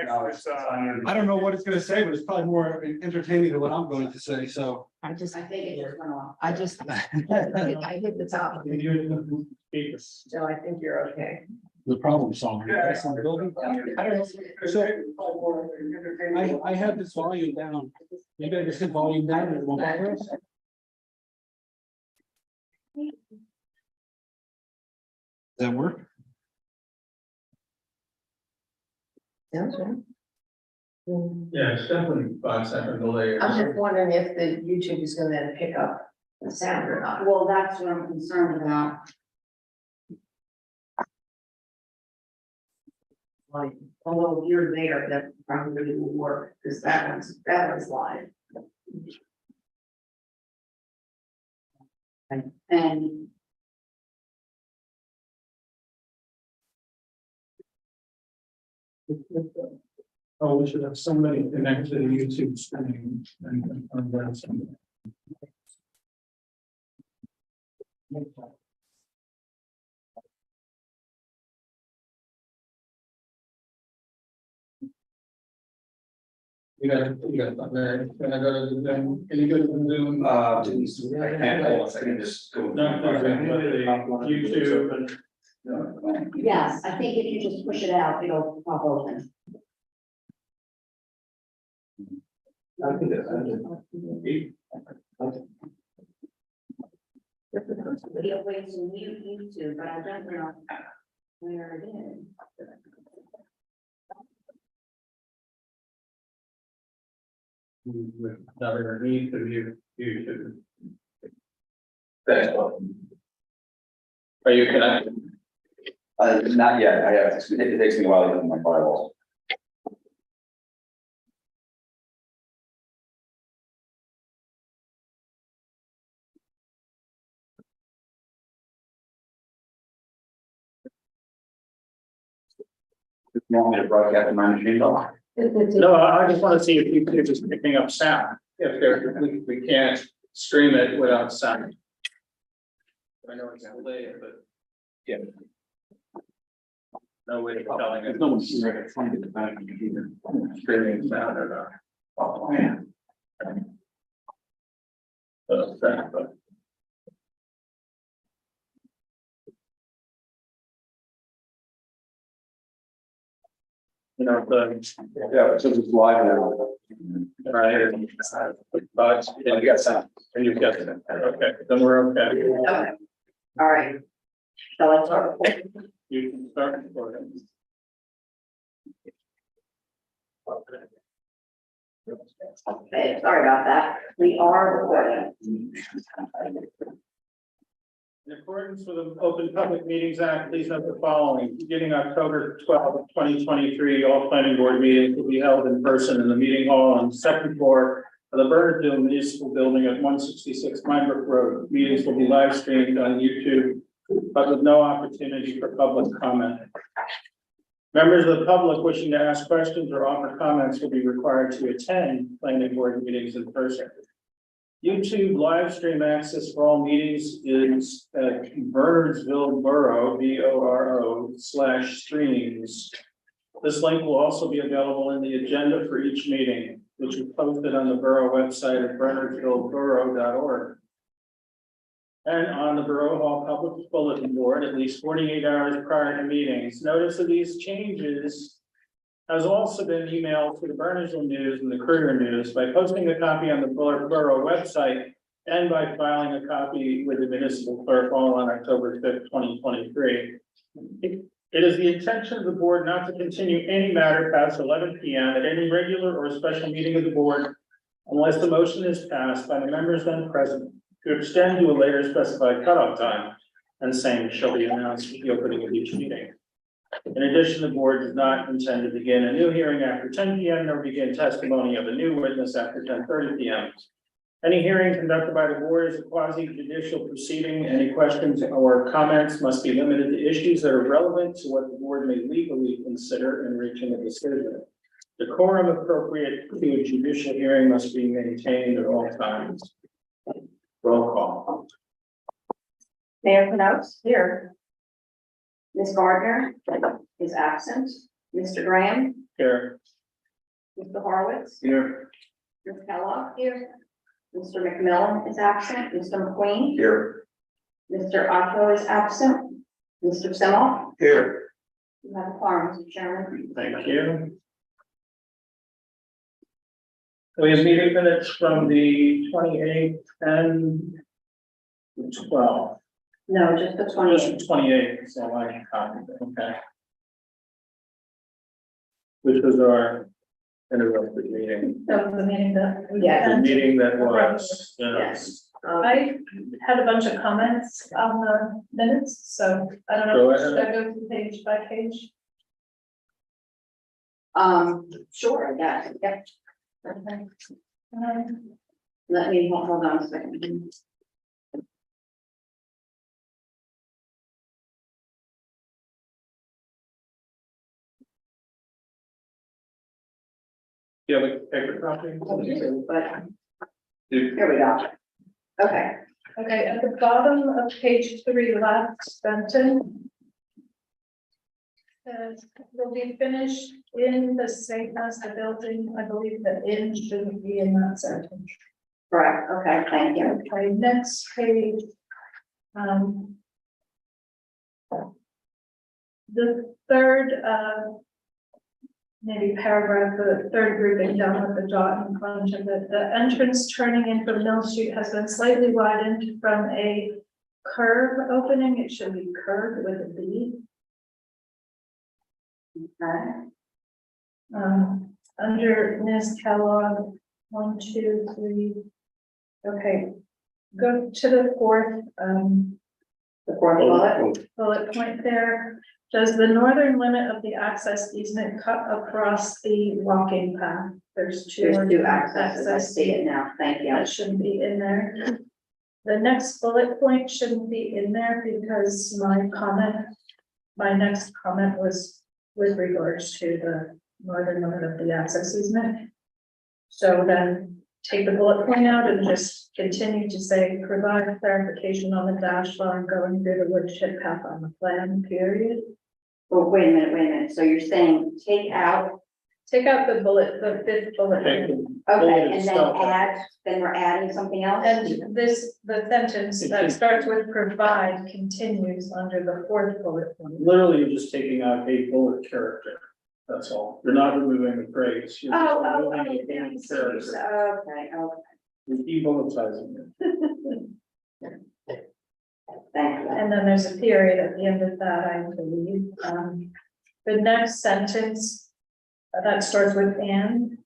thanks. I don't know what it's gonna say, but it's probably more entertaining than what I'm going to say, so. I think it just went off. I just. I hit the top, so I think you're okay. The problem solving. That's on the building. I don't know. So I have this volume down. Maybe I just hit volume down and it won't bother us. Does that work? Sounds right. Yeah, it's definitely 5 second delay. I'm just wondering if the YouTube is gonna then pick up the sound or not. Well, that's what I'm concerned about. Like, a little year later, that probably will work, because that one's live. And Oh, we should have somebody connected to the YouTube streaming and that. You got, Mary, can I go to the Zoom? Can you go to the Zoom? I can't, hold on a second, just go. No, but the YouTube and. yes, I think if you just push it out, it'll pop open. I can do it. Video ways to mute YouTube, but I don't know where it is. With another need to view YouTube. Thanks. Are you connected? Not yet, I have, it takes me a while to get my firewall. You want me to broadcast my machine though? No, I just want to see if YouTube is picking up sound. If there, we can't stream it without sound. I know it's delayed, but. Yeah. No way of telling it. No one's here, it's trying to get the back of the computer. Streaming sound or not. Oh, man. But you know, Yeah, so it's live now. right here. But You got sound. and you've got it. Okay, then we're okay. Okay, all right. Shall I start? You can start recording. Okay, sorry about that. We are recording. In accordance with the Open Public Meetings Act, please note the following: beginning October 12, 2023, all planning board meetings will be held in person in the meeting hall on the second floor of the Bernardsville Municipal Building at 166 Minebrook Road. Meetings will be live streamed on YouTube, but with no opportunity for public comment. Members of the public wishing to ask questions or offer comments will be required to attend planning board meetings in person. YouTube live stream access for all meetings is at Bernardsville Borough, BORO/streams. This link will also be available in the agenda for each meeting, which is posted on the borough website at bernardsvilleborough.org. And on the Borough Hall Public Bulletin Board at least 48 hours prior to meetings. Notice of these changes has also been emailed to the Bernardsville News and the Courier News by posting a copy on the Borough website and by filing a copy with the municipal clerk all on October 5th, 2023. It is the intention of the board not to continue any matter past 11 p.m. at any regular or special meeting of the board unless the motion is passed by the members then present to extend to a later specified cutoff time, and same shall be announced at the opening of each meeting. In addition, the board does not intend to begin a new hearing after 10 p.m. nor begin testimony of a new witness after 10:30 p.m. Any hearing conducted by the board is a quasi-judicial proceeding. Any questions or comments must be limited to issues that are relevant to what the board may legally consider in reaching a decision. The quorum appropriate to a judicial hearing must be maintained at all times. Roll call. Mayor Knopf, here. Ms. Gardner is absent. Mr. Graham, Here. Mr. Horowitz, Here. Ms. Kellogg here, Mr. McMillan is absent, Mr. McQueen, Here. Mr. Otto is absent, Mr. Simoff, Here. you have a quorum, Mr. Chairman. Thank you. We have meeting minutes from the 28th and the 12th. No, just the Just 28th. the 28th, so I copied it, okay. Which was our interrupted meeting, That was the meeting that. Yeah. the meeting that was, Yes. I had a bunch of comments on the minutes, so I don't Go know, ahead. should I go through page by page? Sure, yes, yep. Okay. Let me, hold on a second. you have a paper copy? But, here we go. Okay, Okay, at the bottom of page 3, last sentence. Says, will be finished in the same as the building. I believe that in shouldn't be in that sentence. correct, okay, thank you. Okay, next page. The third, maybe paragraph, the third grouping down with the dot in front of it, the entrance turning in from Mill Street has been slightly widened from a curve opening. It should be curved with a B. Okay. Under Ms. Kellogg, 1, 2, 3. Okay, go to the fourth, The fourth bullet point there. Does the northern limit of the access easement cut across the walking path? There's two. There's two accesses, I see it now, thank you. That shouldn't be in there. The next bullet point shouldn't be in there because my next comment was with regards to the northern limit of the access easement. So then take the bullet point out and just continue to say, provide clarification on the dash line going through the woodchip path on the plan, period. Oh, wait a minute, so you're saying take out, Take out the bullet, the fifth bullet. Take point. the bullet okay, and then itself out. add, then we're adding something else? And this, the sentence that starts with provide continues under the fourth bullet point. Literally, you're just taking out a bullet character, that's all, you're not removing the phrase. You're just Oh, removing a bullet character. okay, You're de-bulletizing it. thank you. And then there's a period at the end of that, I believe. The next sentence, that starts with and.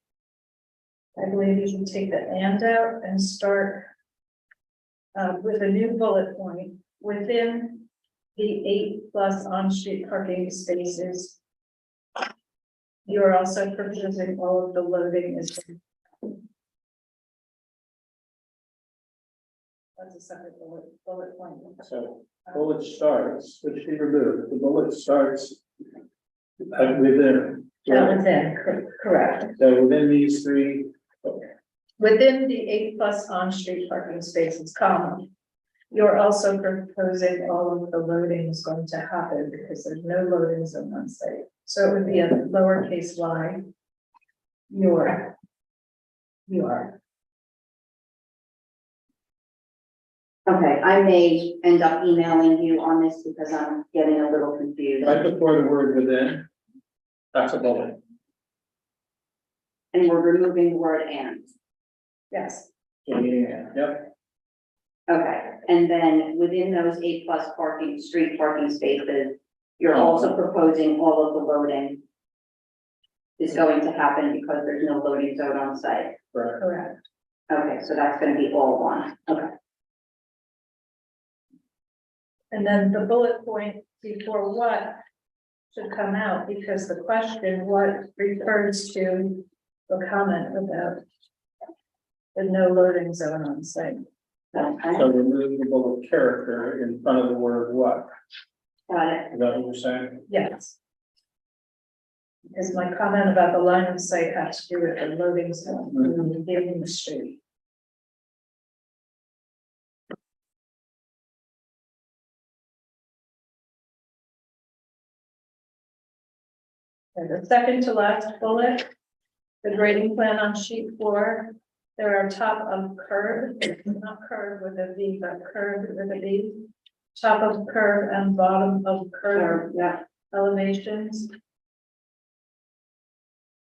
I believe you can take the and out and start with a new bullet point within the 8+ on-street parking spaces. You're also proposing all of the loading is. That's a separate bullet point. So bullet starts, which should be removed, the bullet starts within. That was in, correct. So within these three, Within the 8+ on-street parking spaces, comma. You're also proposing all of the loading is going to happen because there's no loading zone on site. So it would be a lowercase y. You are. Okay, I may end up emailing you on this because I'm getting a little confused. right before the word within, that's a bullet. And we're removing the word and. Yes, Yep, Okay, and then within those 8+ street parking spaces, you're also proposing all of the loading is going to happen because there's no loading zone on site. correct. correct. Okay, so that's gonna be all one. Okay, And then the bullet point before what should come out because the question what refers to the comment about the no loading zone on site. okay, So remove the bullet character in front of the word what, got it. is that what you're saying? Yes. Because my comment about the line of sight has to do with the loading zone in the street. And the second to last bullet, the grading plan on sheet 4. There are top of curve, not curve with a V, but curve with a V. Top of curve and bottom of curve Yeah, elevations.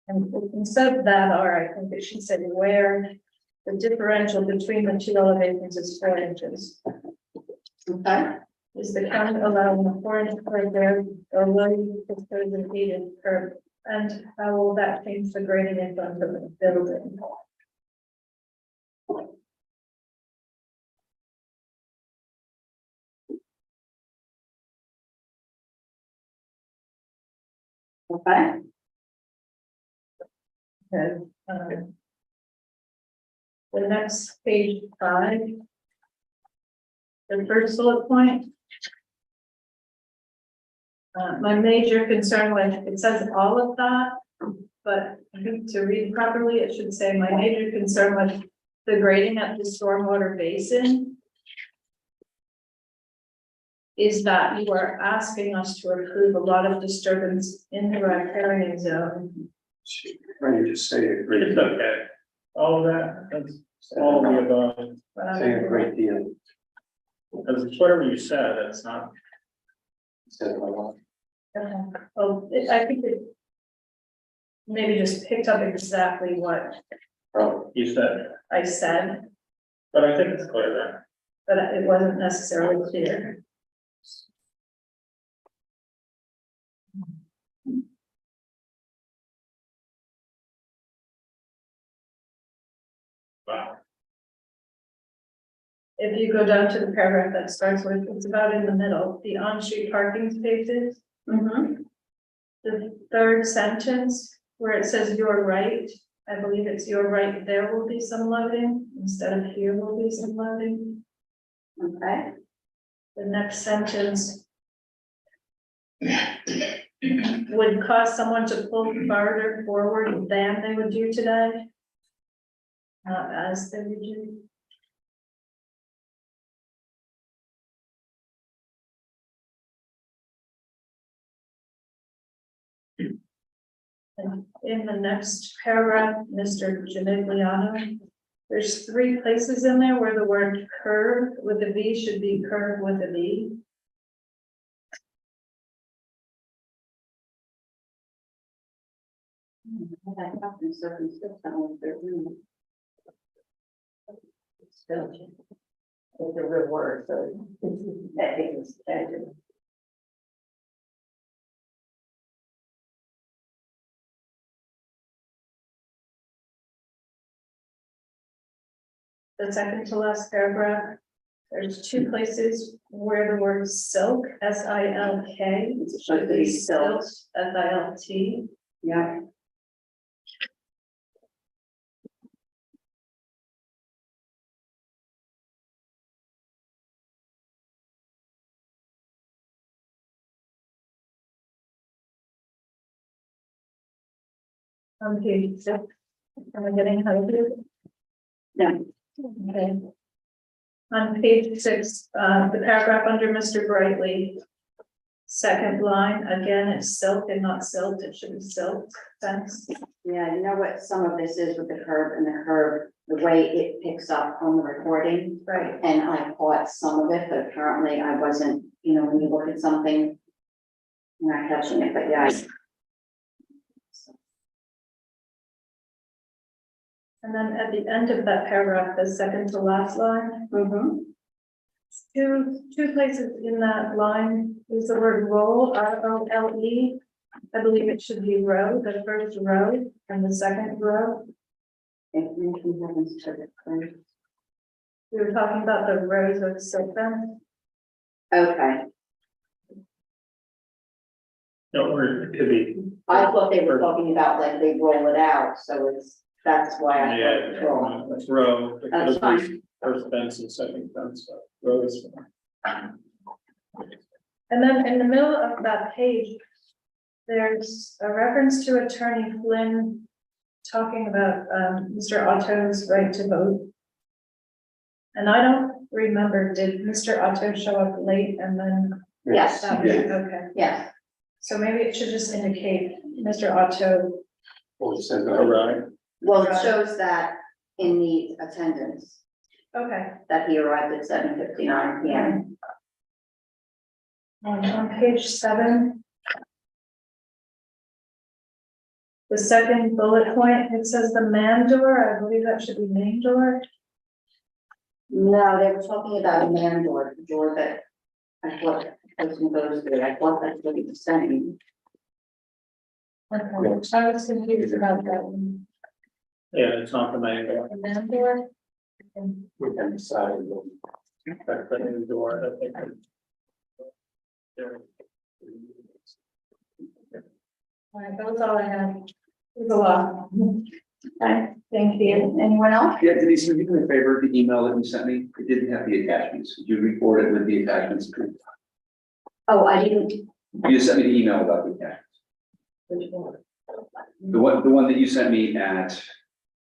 And instead of that, or I think that she said where the differential between the two elevations is 4 inches. okay. Is the county allowing a 4-inch curve there, or will you propose an 8-inch curve? And how will that change the grading in front of the building? Okay, Okay, the next page 5. The first bullet point. My major concern with, it says all of that, but I think to read properly, it should say my major concern with the grading at the stormwater basin is that you are asking us to approve a lot of disturbance in the riparian zone. Right, you just say a great, It's okay. All of that, that's all of the above, But I'm- say a great deal. because it's whatever you said, it's not, Said a lot. Okay. Well, I think it maybe just picked up exactly what Oh, you said, I said, but I think it's clear there. but it wasn't necessarily clear. Wow. If you go down to the paragraph that starts with, it's about in the middle, the on-street parking spaces. The third sentence where it says you're right, I believe it's you're right, there will be some loading instead of here will be some loading. okay, The next sentence would cause someone to pull farther forward than they would do today. Not as they would do. And in the next paragraph, Mr. Gimigliano, there's 3 places in there where the word curve with a V should be curve with a V. that happens, Still. It's a real word, so. That is. The second to last paragraph, there's 2 places where the word silk, S-I-L-K, should be silt, S-I-L-T. Yeah. On page 6, am I getting ahead of you? No. Okay. On page 6, the paragraph under Mr. Brightly, second line, again, it's silk and not silt, it should be silt, sense. Yeah, you know what some of this is with the curve and the curve, the way it picks up on the recording. Right. And I caught some of it, but apparently I wasn't, you know, when you look at something, you're not catching it, but yeah. And then at the end of that paragraph, the second to last line, two places in that line is the word roll, R-O-L-E. I believe it should be row, the first row and the second row. If anything happens to the curve. We were talking about the rows of silk fence. Okay, No, or it could be, I thought they were talking about like they roll it out, so that's why I. yeah, that's row. It That's could be fine. First fence and second fence, so row is fine. And then in the middle of that page, there's a reference to Attorney Flynn talking about Mr. Otto's right to vote. And I don't remember, did Mr. Otto show up late and then Yes, that was, okay. yes, So maybe it should just indicate Mr. Otto Or you said, All right. Well, it shows that in the attendance, Okay. that he arrived at 7:59 PM. On page 7. The second bullet point, it says the man door, I believe that should be main door. No, they were talking about a man door, the door that I thought person goes through. I thought that's what he was saying. Okay. I was confused about that one. Yeah, it's not the main door. The man door. we can decide. That's the new door, I think. There. All right, that was all I had. It was a lot. Okay, thank you. Anyone else? Yeah, Denise, would you do me a favor, the email that you sent me, it didn't have the attachments. Could you record it with the attachments? Oh, I didn't. You just sent me the email about the attachments. The one that you sent me at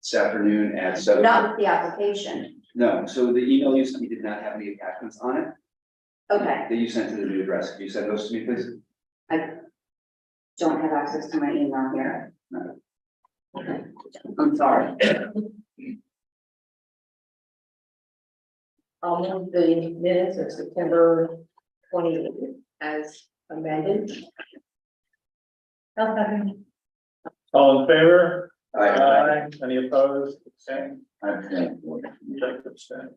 this afternoon at 7. Not with the application. No, so the email you sent me did not have any attachments on it Okay, that you sent to the new address. Can you send those to me, please? I don't have access to my email here. I'm sorry. I'll move the minutes of September 20 as amended. I'll second. All in favor? I Any opposed? Abstained? abstain. Check abstained.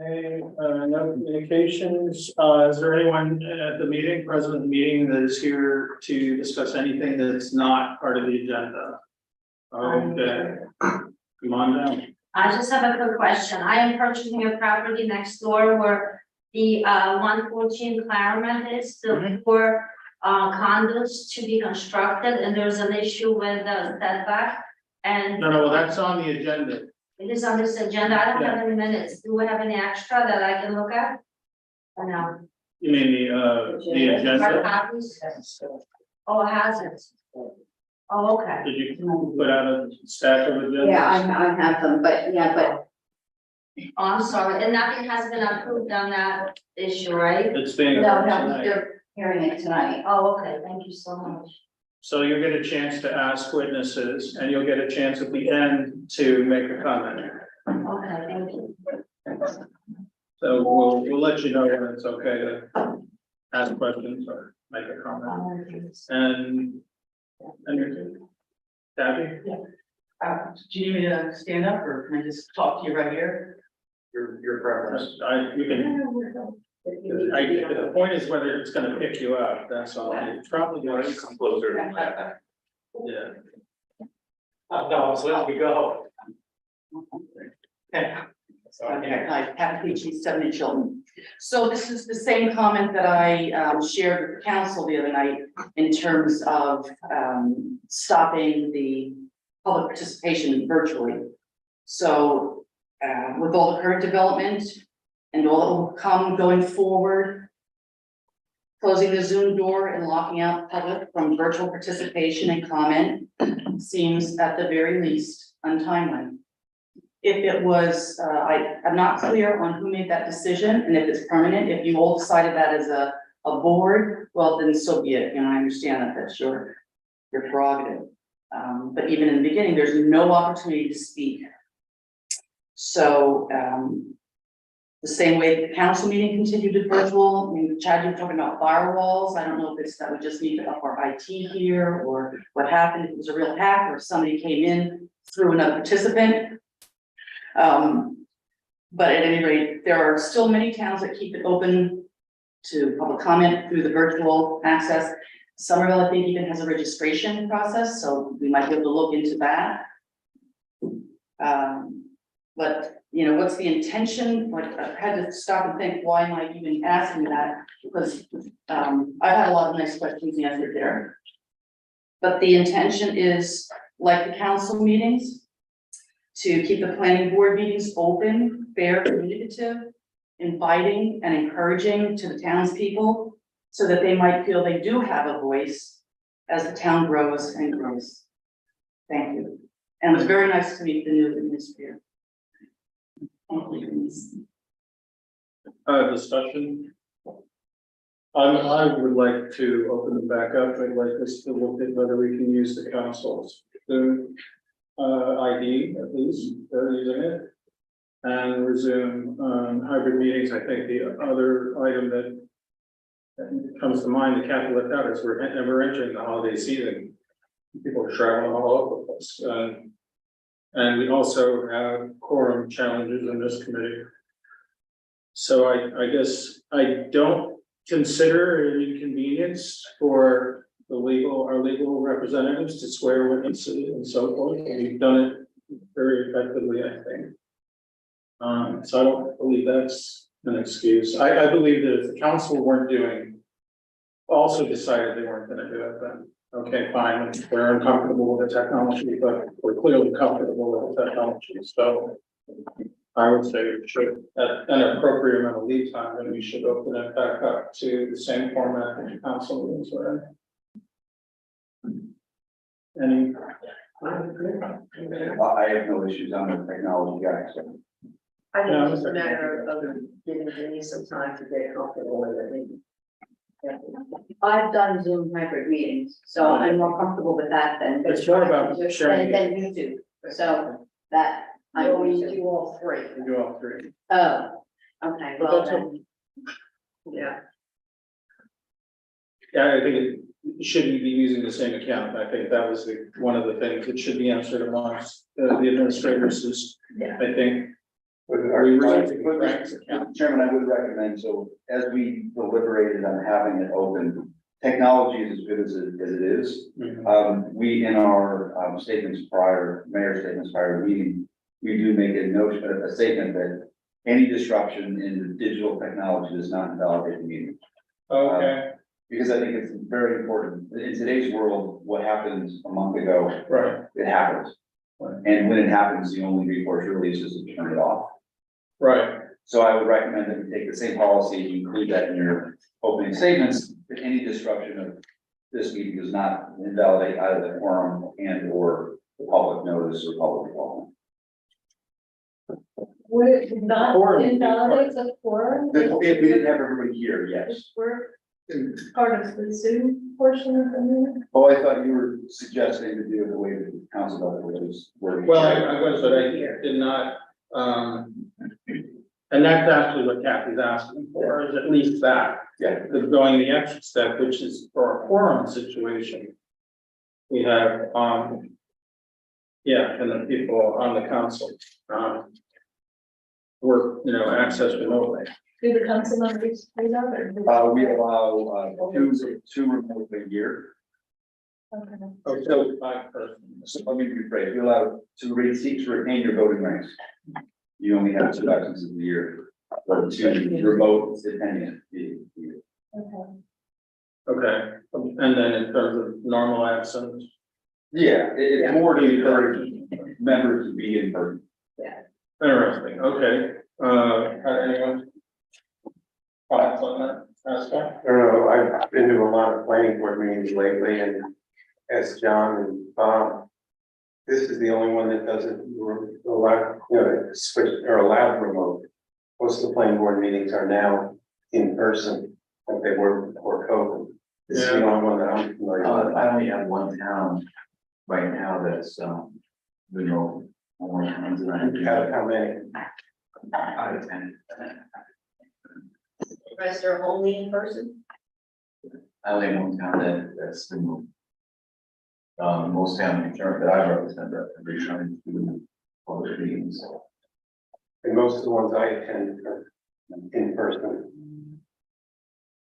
Okay, no communications. Is there anyone at the meeting, present at the meeting, that is here to discuss anything that's not part of the agenda? Okay, come on down. I just have a quick question. I am purchasing a property next door where the 114 Claremont is, the four condos to be constructed, and there's an issue with the setback. And No, well, that's on the agenda. it is on this agenda. I don't have any minutes. Do we have any extra that I can look at? Or no? You mean the Hard agenda? copies? Oh, it hasn't. Oh, okay. Did you put out a stack of agendas? Yeah, I have them, but yeah, but Oh, I'm sorry. And nothing has been approved on that issue, right? It's being. no, tonight. they're hearing it tonight. Oh, okay. Thank you so much. So you'll get a chance to ask witnesses, and you'll get a chance at the end to make a comment. Okay, thank you. So we'll let you know when it's okay to ask questions or make a comment. And you're Debbie? Do you need me to stand up or can I just talk to you right here? Your preference. You can, the point is whether it's gonna pick you up, that's all. It probably was. Come closer. Yeah. No, so let me go. Okay. Okay, hi, Pat Peachy, 70 Chilton. So this is the same comment that I shared with the council the other night in terms of stopping the public participation virtually. So with all the current development and all that will come going forward, closing the Zoom door and locking out the public from virtual participation and comment seems at the very least untimely. If it was, I'm not clear on who made that decision and if it's permanent. If you all decided that as a board, well, then so be it. And I understand that that's your prerogative. But even in the beginning, there's no opportunity to speak. So the same way the council meeting continued to virtual. I mean, Chad, you're talking about firewalls. I don't know if it's that we just need to up our IT here or what happened. If it was a real hack or if somebody came in through another participant. But at any rate, there are still many towns that keep it open to public comment through the virtual access. Somerville, I think, even has a registration process, so we might be able to look into that. But you know, what's the intention? Like, I had to stop and think, why am I even asking that? Because I've had a lot of nice questions answered there. But the intention is, like the council meetings, to keep the planning board meetings open, fair, communicative, inviting and encouraging to the townspeople so that they might feel they do have a voice as the town grows and grows. Thank you. And it was very nice to meet the new administrator. Thank you, Denise. Discussion. I would like to open it back up. I'd like us to look at whether we can use the council's ID, at least, they're using it. And resume, hybrid meetings. I think the other item that comes to mind, the Kathy left out, is we're entering the holiday season. People are traveling all over the place. And we also have quorum challenges in this committee. So I guess I don't consider it an inconvenience for our legal representatives to swear witnesses and so forth. And we've done it very effectively, I think. So I don't believe that's an excuse. I believe that if the council also decided they weren't gonna do it, then, okay, fine, we're uncomfortable with the technology, but we're clearly comfortable with the technology, so I would say we should, at an appropriate amount of lead time, then we should open it back up to the same format that the council meetings were in. Any? Well, I have no issues, I'm a technology guy, so. I think it's a matter of giving Denise some time to get comfortable with it. I've done Zoom hybrid meetings, so I'm more comfortable with that than. It's more about sharing. Than you do, so that. I'm We used to. do all three. We do all three. Oh, okay, But well that's then, Yeah. Yeah, I think it shouldn't be using the same account. I think that was one of the things that should be answered amongst the administrators is, Yeah. I think. Frank's account. Chairman, I would recommend, so as we deliberated on having it open, technology is as good as it is. We, in our mayor's statements prior to the meeting, we do make a statement that any disruption in the digital technology does not invalidate the meeting. Okay, Because I think it's very important. In today's world, what happened a month ago, right, it happens. Right. And when it happens, the only recourse really is just to turn it off. right. So I would recommend that we take the same policy, you include that in your opening statements, that any disruption of this meeting does not invalidate either the quorum and or the public notice or public involvement. Would it not Quorum. invalidate the quorum? If we didn't have everybody here, yes. We're part of the Zoom portion of the meeting. Oh, I thought you were suggesting to do it the way that the council does it, which is where. Well, I was, but I did not, and that's actually what Kathy's asking for, is at least that. Yeah. The going the extra step, which is for a quorum situation. We have, yeah, and the people on the council, work, access remotely. Do the council members do that or? We allow, two remote a year. Okay. Oh, so 5 persons. So let me rephrase, you allow to retain your voting rights. You only have 2 absences a year, or 2 remote dependent. Okay. Okay, and then in terms of normal absence. Yeah, it's more to encourage members to be in person. Interesting, okay, anyone? Thoughts on that aspect? I don't know, I've been to a lot of planning board meetings lately and asked John and Bob. This is the only one that doesn't allow, switch or allow remote. Most of the planning board meetings are now in person, like they were before COVID. This is the only one that I'm familiar with. I only have one town right now that's, remote. How many? Out of 10. the rest are only in person? I only have one town that's remote. Most towns that I represent are trying to do public meetings. And most of the ones I attend are in person.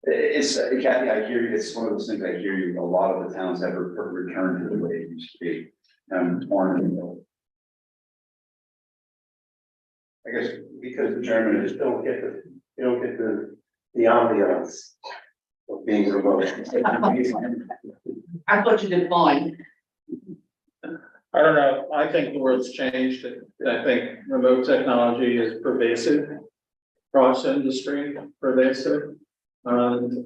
It's, Kathy, I hear you, it's one of those things I hear you, a lot of the towns have returned to the way it used to be. I guess because the German just don't get the ambiance of being remote. I thought you did fine. I don't know, I think the world's changed, I think remote technology is pervasive, across industry, pervasive, and,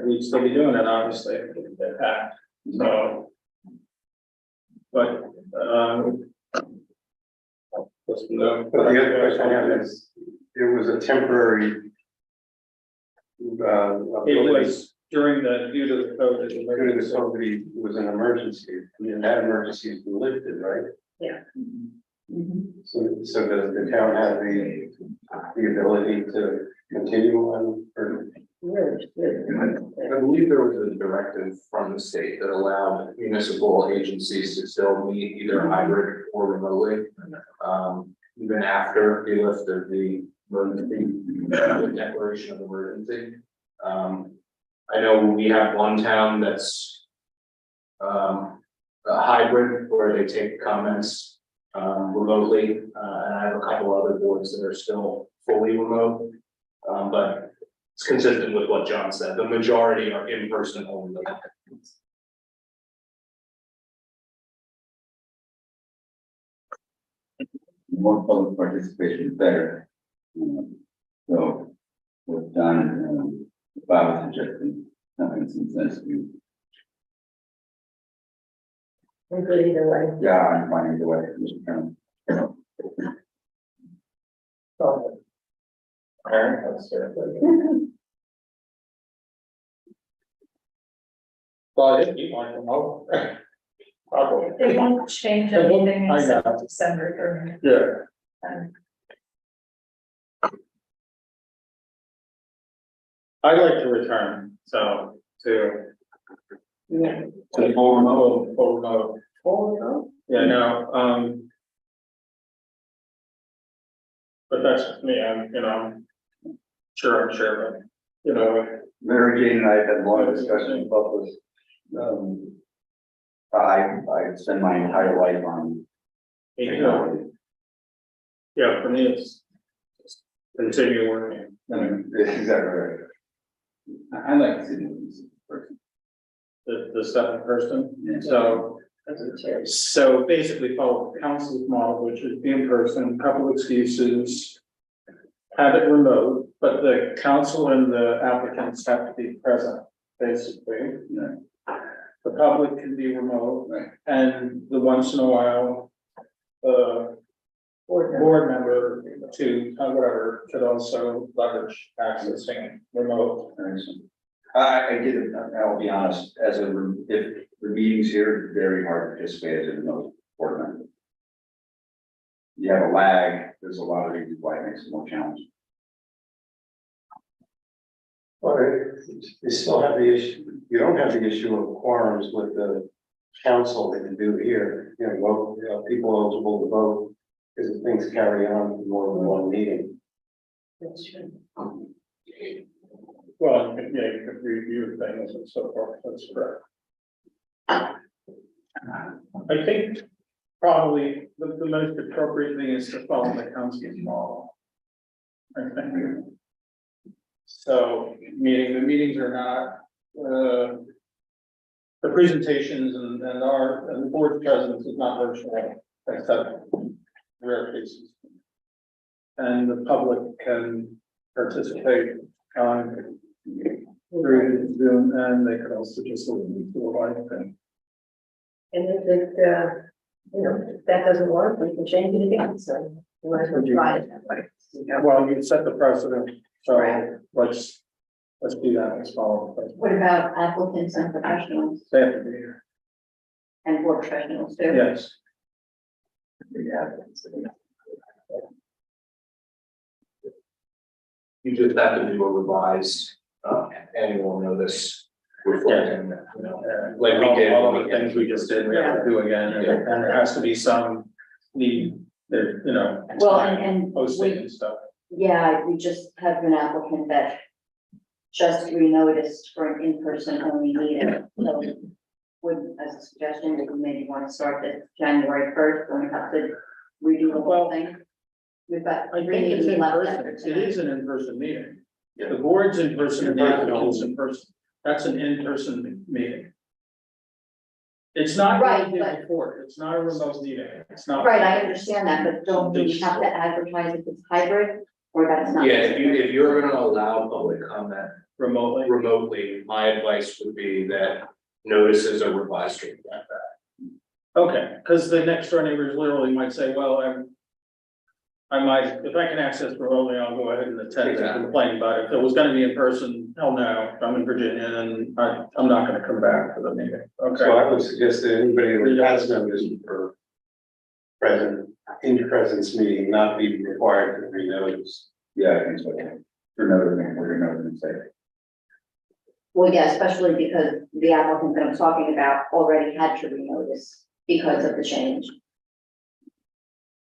we'd still be doing it, obviously, if we get hacked, so. But, But the other question I have is, it was a temporary It was during the, due to the COVID. Due to somebody who was an emergency, I mean, that emergency has been lifted, right? So does the town have the ability to continue on, or? I believe there was a directive from the state that allowed municipal agencies to still meet either hybrid or remotely. Even after they lifted the emergency, declaration of emergency. I know we have one town that's a hybrid where they take comments remotely, and I have a couple other boards that are still fully remote. But it's consistent with what John said, the majority are in person only. More public participation is better. So what Don, Bob was suggesting, nothing seems sense to me. Either way. Yeah, I'm fine either way, Mr. Chairman. Well, if you want to know. Probably. It won't change It won't- anything I know. except December. Yeah. Um, I'd like to return, so, to. Yeah. To full remote. Yeah, no, but that's just me, I'm, sure, but, Mary Jane and I had a lot of discussions about this. I spend my entire life on technology. Yeah, for me, it's just continue working. That's exactly right. I like to see this person. The second person, Yeah. so basically follow the council's model, which is be in person, couple excuses. Have it remote, but the council and the applicants have to be present, basically. Yeah. The public can be remote, Right. and the once in a while, board member to, whatever, could also leverage accessing remote. I did it, I'll be honest, if the meetings here, it's very hard to participate as a remote board member. You have a lag, there's a lot of reasons why it makes it more challenging. Well, you still have the issue, you don't have the issue of quorums with the council that you do here, people eligible to vote, because things carry on for more than one meeting. That's true. Well, you could review things and so forth, that's correct. I think probably the most appropriate thing is to follow the council's model. I think. So, the meetings are not, the presentations and the board presence is not virtual, except rare cases. And the public can participate on through Zoom, and they could also just listen to a live thing. And if it, if that doesn't work, we can change it again, so we might as well try it that way. Well, you set the precedent, so Right. let's do that, let's follow the precedent. What about applicants and professionals They have to be here, and board professionals too? yes. You just have to do a revised annual notice reflecting, like we did. All of the things we just did, we have to do again, and there has to be some need, there, Well, and posting we, and stuff. yeah, we just have an applicant that just renoticed for an in-person only meeting, so would, as a suggestion, that we maybe want to start this January 1st, when we have to redo the whole thing. We've got I 3 think it's meetings in left person, after it tonight. is an in-person meeting. The board's in person, and the applicant's in person, that's an in-person meeting. It's not Right, like we but- did before, it's not a remote meeting, it's not. Right, I understand that, but don't we have to advertise if it's hybrid, or that's not? Yeah, if you're gonna allow public comment Remotely. remotely, my advice would be that notices are revised to reflect that. Okay, because the next door neighbors literally might say, well, I might, if I can access remotely, I'll go ahead and attend and Exactly. complain about it. If it was gonna be in person, hell no, I'm in Virginia and I'm not gonna come back for the meeting. So I Okay. would suggest that anybody who has notice for in presence meeting not be required to renotice. Yeah, I think so. For another thing, we're gonna say. Well, yeah, especially because the applicant that I'm talking about already had to renotice because of the change.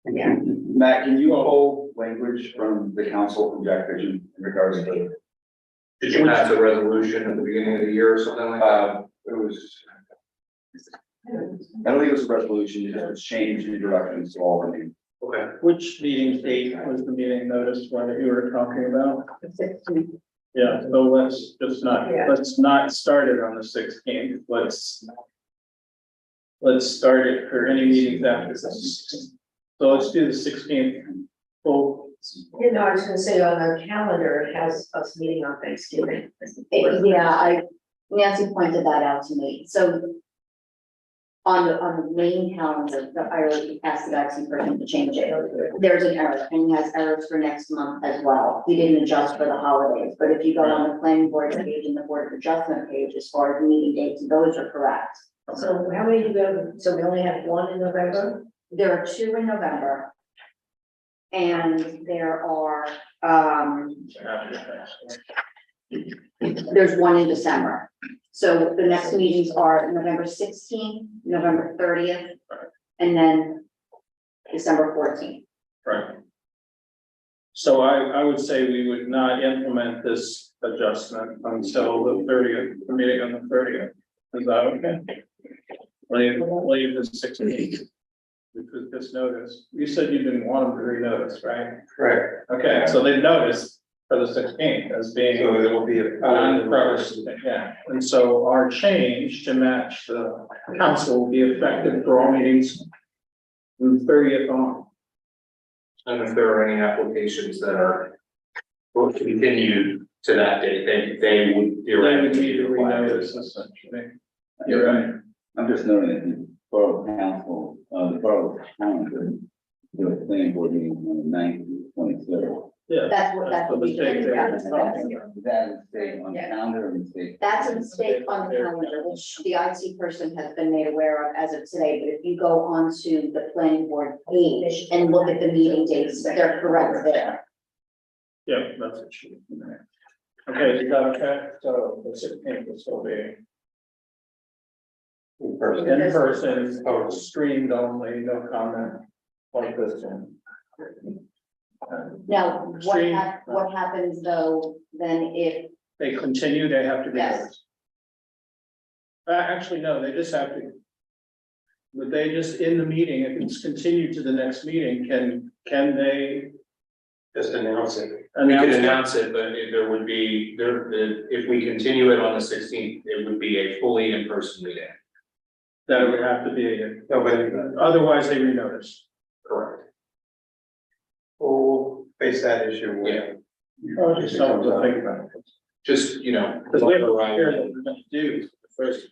Yeah. Matt, can you hold language from the council from Jack Vision in regards to? Did you pass a resolution at the beginning of the year or something like that? It was. I don't think it was a resolution, it just was changed in directions to all the new. Okay. Which meeting date was the meeting notice one that you were talking about? The 16th. Yeah, so let's just not, Yeah. let's not start it on the 16th, let's start it for any meetings after this. So let's do the 16th. Well, You know, I was gonna say on our calendar, it has us meeting on Thanksgiving. Yeah, Nancy pointed that out to me, so. On the main calendar, that I already asked the IT person to change it, there's an error, and he has errors for next month as well. He didn't adjust for the holidays, but if you go on the planning board page and the board of adjustment page, as far as meeting dates, those are correct. So how many do you have? So we only have one in November? There are 2 in November. And there are, there's 1 in December. So the next meetings are November 16th, November 30th, and then December 14th. right. So I would say we would not implement this adjustment until the 30th, the meeting on the 30th. Is that okay? Leave the 16th. Which was just noticed. You said you didn't want them to renotice, right? Correct. Okay, so they've noticed for the 16th as being So there will be a. yeah. And so our change to match the council will be effective for all meetings from 30th on. And if there are any applications that are will continue to that date, they would. They would need to renotice essentially. You're right. I'm just noting that the borough council, the borough town could do a planning board meeting on the 9th and 23rd. Yeah. That's what we mistake did. they were talking about. Is that a mistake on the calendar or a mistake? That's a mistake on the calendar, which the IT person has been made aware of as of today, but if you go onto the planning board page and look at the meeting dates, they're correct there. Yeah, that's what she. Okay, is that okay? So the 16th will still be In person. in person, streamed only, no comment like this one. Now, Stream. what happens though, then if, They continue, they have to be. Yes. noticed. Actually, no, they just have to. Would they just in the meeting, if it's continued to the next meeting, can they? Just announce it. We could announce it? announce it, but there would be, if we continue it on the 16th, it would be a fully in-person meeting. That it would have to be, No, but otherwise they renotice. Correct. we'll face that issue when. Oh, just something to think about. Just, you know. Because we have a here that we're gonna do the first,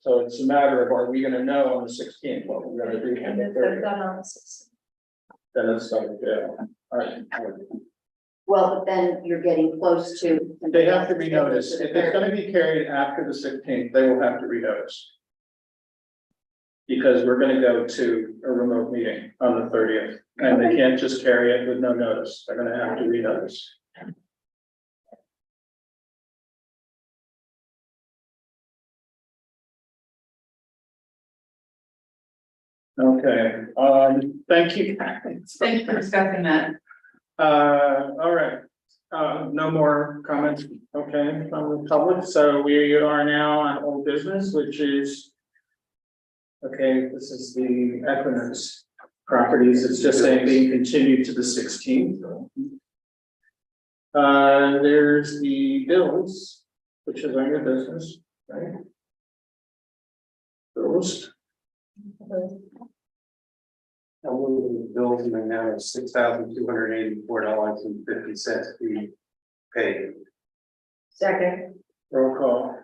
so it's a matter of, are we gonna know on the 16th what we're gonna do? on And the if they're 30th? done on the 16th. Then it's like, yeah. All right. well, but then you're getting close to. They have to renotice. If it's gonna be carried after the 16th, they will have to renotice. Because we're gonna go to a remote meeting on the 30th, and they can't just carry it with no notice. They're gonna have to renotice. Okay, thank you. Thank you for discussing that. All right, no more comments, okay, from the public, so we are now on old business, which is. Okay, this is the Equinix properties, it's just saying being continued to the 16th. There's the bills, which is on your business, right? Bills. I'm moving the bills in the amount of $6,284.50 to be paid. Second, Roll call,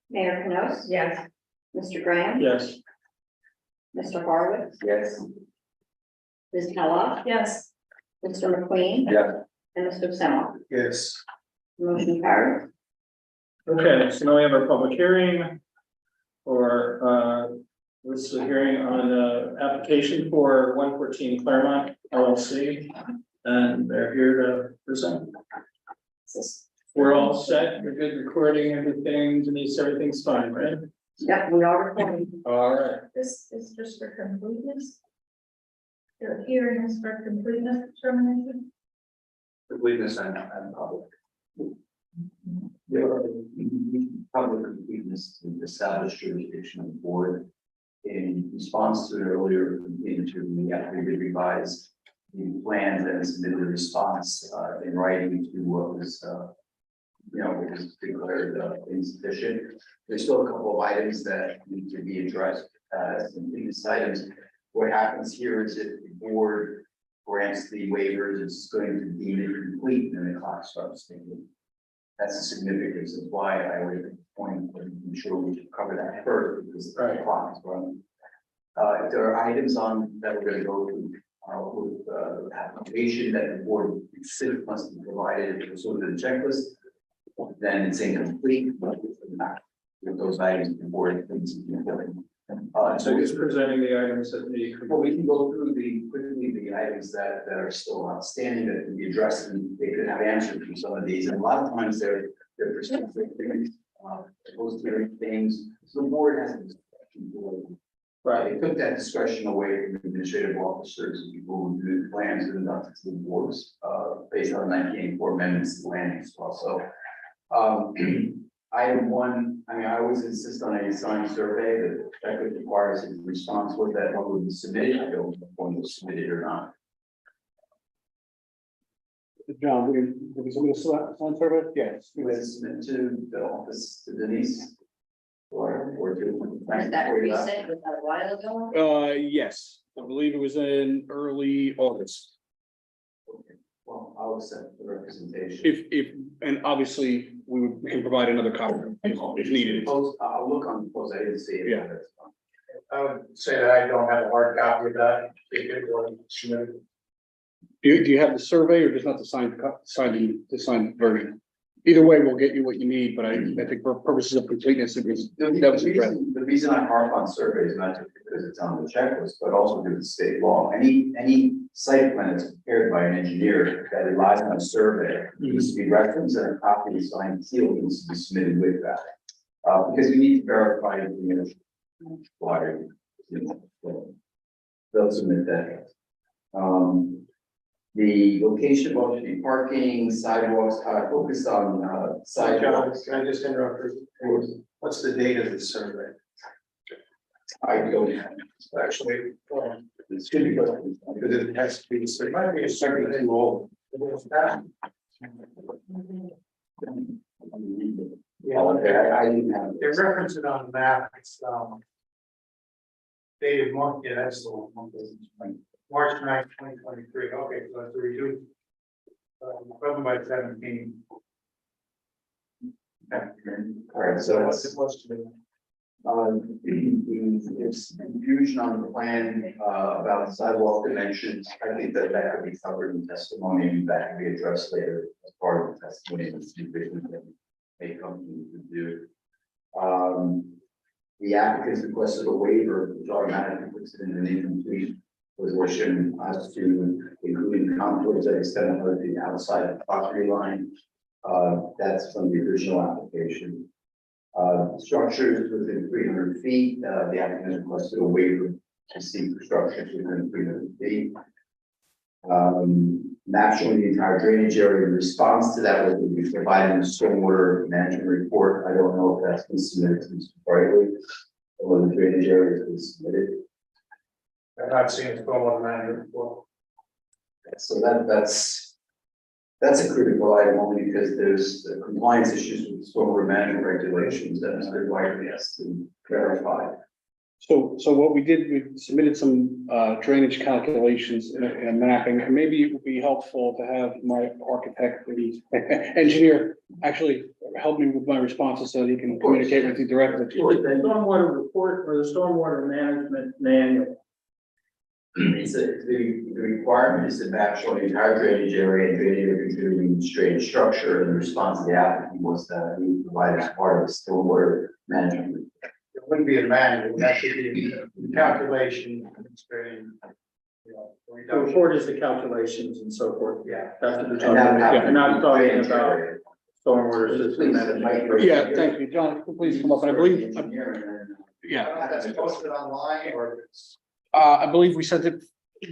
Mayor Knox, yes. Mr. Graham, yes. Mr. Horowitz, Yes. Ms. Kellogg, Yes, Mr. McQueen, Yeah. and Mr. Senoff. Yes. Motion carries. Okay, so now we have our public hearing for, this is a hearing on the application for 114 Claremont LLC. And they're here to present. We're all set, we're good recording everything, Denise, everything's fine, right? Yep, we are recording. All right. This is just for completeness. The hearing is for completeness determination. Completeness and public. There are public completeness to establish jurisdiction of the board. In response to an earlier interview, we actually did revise the plans and submitted a response in writing to what was what was declared insufficient. There's still a couple of items that need to be addressed as completeness items. What happens here is if the board grants the waivers, it's going to deem it complete and the clock starts ticking. That's the significance of why I would point, but I'm sure we should cover that first because the clock is running. If there are items on that we're going to go through with the application that the board considered must be provided pursuant to the checklist, then it's incomplete, but with those items, the board thinks it's important. So he's presenting the items that need. Well, we can go through quickly the items that are still outstanding that can be addressed, and they could have answers for some of these, and a lot of times they're specific things, opposed to things, so the board has a discretion to. Right, it took that discretion away from the administrative officers and people who do the plans and conducted to the boards, based on 1984 amendments to the land use law. So, item one, I mean, I always insist on a signed survey that requires a response with that one would be submitted. I don't know if one was submitted or not. John, did we submit a sign survey? Yes. It was submitted to the office to Denise. Or to. Was that recent? Was that a while ago? Yes, I believe it was in early August. Okay. Well, I'll accept the representation. And obviously, we can provide another copy if needed. I'll look on the post, I didn't see it. Yeah. I would say that I don't have a hard copy of that. Do you have the survey or just not the signed version? Either way, we'll get you what you need, but I think for purposes of completeness, it was, that was addressed. The reason I harp on surveys, not just because it's on the checklist, but also because it's state law. Any site plan that's prepared by an engineer that relies on a survey needs to be referenced and a copy is signed sealed needs to be submitted with that. Because you need to verify the image. Water. They'll submit that. The location of off-street parking, sidewalks, focused on sidewalks. Can I just interrupt? What's the date of the survey? I don't have, Actually, it should be good. because it has to be, so it might be a survey too old. Yeah, I didn't have. They reference it on the map, it's, dated month, yeah, that's the one. March 9th, 2023, okay, so that's a reduced. Probably by 17. All right, so What's it was to there's confusion on the plan about sidewalk dimensions. I think that could be covered in testimony and that can be addressed later as part of the testimony and supervision that may come to do. The applicants requested a waiver, which automatically puts it in an incomplete position as to including contours that extend 100 feet outside the property line. That's from the original application. Structures within 300 feet, the applicant has requested a waiver to see for structures within 300 feet. Map showing the entire drainage area in response to that will be provided in the stormwater management report. I don't know if that's been submitted to Mr. Brightly or the drainage area has been submitted. I've not seen a stormwater management report. So that's a critical item only because there's compliance issues with stormwater management regulations that Mr. Whiteley has to verify. So what we did, we submitted some drainage calculations and mapping, and maybe it would be helpful to have my architect, the engineer, actually help me with my responses so that he can communicate with you directly. The stormwater report or the stormwater management manual the requirement is to map showing the entire drainage area and drainage area contributing to drainage structure, and the response to the applicant was that we provide as part of the stormwater management. It wouldn't be a manual, that should be a calculation. The report is the calculations and so forth. Yeah. That's what we're And talking that about. happens We're not in talking drainage about area. stormwater system management. Yeah, thank you, John, please come up, and I believe, yeah. That's posted online or it's. I believe we sent it,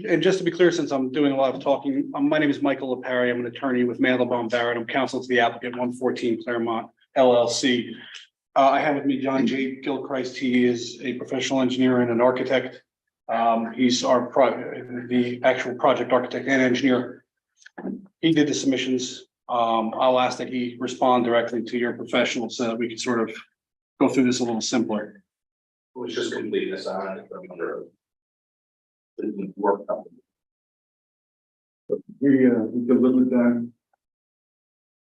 and just to be clear, since I'm doing a lot of talking, my name is Michael LaPerry. I'm an attorney with Mandelbaum Barrett. I'm counsel to the applicant 114 Claremont LLC. I have with me John J. Gilchrist. He is a professional engineer and an architect. He's the actual project architect and engineer. He did the submissions. I'll ask that he respond directly to your professional so that we can sort of go through this a little simpler. It was just completeness on it. The work company. We delivered that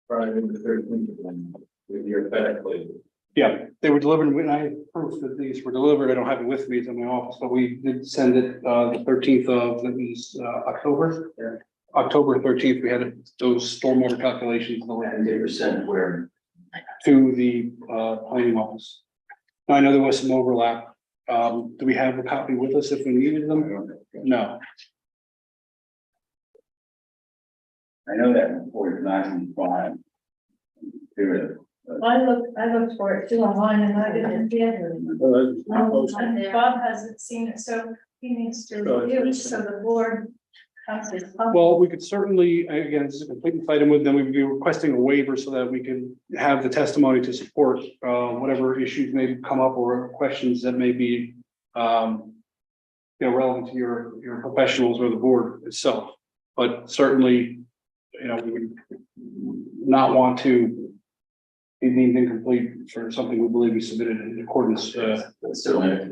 Friday the 13th with your FedEx label. Yeah, they were delivered, when I proof that these were delivered, I don't have it with me, it's in my office, but we did send it, the 13th of, that was, October. Yeah. October 13th, we had those stormwater calculations And they were sent where, to the, planning office. Now, I know there was some overlap. Do we have a copy with us if we needed them? No. I know that report is not in file. I looked for it too online and I didn't get it. And Bob hasn't seen it, so he needs to review it, so the board has his. Well, we could certainly, again, this is a complete item with them, we would be requesting a waiver so that we can have the testimony to support whatever issues may come up or questions that may be relevant to your professionals or the board itself. But certainly, we would not want to be deemed incomplete for something we believe we submitted in accordance. Certainly.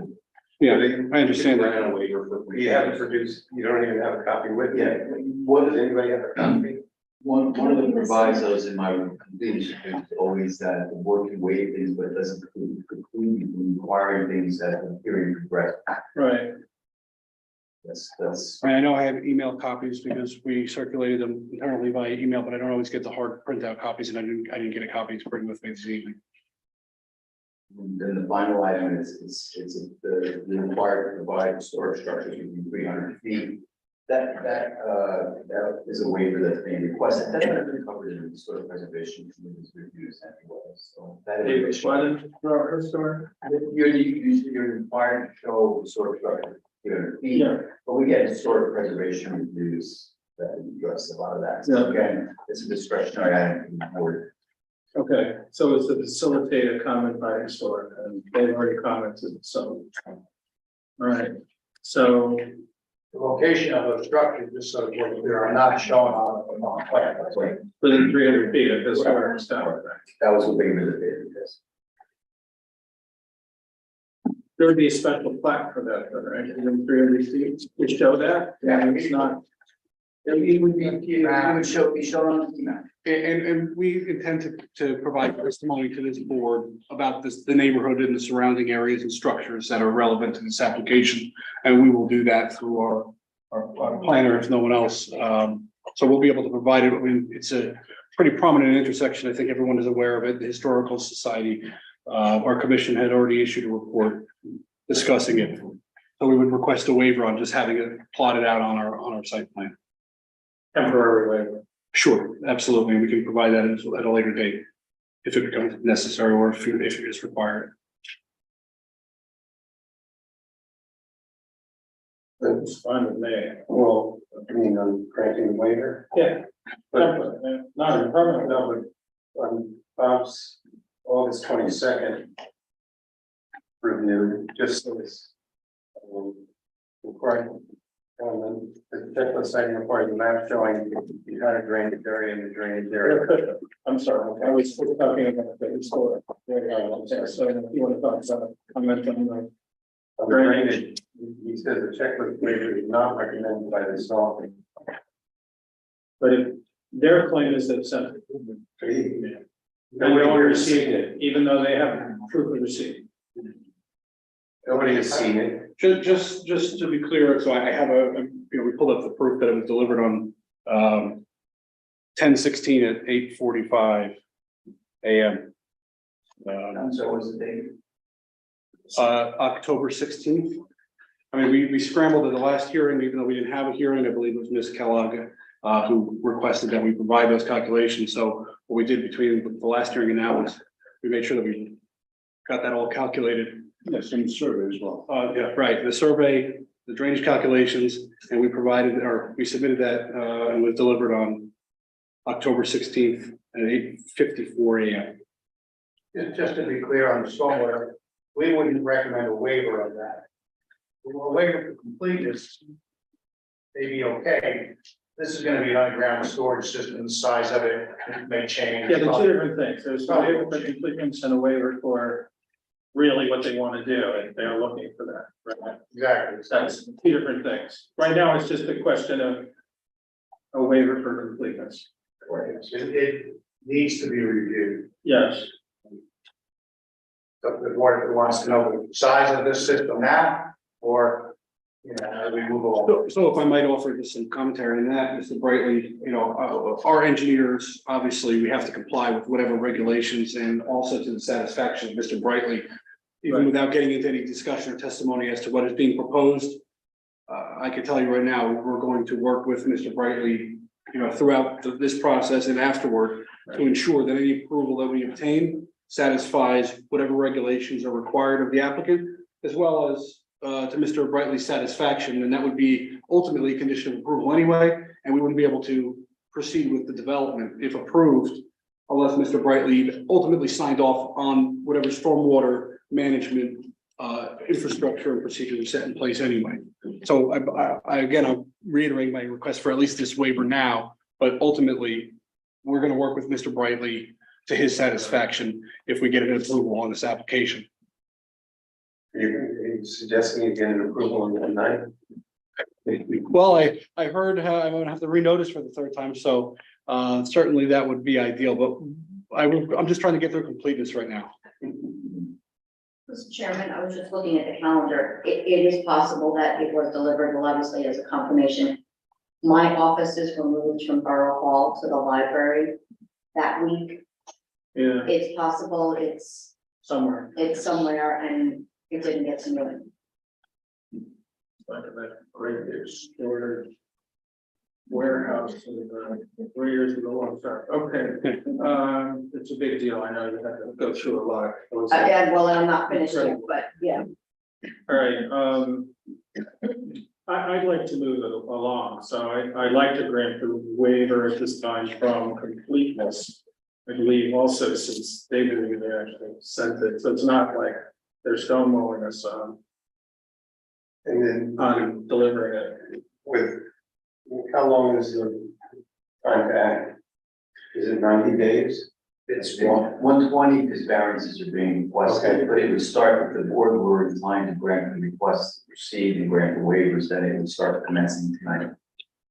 Yeah, I understand that. Ran a waiver for. You haven't produced, you don't even have a copy with you. Yeah, what Does is it? anybody have a copy? One of the provisos in my completion is always that the board can waive things, but it doesn't preclude requiring things that the hearing progress. Right. That's. I know I have email copies because we circulated them internally via email, but I don't always get the hard printout copies, and I didn't get a copy to bring with me this evening. Then the final item is the required to provide storage structures within 300 feet. That is a waiver that's being requested. That's not been covered in the soil preservation committee's reviews anyway. So that is. Her story? You're required to show the storage structure 300 feet. Yeah. But we get historic preservation reviews that address a lot of that. So again, it's a discretionary item from the board. Okay, so it's to facilitate a comment by historic, and they've already commented, so. All right, so, The location of those structures, just so that they are not shown on the plan. That's right. within 300 feet of historic tower. That was a waiver that they did this. There would be a special plaque for that, right, within 300 feet, to show that, and it's not. It would be shown on the map. And we intend to provide testimony to this board about the neighborhood and the surrounding areas and structures that are relevant to this application. And we will do that through our planner, if no one else. So we'll be able to provide it. I mean, it's a pretty prominent intersection. I think everyone is aware of it. The Historical Society, our commission had already issued a report discussing it. So we would request a waiver on just having it plotted out on our site plan. Temporary waiver. Sure, absolutely. We can provide that at a later date if it becomes necessary or if it is required. It's fine with me. Well, I mean, on granting the waiver, Yeah. but Not a permanent, no, on Bob's August 22nd review, just so it's required. And then the checklist item requires a map showing the entire drainage area and the drainage area. but I'm sorry, I was talking about the historic. So if you want to talk about it, comment on the On the drainage, he says the checklist waiver is not recommended by the zoning. But if their claim is that sent it. And we only received it, even though they have proof of receipt. Nobody has seen it. Just to be clear, so I have we pulled up the proof that it was delivered on 10/16 at 8:45 AM. So was the date? October 16th. I mean, we scrambled at the last hearing, even though we didn't have a hearing. I believe it was Ms. Kellogg who requested that we provide those calculations. So what we did between the last hearing and now is we made sure that we got that all calculated. Yes, and the survey as well. Yeah, right, the survey, the drainage calculations, and we submitted that and was delivered on October 16th at 8:54 AM. Just to be clear on the stormwater, we wouldn't recommend a waiver of that. A waiver for completeness may be okay. This is gonna be an underground storage system, the size of it may change. Yeah, they're two different things. There's a waiver for completeness and a waiver for really what they want to do, and they're looking for that, right? Exactly. That's two different things. Right now, it's just a question of a waiver for completeness. It needs to be reviewed. Yes, So the board wants to know the size of this system now, or, as we move along. So if I might offer just some commentary on that, Mr. Brightly, our engineers, obviously, we have to comply with whatever regulations and also to the satisfaction of Mr. Brightly. Even without getting into any discussion or testimony as to what is being proposed, I can tell you right now, we're going to work with Mr. Brightly, throughout this process and afterward to ensure that any approval that we obtain satisfies whatever regulations are required of the applicant, as well as to Mr. Brightly's satisfaction, and that would be ultimately a condition of approval anyway, and we wouldn't be able to proceed with the development if approved, unless Mr. Brightly ultimately signed off on whatever stormwater management infrastructure and procedures are set in place anyway. So I'm reiterating my request for at least this waiver now, but ultimately, we're going to work with Mr. Brightly to his satisfaction if we get an approval on this application. You're suggesting you get an approval on the night? Well, I heard I'm going to have to renotice for the third time, so certainly that would be ideal, but I'm just trying to get through completeness right now. Mr. Chairman, I was just looking at the calendar. It is possible that it was delivered, well, obviously as a confirmation. My offices were moved from Borough Hall to the library that week. yeah, It's possible it's somewhere. somewhere and it didn't get to me. Like that great big storage warehouse, 3 years ago, I'm sorry. Okay, it's a big deal. I know you have to go through a lot. Yeah, well, I'm not finished yet, but yeah. All right, I'd like to move it along, so I'd like to grant the waiver at this time from completeness. I believe also since they believe they actually sent it, so it's not like they're stonewalling us And then on delivering it. with, how long is the time to act? Is it 90 days? It's 120 because variances are being requested, Okay. but it would start with the board were inclined to grant the requests received and grant the waivers, then it would start commencing tonight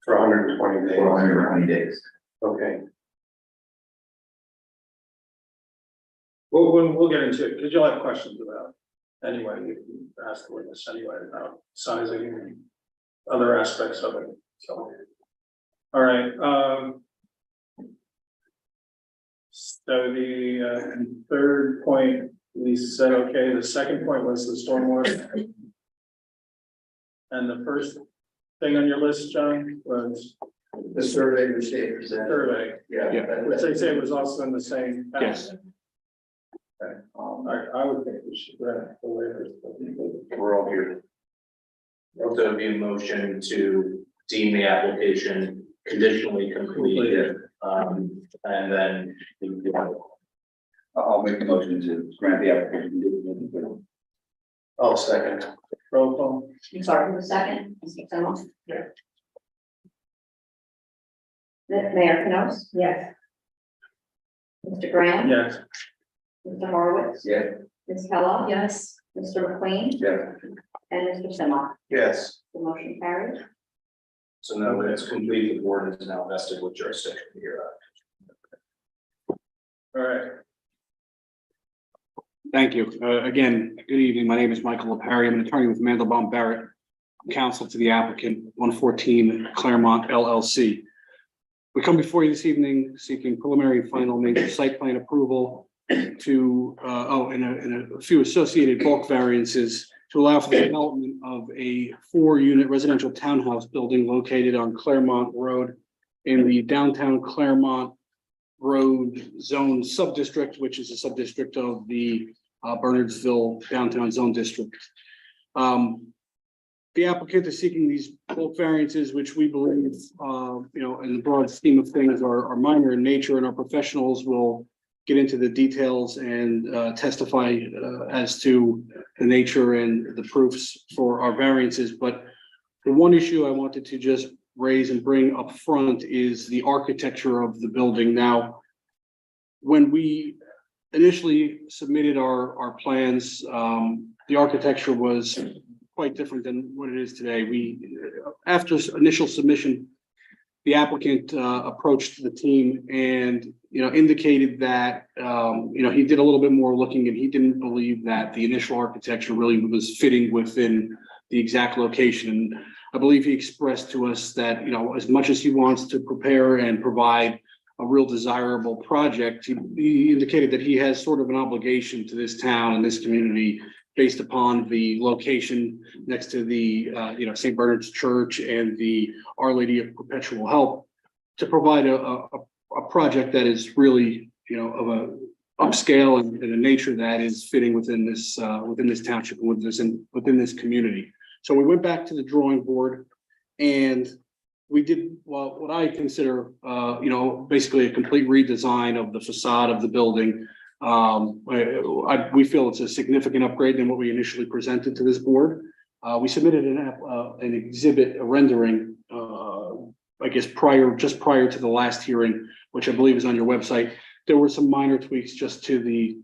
For 120 days? for 120 days. Okay. We'll get into it, because you'll have questions about, anyway, you can ask the witness anyway about sizing and other aspects of it, so. All right, so the third point, we said, okay, the second point was the stormwater. And the first thing on your list, John, was The survey the state presented. survey, Yeah. which they say was also in the same. Yes. Okay, I would think we should grant the waivers. We're all here. So it'd be a motion to deem the application conditionally completed, and then I'll make the motion to grant the application. I'll second. Roll call. I'm sorry, for a second. Mr. Simoff? Yeah. Mayor Knox? Yes. Mr. Graham? Yes. Mr. Horowitz? Yeah. Ms. Kellogg? Yes, Mr. McLean? Yeah. And Mr. Simoff? Yes. The motion carries. so now that it's complete, the board is now vested with jurisdiction here. All right. Thank you. Again, good evening. My name is Michael LaParry. I'm an attorney with Mandelbaum Barrett, counsel to the applicant, 114 Claremont LLC. We come before you this evening seeking preliminary and final major site plan approval to, and a few associated bulk variances to allow for the development of a 4-unit residential townhouse building located on Claremont Road in the downtown Claremont Road Zone Subdistrict, which is a subdistrict of the Bernardsville Downtown Zone District. The applicant is seeking these bulk variances, which we believe, in the broad scheme of things are minor in nature, and our professionals will get into the details and testify as to the nature and the proofs for our variances. But the one issue I wanted to just raise and bring up front is the architecture of the building. Now, when we initially submitted our plans, the architecture was quite different than what it is today. After initial submission, the applicant approached the team and indicated that he did a little bit more looking, and he didn't believe that the initial architecture really was fitting within the exact location. I believe he expressed to us that as much as he wants to prepare and provide a real desirable project, he indicated that he has sort of an obligation to this town and this community based upon the location next to the St. Bernard's Church and the Our Lady of Perpetual Help, to provide a project that is really of a upscale and a nature that is fitting within this township and within this community. So we went back to the drawing board and we did what I consider basically a complete redesign of the facade of the building. We feel it's a significant upgrade than what we initially presented to this board. We submitted an exhibit, a rendering, I guess just prior to the last hearing, which I believe is on your website. There were some minor tweaks just to the,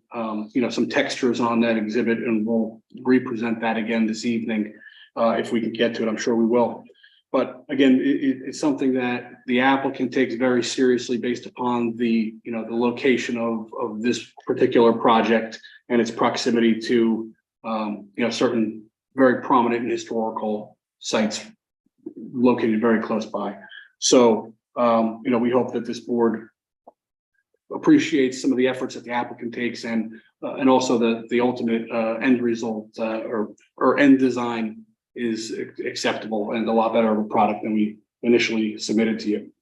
some textures on that exhibit, and we'll represent that again this evening if we can get to it. I'm sure we will. But again, it's something that the applicant takes very seriously based upon the location of this particular project and its proximity to, certain very prominent and historical sites located very close by. So, we hope that this board appreciates some of the efforts that the applicant takes and also the ultimate end result or end design is acceptable and a lot better of a product than we initially submitted to you.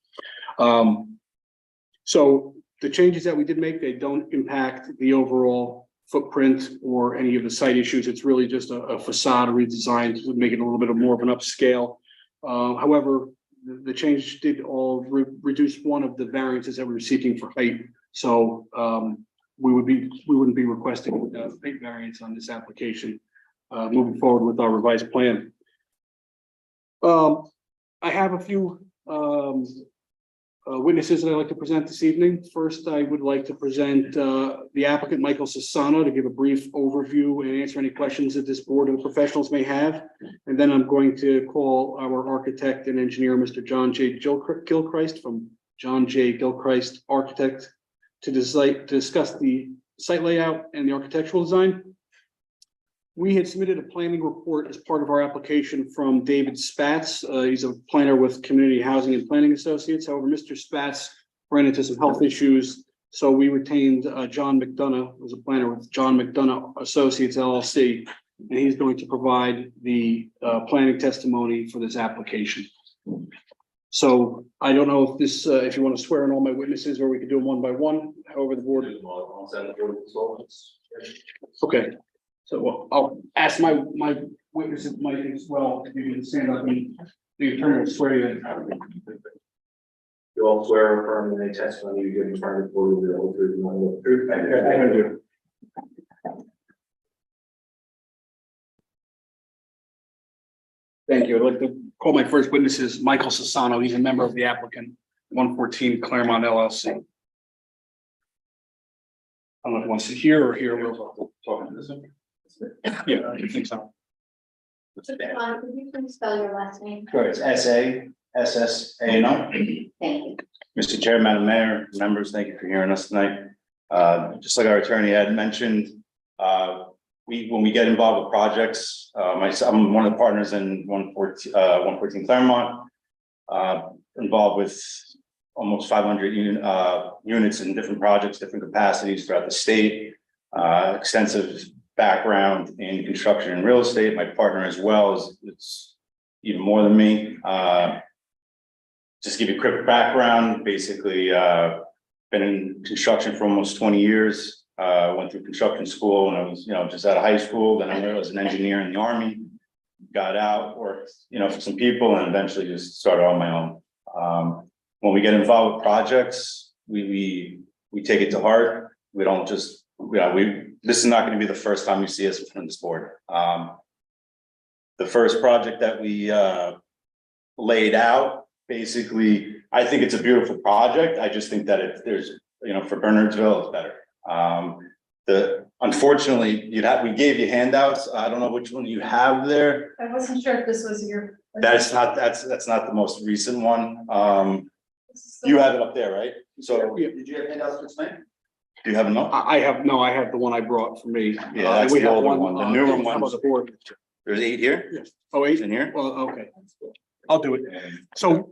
So the changes that we did make, they don't impact the overall footprint or any of the site issues. It's really just a facade redesign to make it a little bit more of an upscale. However, the change did all reduce one of the variances that we were seeking for height. So we wouldn't be requesting a height variance on this application. Moving forward with our revised plan. I have a few witnesses that I'd like to present this evening. First, I would like to present the applicant, Michael Sassano, to give a brief overview and answer any questions that this board and professionals may have. And then I'm going to call our architect and engineer, Mr. John J. Gilchrist from John J. Gilchrist Architect to discuss the site layout and the architectural design. We had submitted a planning report as part of our application from David Spatz. He's a planner with Community Housing and Planning Associates. However, Mr. Spatz ran into some health issues, so we retained John McDonough, who's a planner with John McDonough Associates LLC, and he's going to provide the planning testimony for this application. So I don't know if this, if you want to swear in all my witnesses, or we could do them one by one, however the board. Okay. So I'll ask my witnesses, Mike, as well, if you can stand up and the attorney will swear you in. You all swear or affirm any testimony you give in front of the board will be able to truth. I do. Thank you. I'd like to call my first witness is Michael Sassano. He's a member of the applicant, 114 Claremont LLC. I don't know if he wants to hear or hear. We'll talk to this. Yeah, I think so. Could you please spell your last name? Sure, it's S-A-S-S-A-N-O. Thank you. Mr. Chair, Madam Mayor, members, thank you for hearing us tonight. Just like our attorney had mentioned, when we get involved with projects, I'm one of the partners in 114 Claremont, involved with almost 500 units in different projects, different capacities throughout the state, extensive background in construction and real estate. My partner as well is even more than me. Just give you a quick background, basically, been in construction for almost 20 years. Went through construction school when I was, just out of high school. Then I was an engineer in the Army, got out, worked, for some people, and eventually just started on my own. When we get involved with projects, we take it to heart. We don't just, this is not going to be the first time you see us from this board. The first project that we laid out, basically, I think it's a beautiful project. I just think that there's, for Bernardsville, it's better. Unfortunately, we gave you handouts. I don't know which one you have there. I wasn't sure if this was your. That's not the most recent one. You have it up there, right? So Did you have handouts for tonight? do you have enough? I have the one I brought for me. Yeah, that's we the have older one, one. The newer how about one's, the board? there's 8 here? Oh, 8? In here? Well, okay. I'll do it. So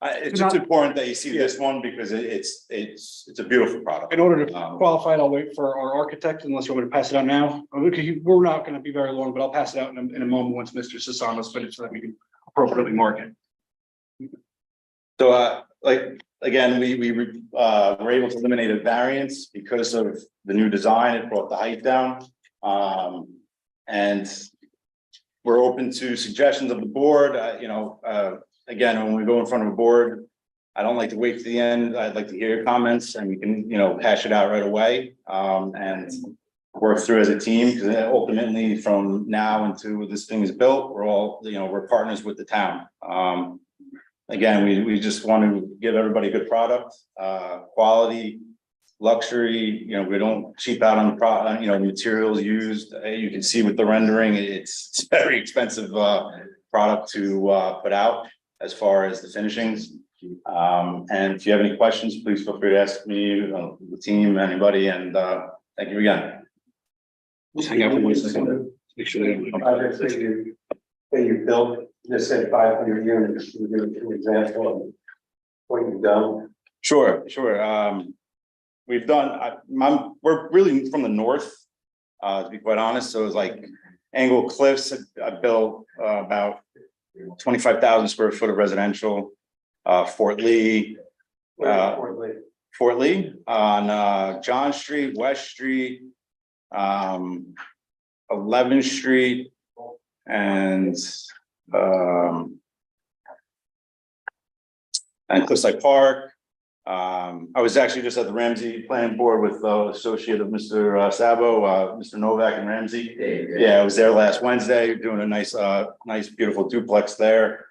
It's just important that you see this one because it's a beautiful product. in order to qualify it, I'll wait for our architect unless you want me to pass it out now. Okay, we're not going to be very long, but I'll pass it out in a moment once Mr. Sasano's finished so that we can appropriately mark it. So, again, we were able to eliminate a variance because of the new design. It brought the height down. And we're open to suggestions of the board. Again, when we go in front of a board, I don't like to wait to the end. I'd like to hear your comments and we can, hash it out right away. And work through as a team, because ultimately from now until this thing is built, we're all, we're partners with the town. Again, we just want to give everybody a good product, quality, luxury, we don't cheap out on the materials used. You can see with the rendering, it's very expensive product to put out as far as the finishings. And if you have any questions, please feel free to ask me, the team, anybody, and thank you again. Just hang out for 1 second. Make sure they don't. Projects that you built, just said 500 units, can you give an example of what you've done? Sure. We've done, we're really from the north, to be quite honest. So it's like Angle Cliffs, I built about 25,000 square foot of residential. Fort Lee on John Street, West Street, 11th Street, and Cliffside Park. I was actually just at the Ramsey Planning Board with associate of Mr. Sabo, Mr. Novak and Ramsey. Yeah, I was there last Wednesday doing a nice, beautiful duplex there.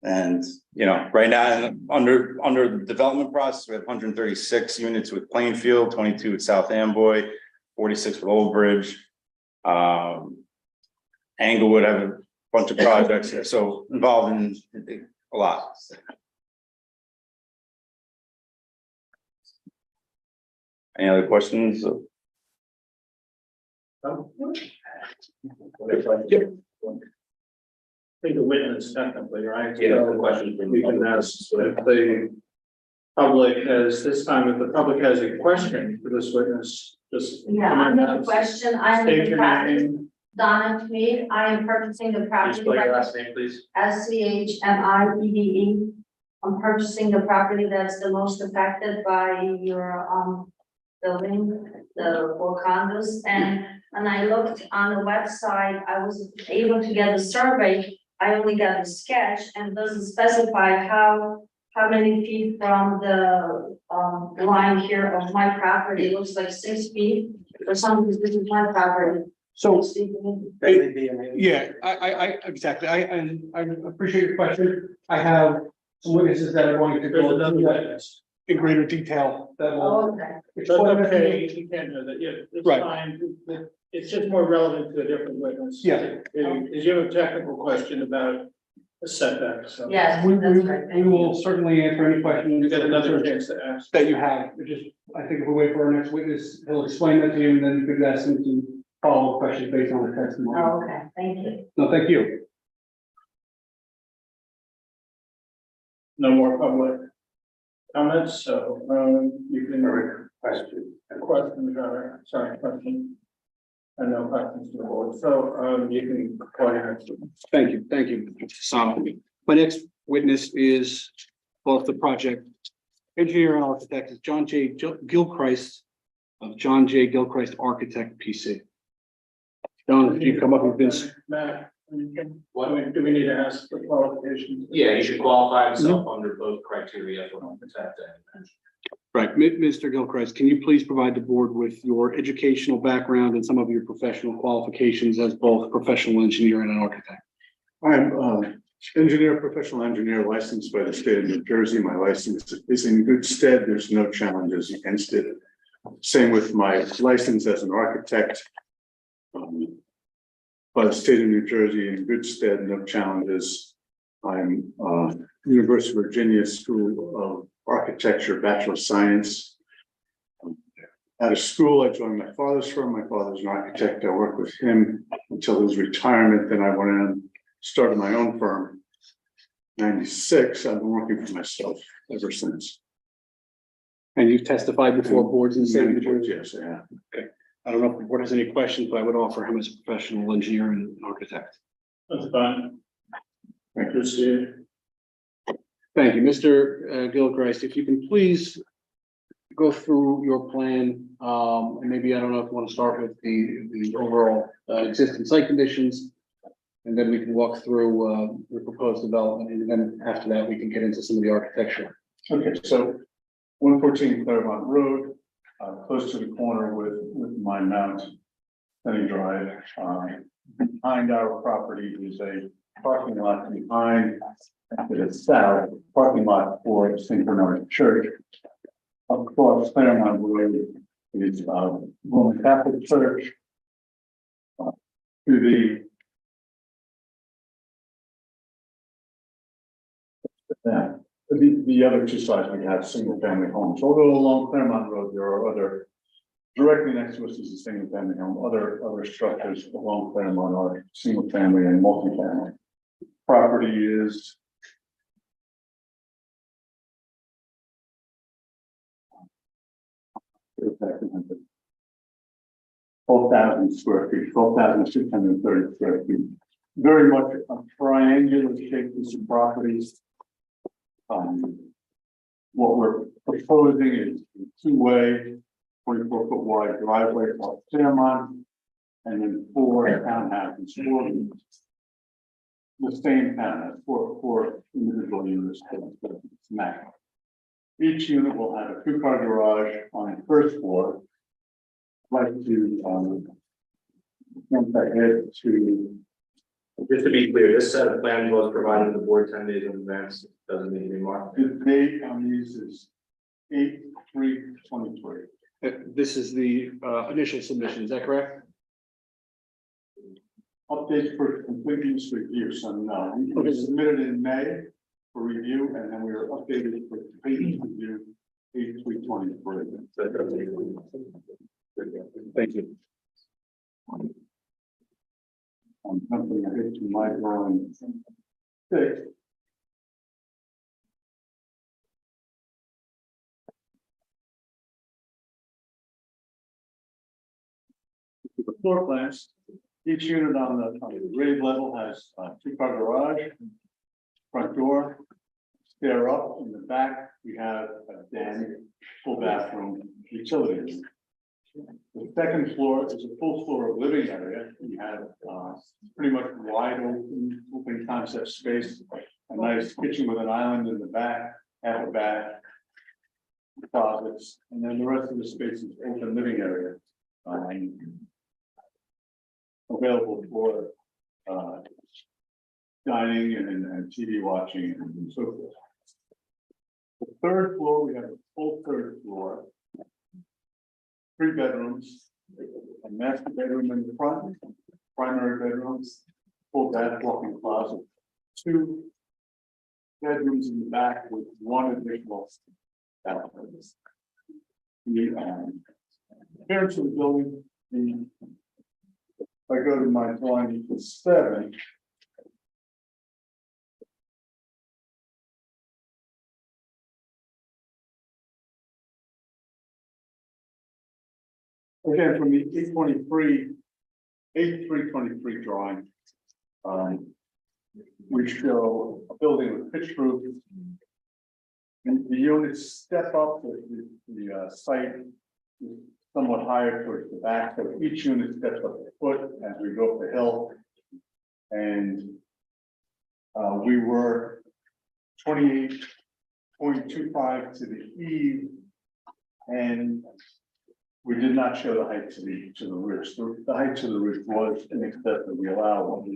And right now under the development process, we have 136 units with Plainfield, 22 with South Amboy, 46 with Old Bridge. Englewood have a bunch of projects, so involved in a lot. Any other questions? I think the witness technically, right? Yeah, the question from We can ask if the public has, this time, if the public has a question for this witness, just. Yeah, I have a question. I am State the your property, name. Donna Tweed. I am purchasing the Please property. spell your last name, please. SCHMIEDE. I'm purchasing the property that's the most affected by your building, the 4 condos. And when I looked on the website, I was able to get a survey. I only got a sketch and doesn't specify how many feet from the line here of my property. It looks like 6 feet or something. This is my property. So, yeah, I exactly. I appreciate your question. I have some witnesses that are going to There's go another through that witness. in greater detail. That will. Okay. That's okay, you can't do that, yeah, it's Right. fine, it's just more relevant to a different witness. Yeah. Is you have a technical question about a setback, so. Yes, We that's right. will certainly answer any questions. You get another chance to ask. That you have, just I think if we wait for our next witness, he'll explain that to you, and then you could ask him some follow-up questions based on the testimony. Oh, okay, thank you. No, thank you. No more public comments, so, you can. Question. Questions, question. And no questions to the board, so, you can go ahead. Thank you, Mr. Solomon. My next witness is both the project engineer and architect is John J. Gilchrist of John J. Gilchrist Architect PC. John, if you come up with this. Matt, do we need to ask for qualifications? Yeah, you should qualify himself under both criteria for architect and. Right, Mr. Gilchrist, can you please provide the board with your educational background and some of your professional qualifications as both professional engineer and an architect? I'm engineer, professional engineer licensed by the state of New Jersey. My license is in good stead. There's no challenges against it. Same with my license as an architect. By the state of New Jersey in good stead, no challenges. I'm University of Virginia School of Architecture, Bachelor of Science. Out of school, I joined my father's firm. My father's an architect. I worked with him until his retirement. Then I went and started my own firm. 96. I've been working for myself ever since. And you've testified before boards in the state of New Jersey? Yes, yeah. I don't know if the board has any questions, but I would offer him as a professional engineer and architect. That's fine. Thank you, Steve. Thank you, Mr. Gilchrist. If you can please go through your plan, and maybe I don't know if you want to start with the overall existing site conditions, and then we can walk through the proposed development, and then after that we can get into some of the architecture. Okay, so 114 Claremont Road, close to the corner with my Mount Penny Drive. Behind our property is a parking lot behind, to the south, parking lot for St. Bernard Church. Across Claremont Road is Roman Catholic Church. To the other two sides, we have single family homes. Although along Claremont Road, there are other, directly next to us is a single family home. Other structures along Claremont are single family and multi-family. Property is 12,000 square feet, 12,630 square feet. Very much a triangular shaped piece of properties. What we're proposing is a two-way, 24-foot wide driveway off Claremont, and then 4 townhouses, 4 the same townhouse, 4 individual units, max. Each unit will have a 2-car garage on the first floor, right to jump ahead to. Just to be clear, this set of plans was provided to the board 10 days in advance, doesn't need to be marked. The date on these is 8/3/23. This is the initial submission, is that correct? Updates for completeness review, so no, we Okay. submitted in May for review, and then we were updated for completeness review 8/3/23. Thank you. I'm jumping ahead to my drawing 6. The floor plans, each unit on the grade level has a 2-car garage, front door, stair up. In the back, we have a den, full bathroom, utility room. The second floor is a full floor of living area. We have pretty much wide open concept space, a nice kitchen with an island in the back, half a bath, closets, and then the rest of the space is open living area. Available for dining and TV watching and so forth. The third floor, we have a full third floor. 3 bedrooms, a master bedroom in the front, primary bedrooms, full bath, walk-in closet, 2 bedrooms in the back with 1 additional bathroom. appearance of the building, if I go to my drawing 7. Again, from the 8/3/23 drawing. We show a building with pitched roof. And the units step up, the site is somewhat higher towards the back, so each unit steps up a foot as we go up the hill. And we were 28.25 to the eve. And we did not show the height to the ridge. The height to the ridge was in excess of the allowable.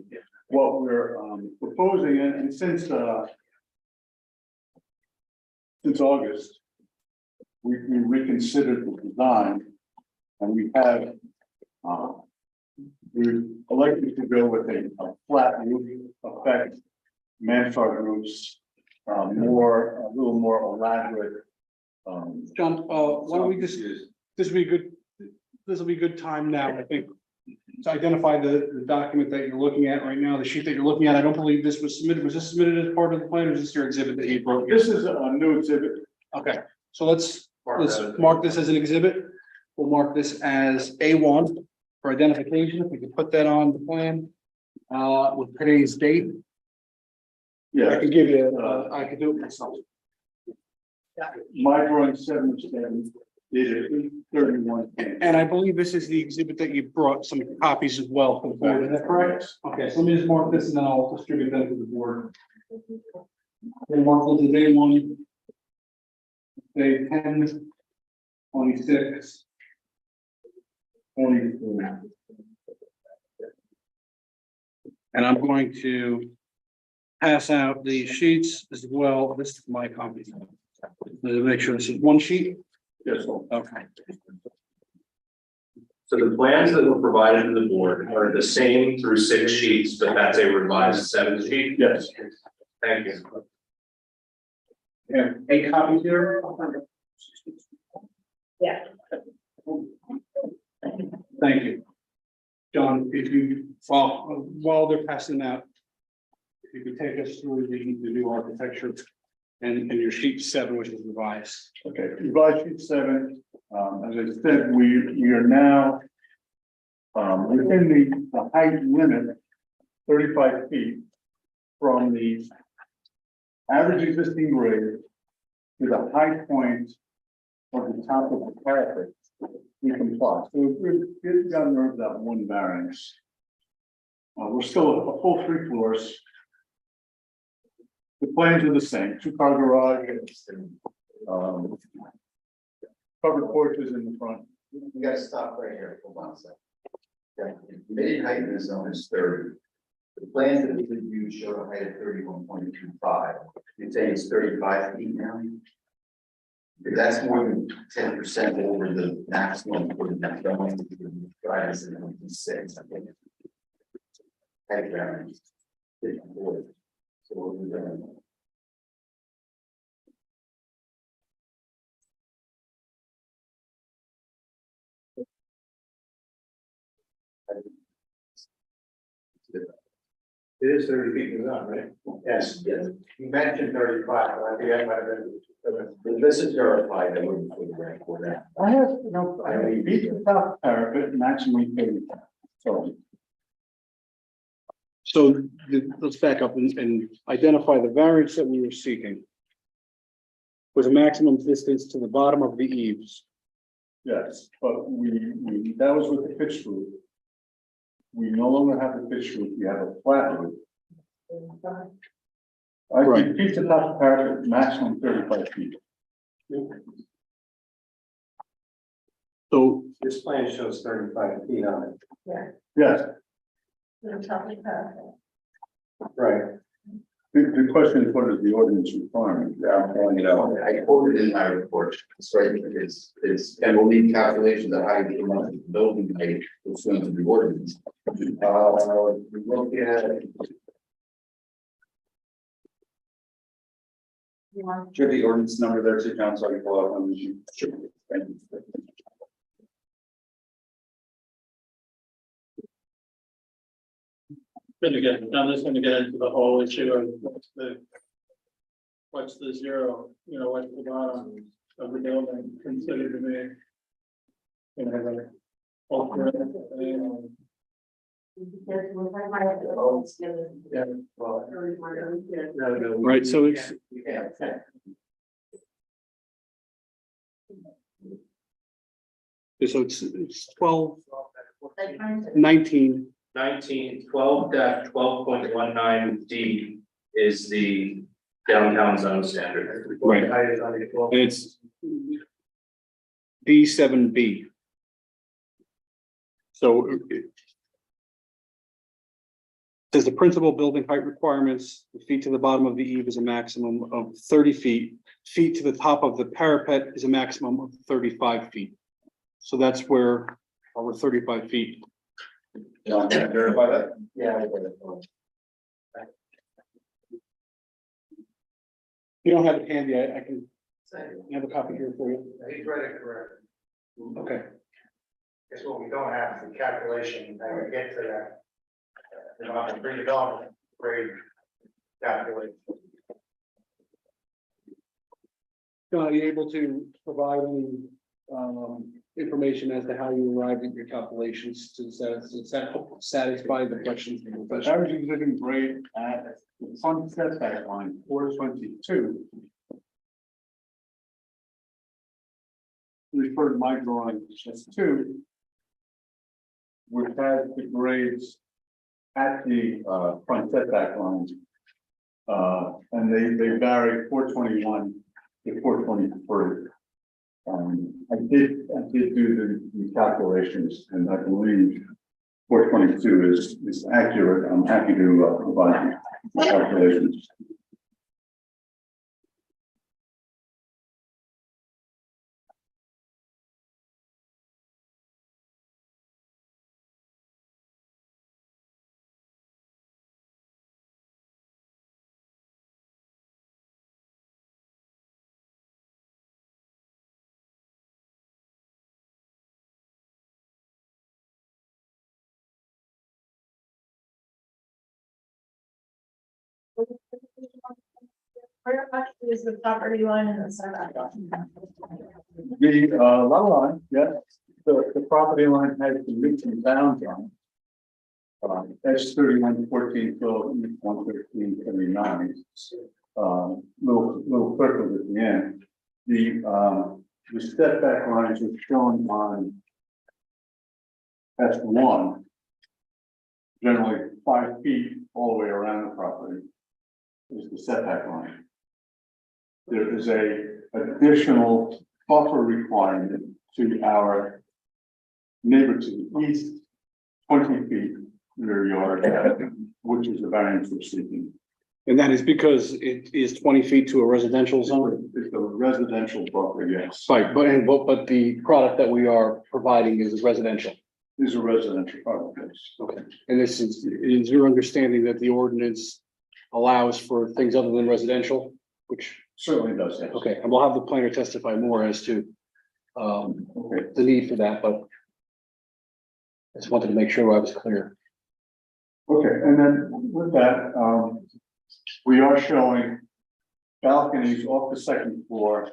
What we're proposing, and since August, we reconsidered the design, and we have we elected to go with a flat roof effect, mansard roofs, a little more elaborate. John, why don't we just, this will be a good time now, I think, to identify the document that you're looking at right now, the sheet that you're looking at. I don't believe this was submitted. Was this submitted as part of the plan, or is this your exhibit that you broke? This is a new exhibit. Okay, so let's mark this as an exhibit. We'll mark this as A1 for identification. If we could put that on the plan with today's date. Yeah. I could give you, I could do it myself. My drawing 7/7 dated 31. And I believe this is the exhibit that you brought some copies as well for the board. Is that correct? Okay, so let me just mark this and then I'll distribute that to the board. And mark this as A1. Say 10/26. 24. And I'm going to pass out the sheets as well. This is my copy. To make sure this is one sheet. Yes. Okay. So the plans that were provided to the board are the same through 6 sheets, but that's a revised 7th sheet. Yes. Thank you. Yeah, 8 copies here. Yeah. Thank you. John, if you, while they're passing out, if you could take us through the new architecture and your sheet 7, which is revised. Okay, revised sheet 7, as I said, we are now within the height limit, 35 feet from the average existing grade to the high point of the top of the parapet. We comply. So we've gotten rid of that one variance. We're still a full 3 floors. The plans are the same, 2-car garage, covered porches in the front. You gotta stop right here, hold on a second. Yeah, the median height in the zone is 30. The plans that we reviewed showed a height of 31.25. You're saying it's 35 feet now? That's more than 10% over the maximum for the zone. Guidance in 6, I think. Height variance. 54. So what we're doing. It is 30 feet in the zone, right? Yes. Yes. You mentioned 35, but I think that might have been. This is verified, that wouldn't put it right for that. I have, I have a beat the top parapet, maximum 30. So let's back up and identify the variance that we were seeking. Was a maximum distance to the bottom of the eaves. Yes, but that was with the pitched roof. We no longer have the pitched roof, we have a flat roof. I think beat the top parapet, maximum 35 feet. So This plan shows 35 feet on it. Yes, Right. the question is, what is the ordinance requirement? Yeah, I'm calling it out. I quoted in my report, it's right, it's, and we'll need calculations of how you get the building height pursuant to the ordinance. We look at. Should the ordinance number there to council, I can pull out on the sheet. Gonna get, I'm just gonna get into the whole issue of what's the zero, you know, what's the bottom of the building considered to be. You know, like, alternate, Yeah, well. Right, so it's, it's 12, 19, 12.19D is the downtown zone standard. right, and it's D7B. So says the principal building height requirements, the feet to the bottom of the eave is a maximum of 30 feet. Feet to the top of the parapet is a maximum of 35 feet. So that's where our 35 feet. Can I verify that? Yeah. You don't have it handy, I can have a copy here for you. He's read it correct. Okay. Guess what we don't have is the calculation, how we get to that. You know, the pre-development grade calculation. Are you able to provide any information as to how you arrived at your calculations to satisfy the questions? But average exhibiting grade at the front setback line, 422. Refer to my drawing, that's 2. Which has the grades at the front setback lines. And they vary 421 to 423. I did do the calculations, and I believe 422 is accurate. I'm happy to provide the calculations. Where actually is the property line in the setback? The lot line, yes, the property line has the meets and bounds on it. That's 3114, 115, 79. Little circles at the end. The setback lines are shown on S1. Generally 5 feet all the way around the property is the setback line. There is a additional buffer requirement to our neighbor to the east, 20 feet rear yard, which is the variance we're seeking. And that is because it is 20 feet to a residential zone? It's a residential buffer, yes. Right, but the product that we are providing is residential. Is a residential product, yes. Okay. And this is your understanding that the ordinance allows for things other than residential, which Certainly does, yes. okay, and we'll have the planner testify more as to the need for that, but I just wanted to make sure I was clear. Okay, and then with that, we are showing balconies off the second floor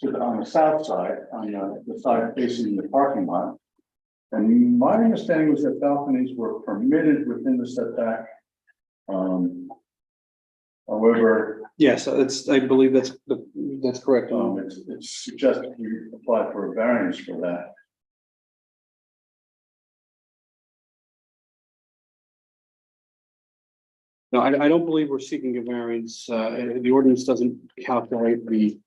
on the south side, on the side facing the parking lot. And my understanding was that balconies were permitted within the setback. However, Yes, I believe that's correct. it's suggested we apply for a variance for that. No, I don't believe we're seeking a variance. The ordinance doesn't calculate the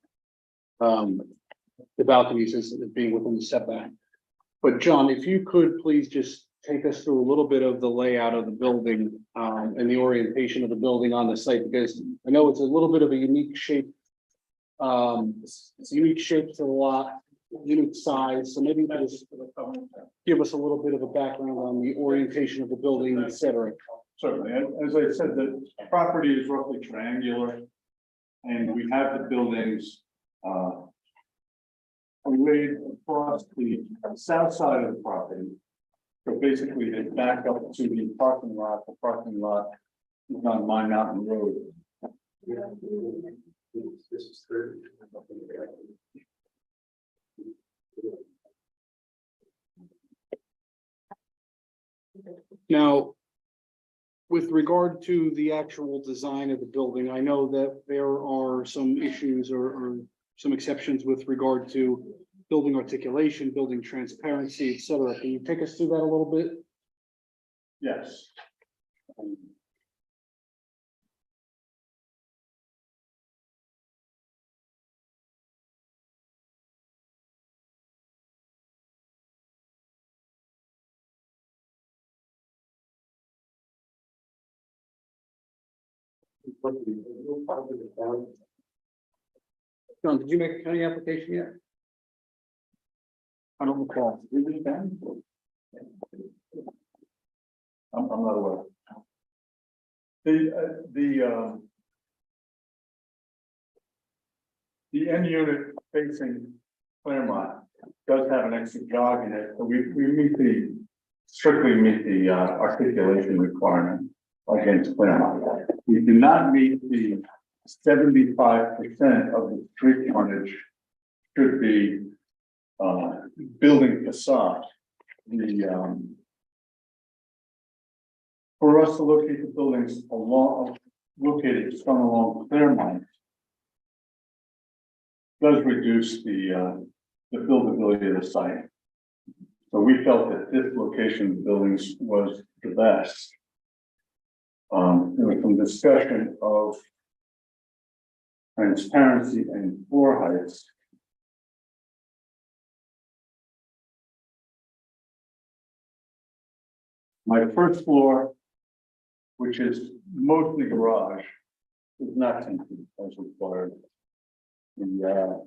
balconies as being within the setback. But John, if you could please just take us through a little bit of the layout of the building and the orientation of the building on the site, because I know it's a little bit of a unique shape. It's a unique shape to the lot, unique size, so maybe you could just give us a little bit of a background on the orientation of the building, et cetera. Certainly, as I said, the property is roughly triangular. And we have the buildings laid across the south side of the property. So basically, they back up to the parking lot. The parking lot is on My Mountain Road. This is 30. Now, with regard to the actual design of the building, I know that there are some issues or some exceptions with regard to building articulation, building transparency, et cetera. Can you take us through that a little bit? Yes. John, did you make a county application yet? I don't recall. Did we then? I'm not aware. The end unit facing Claremont does have an extra jog in it, so we strictly meet the articulation requirement against Claremont. We do not meet the 75% of the street frontage should be building facade. For us to locate the buildings located along Claremont does reduce the buildability of the site. So we felt that this location of the buildings was the best. There was some discussion of transparency and floor heights. My first floor, which is mostly garage, is not 10 feet as required. Of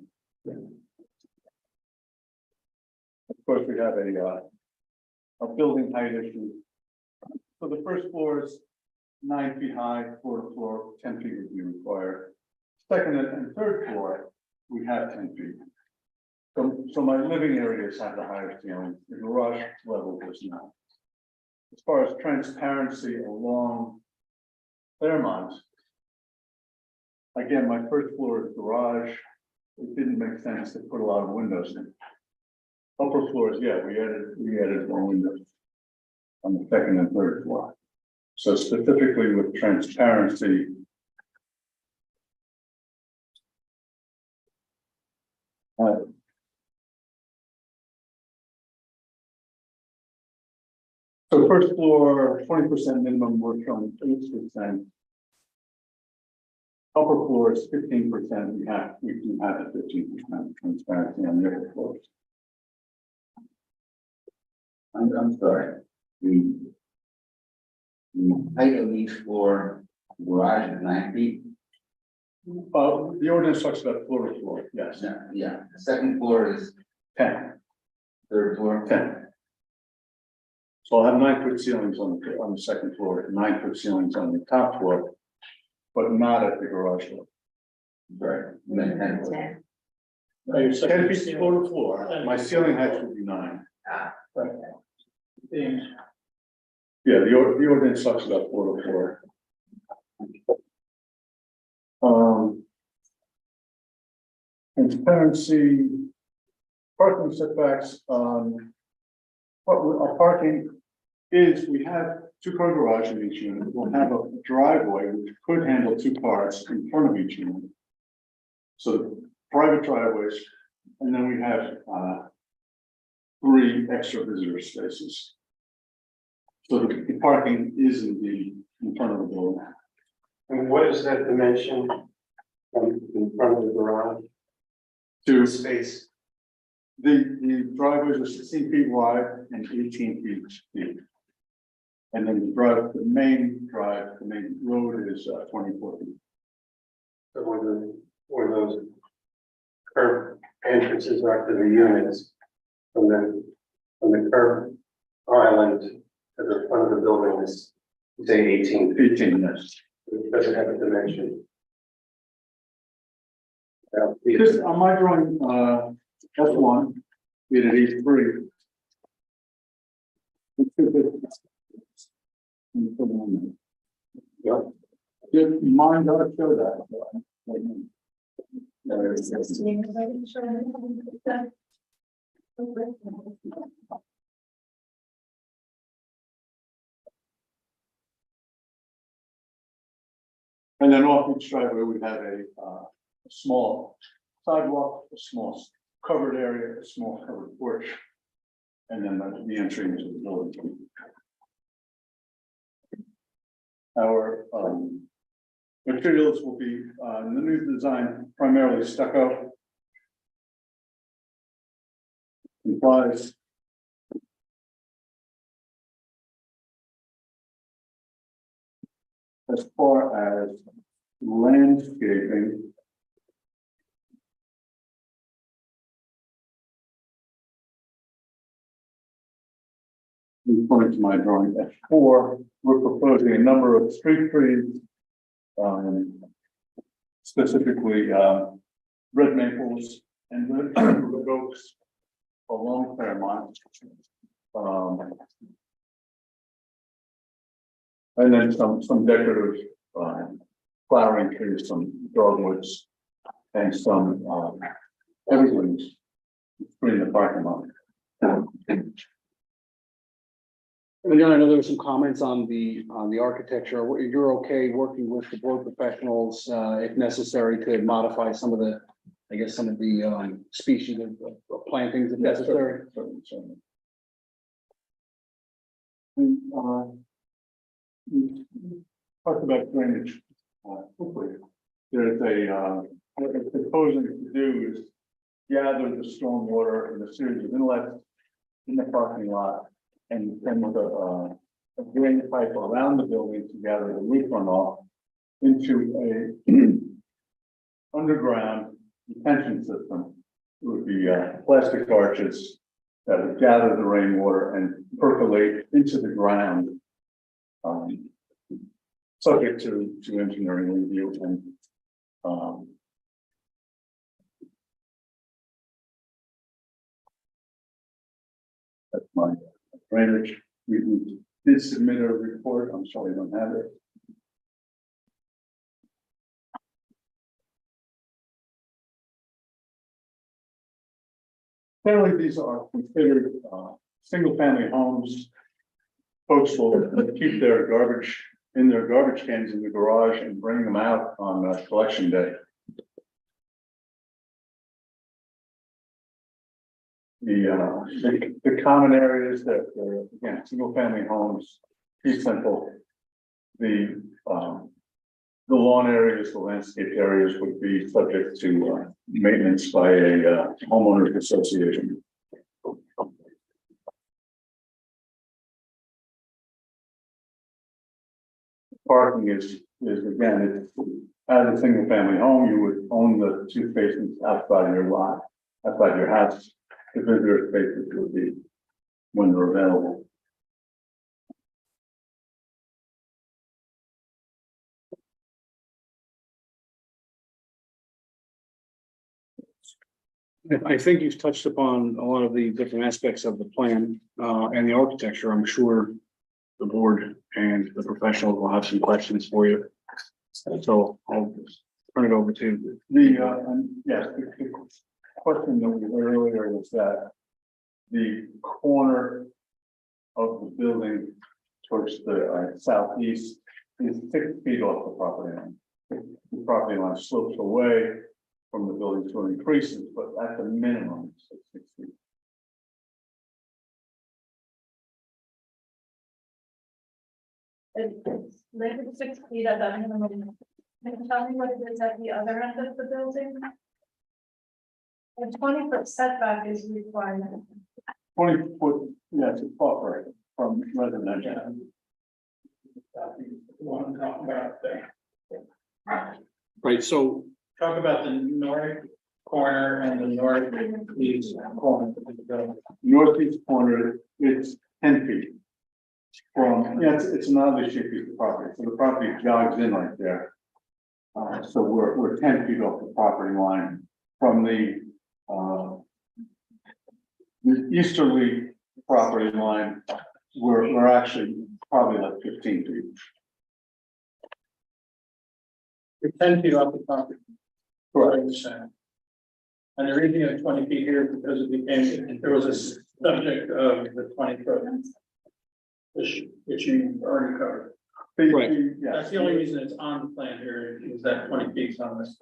course, we have a building height issue. So the first floor is 9 feet high, floor to floor, 10 feet would be required. Second and third floor, we have 10 feet. So my living areas have the higher ceiling, the garage level does not. As far as transparency along Claremont, again, my first floor is garage. It didn't make sense to put a lot of windows in. Upper floors, yeah, we added more windows on the second and third floor. So specifically with transparency, so first floor, 20% minimum, we're showing 8%. Upper floor is 15%. We do have a 15% transparency on the upper floors. I'm sorry. The height of each floor, garage is 9 feet. The ordinance talks about floor to floor, yes. Yeah, the second floor is 10. third floor. 10. So I'll have 9-foot ceilings on the second floor, 9-foot ceilings on the top floor, but not at the garage floor. Right. And then 10 floor. 10 feet floor to floor. My ceiling height would be 9. Right. Yeah, the ordinance talks about floor to floor. Transparency, parking setbacks, parking is, we have 2-car garage in each unit. We'll have a driveway which could handle 2 cars in front of each unit. So private driveways, and then we have 3 extra visitor spaces. So the parking is indeed in front of the building. And what is that dimension in front of the garage? To Space. the driveways are 16 feet wide and 18 feet deep. And then the main road is 24 feet. So where those curved entrances are to the units, from the curved island to the front of the building is, say, 18 feet. 18, yes. It doesn't have a dimension. This, on my drawing, That's one, we did E3. Yep. Did mine not show that? And then off each driveway, we have a small sidewalk, a small covered area, a small covered porch. And then the entry into the building. Our materials will be, in the new design, primarily stucco. Complies. As far as landscaping. According to my drawing F4, we're proposing a number of street trees. Specifically, red maples and red oaks along Fairmont. And then some decorative flowering trees, some dogwoods, and some evergreens in the parking lot. And again, I know there were some comments on the architecture. You're okay working with the board professionals, if necessary, to modify some of the, I guess, some of the species of plantings if necessary. We talked about drainage quickly. There's what we're proposing to do is gather the storm water in a series of inlets in the parking lot, and then with a drain pipe around the building to gather the roof runoff into a underground detention system. It would be plastic arches that would gather the rainwater and percolate into the ground. Subject to engineering review and that's my drainage. We did submit a report. I'm sorry I don't have it. Generally, these are considered single-family homes. Folks will keep their garbage in their garbage cans in the garage and bring them out on collection day. The common areas that again, single-family homes, fee simple. The lawn areas, the landscape areas would be subject to maintenance by a homeowners association. Parking is again, it's as a single family home, you would own the two spaces outside your lot, outside your house. The visitor spaces would be when they're available. I think you've touched upon a lot of the different aspects of the plan and the architecture. I'm sure the board and the professionals will have some questions for you. So I'll turn it over to yes, the question that we heard earlier was that the corner of the building towards the southeast is 6 feet off the property line. The property line slopes away from the building to increases, but at the minimum, it's 6 feet. It's like 6 feet at that minimum. Can you tell me what it is at the other end of the building? A 20-foot setback is required. 20 foot, yes, it's buffer from residential. One talk about there. right. So Talk about the north corner and the northeast corner. Northeast corner, it's 10 feet. From, yeah, it's an oddly shaped piece of property, so the property jogs in right there. So we're 10 feet off the property line from the the easterly property line, we're actually probably like 15 feet. You're 10 feet off the property. Correct. And the reason you have 20 feet here is because it became, there was a subject of the 20 foot. Which you already covered. Right. That's the only reason it's on the plan here, is that 20 feet on this.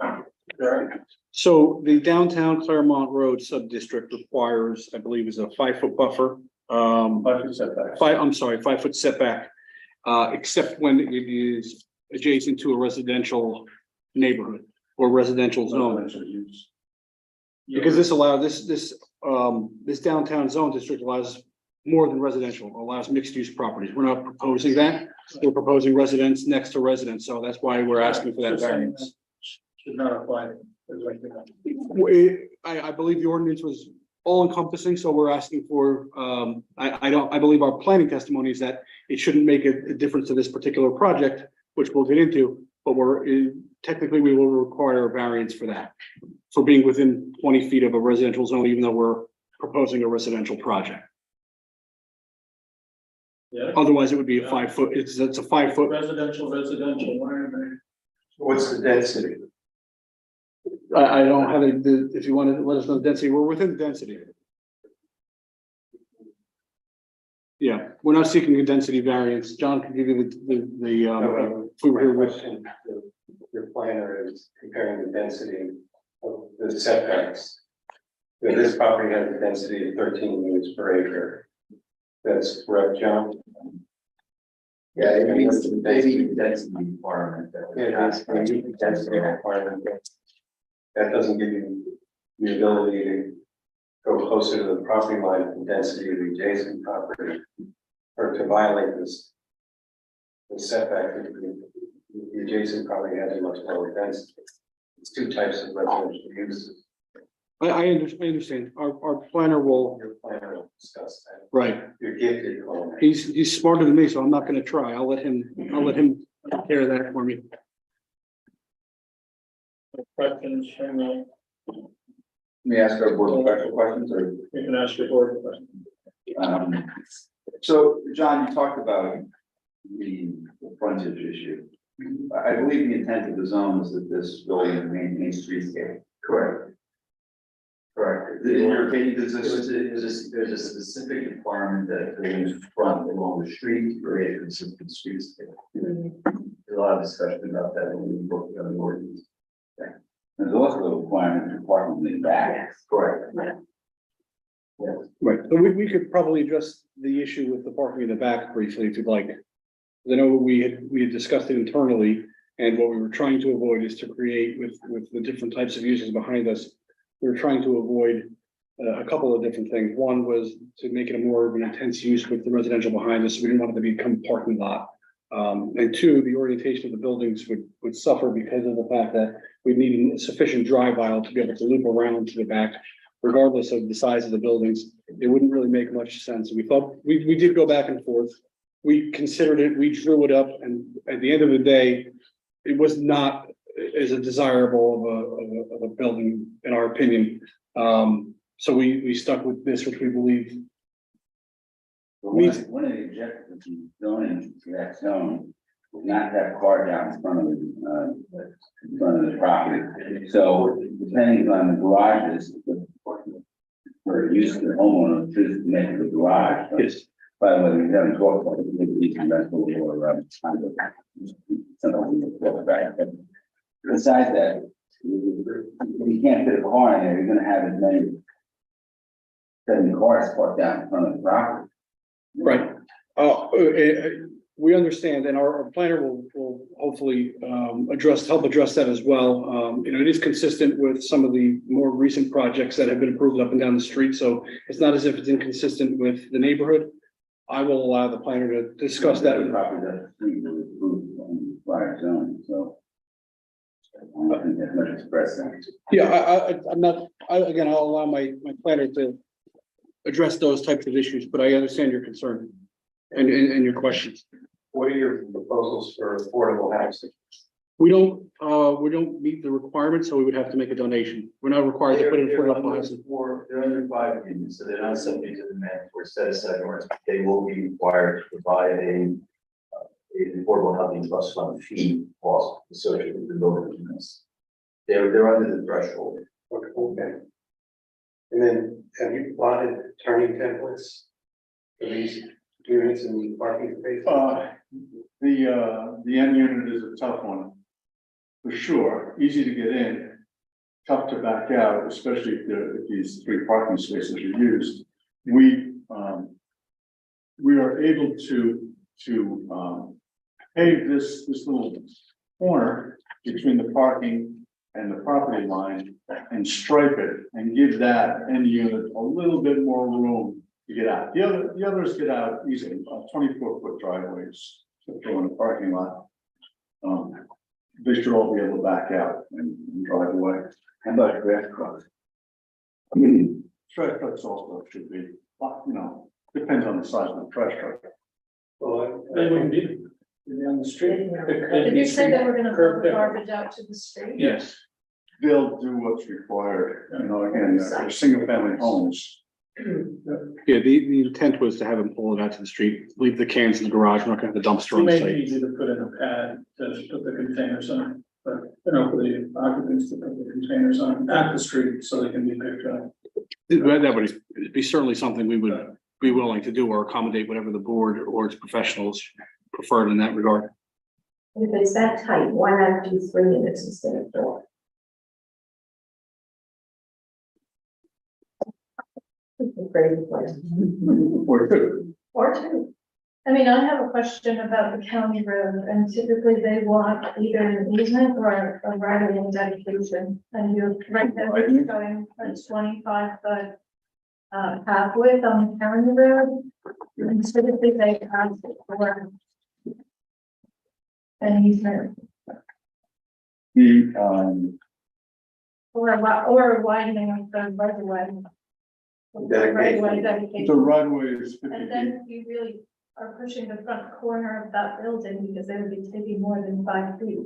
Right. So the downtown Claremont Road sub-district requires, I believe, is a 5-foot buffer. 5 foot setback. 5-foot setback, except when it is adjacent to a residential neighborhood or residential zone. Because this downtown zone district allows more than residential, allows mixed-use properties. We're not proposing that. We're proposing residents next to residents, so that's why we're asking for that variance. Should not apply. I believe the ordinance was all encompassing, so we're asking for, I believe our planning testimony is that it shouldn't make a difference to this particular project, which we'll get into, but technically we will require a variance for that. For being within 20 feet of a residential zone, even though we're proposing a residential project. Yeah. Otherwise, it would be a 5-foot, it's a 5-foot. Residential, why are they? What's the density? I don't have if you want to let us know the density, we're within density. Yeah, we're not seeking a density variance. John can give you if we were here with. Your planner is comparing the density of the setbacks. This property has a density of 13 units per acre. That's correct, John? Yeah, it means the density requirement. Yeah, it's a density requirement. That doesn't give you the ability to go closer to the property line of the density of the adjacent property, or to violate this. The setback, the adjacent property has a much lower density. It's two types of residential uses. I understand. Our planner will, Your planner will discuss that. right. You're gifted. Colin. He's smarter than me, so I'm not gonna try. I'll let him take care of that for me. Questions from the, Let me ask our board special questions, or? you can ask your board a question. So, John, you talked about the frontage issue. I believe the intent of the zone is that this building remain streetscape. Correct. Correct. In your opinion, there's a specific requirement that buildings front along the street create a consistent streetscape. There's a lot of discussion about that when we look at the ordinance. There's also a requirement for parking in the back. Correct. Yes. Right, so we could probably address the issue with the parking in the back briefly if you'd like. I know we had discussed it internally, and what we were trying to avoid is to create with the different types of uses behind us. We were trying to avoid a couple of different things. One was to make it a more of an intense use with the residential behind us. We didn't want it to become a parking lot. And two, the orientation of the buildings would suffer because of the fact that we need a sufficient drive aisle to be able to loop around to the back, regardless of the size of the buildings. It wouldn't really make much sense. We thought, we did go back and forth. We considered it, we drew it up, and at the end of the day, it was not as a desirable of a building, in our opinion. So we stuck with this, which we believe. One of the objectives of zoning to that zone is not to have car down in front of the property. So depending on the garages, for use of the homeowner chooses to make it a garage. Yes. By the way, we haven't talked about the rental or something back. But besides that, if you can't fit a car in there, you're gonna have as many 7 cars parked down in front of the property. Right. We understand, and our planner will hopefully help address that as well. It is consistent with some of the more recent projects that have been approved up and down the street, so it's not as if it's inconsistent with the neighborhood. I will allow the planner to discuss that. The property that was approved on the prior zone, so. I think that's much expressed that. Yeah, I'm not, again, I'll allow my planner to address those types of issues, but I understand your concern and your questions. What are your proposals for affordable housing? We don't meet the requirements, so we would have to make a donation. We're not required to put in affordable housing. They're under 5 units, so they're not subject to the mandatory set aside orders. They will be required to provide an affordable housing trust fund fee cost associated with the building units. They're under the threshold. Okay. And then have you plotted turning templates for these units and the parking spaces? The end unit is a tough one. For sure, easy to get in, tough to back out, especially if these 3 parking spaces are used. We are able to pave this little corner between the parking and the property line and stripe it and give that end unit a little bit more room to get out. The others get out easily, 24-foot driveways, so throw in a parking lot. They should all be able to back out and drive away. How about draft trucks? Trash trucks also should be, depends on the size of the trash truck. Well, They wouldn't be on the street. Did you say they were gonna put the garbage out to the street? Yes. They'll do what's required, again, they're single family homes. Yeah, the intent was to have them pull it out to the street, leave the cans in the garage, we're not gonna have the dumpster on It may site. be easy to put in a pad to put the containers on, but, for the occupants to put the containers on at the street so they can be picked up. That would be certainly something we would be willing to do or accommodate whatever the board or its professionals preferred in that regard. If it's that tight, why not do 3 units instead of 4? Crazy place. Or two. Or 2. I mean, I have a question about the county road, and typically they want either an easement or a right of way dedication. And you're right there, it's going a 25-foot path width on the county road. And typically they ask for an easement or a widening of the right of way. Right of way dedication. The right of way is 50 And feet. then you really are pushing the front corner of that building because they would be taking more than 5 feet.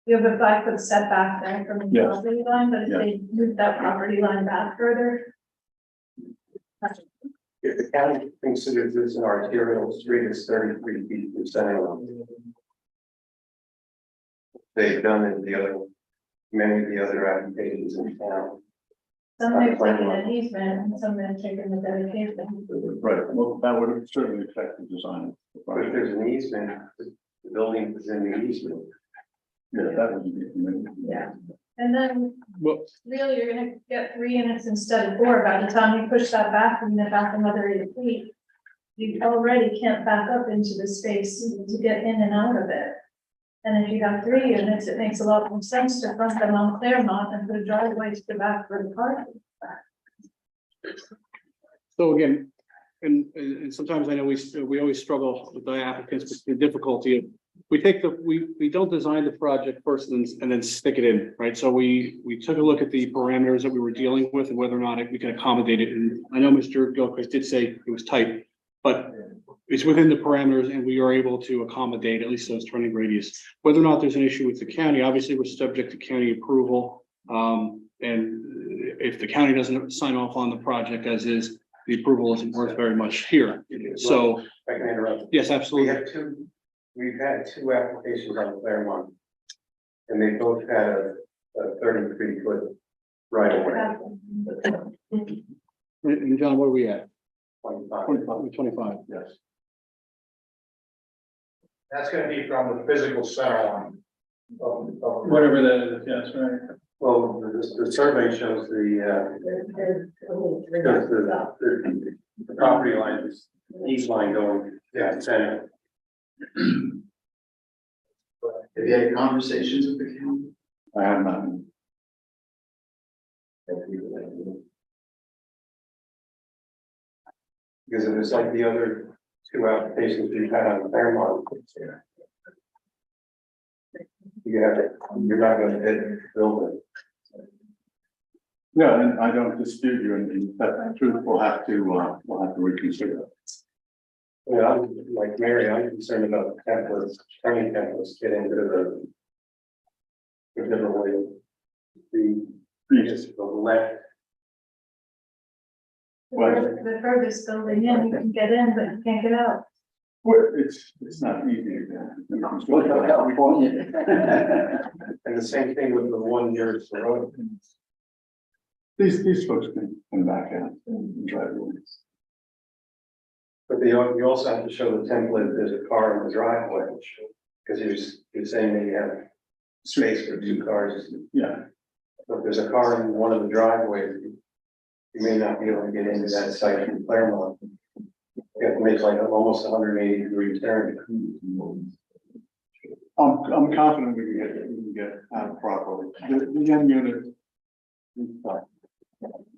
You have a 5-foot setback there from the Yes. property line, but if they move that property line back further. if the county considers this an arterial street, it's 33 feet from center line. They've done it many of the other applications in town. Some they've taken an easement and some they've taken the dedication. Right, well, that would certainly affect the design. of the But if project. there's an easement, the building is in the easement. Yeah, that would be permitted. Yeah. And then Well, really you're gonna get 3 units instead of 4. By the time you push that back and then back another 8 feet, you already can't back up into the space to get in and out of it. And if you have 3 units, it makes a lot more sense to front them on Claremont and put a driveway to the back for the parking. so again, and sometimes I know we always struggle with the applicants with the difficulty of, we don't design the project first and then stick it in, right? So we took a look at the parameters that we were dealing with and whether or not we can accommodate it. And I know Mr. Gilchrist did say it was tight, but it's within the parameters and we are able to accommodate at least those turning radius. Whether or not there's an issue with the county, obviously we're subject to county approval. And if the county doesn't sign off on the project as is, the approval isn't worth very much here. So, If I can interrupt. yes, absolutely. We've had 2 applications on Claremont. And they both had a 33-foot right of way. And John, what are we at? 25. 25, Yes. That's gonna be from the physical center line. Of Whatever that is, yes, right. Well, the survey shows the property line is east line going, center. Have you had conversations with the county? I have not. Because it was like the other 2 applications we've had on Claremont. You're not gonna hit the building. Yeah, and I don't dispute you, and that truth we'll have to reconsider. Yeah, I'm like Mary, I'm concerned about templates, turning templates get into the different way. The left. The furthest building in, you can get in, but you can't get out. Well, it's not easy. And the same thing with the one nearest the road. These folks can come back out and drive away. But you also have to show the template, there's a car in the driveway, because you're saying that you have space for 2 cars. Yeah, But if there's a car in one of the driveways, you may not be able to get into that site from Claremont. You have to make like almost 180-degree turn. I'm confident we can get out properly. The end unit is fine.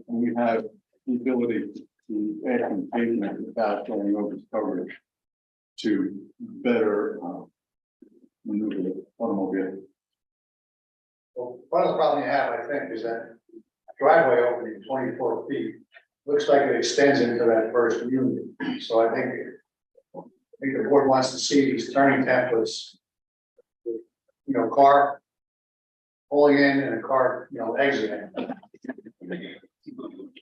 And we have the ability to add some pavement without going over the coverage to better maneuver the automobile. Well, one of the problems you have, I think, is that driveway opening 24 feet, looks like it extends into that first unit. So I think the board wants to see these turning templates. You know, car pulling in and a car, exiting.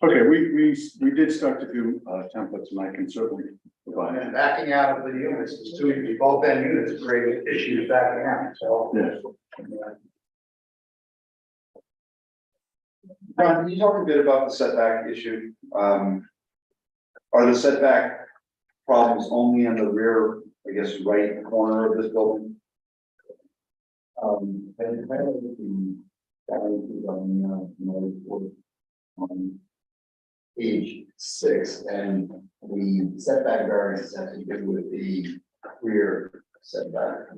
Okay, we did start to do templates, and I can certainly provide. And backing out of the units, is both end units create issues backing out, so. Yes. Ron, can you talk a bit about the setback issue? Are the setback problems only in the rear, I guess, right corner of this building? On page 6, and the setback variance has to do with the rear setback.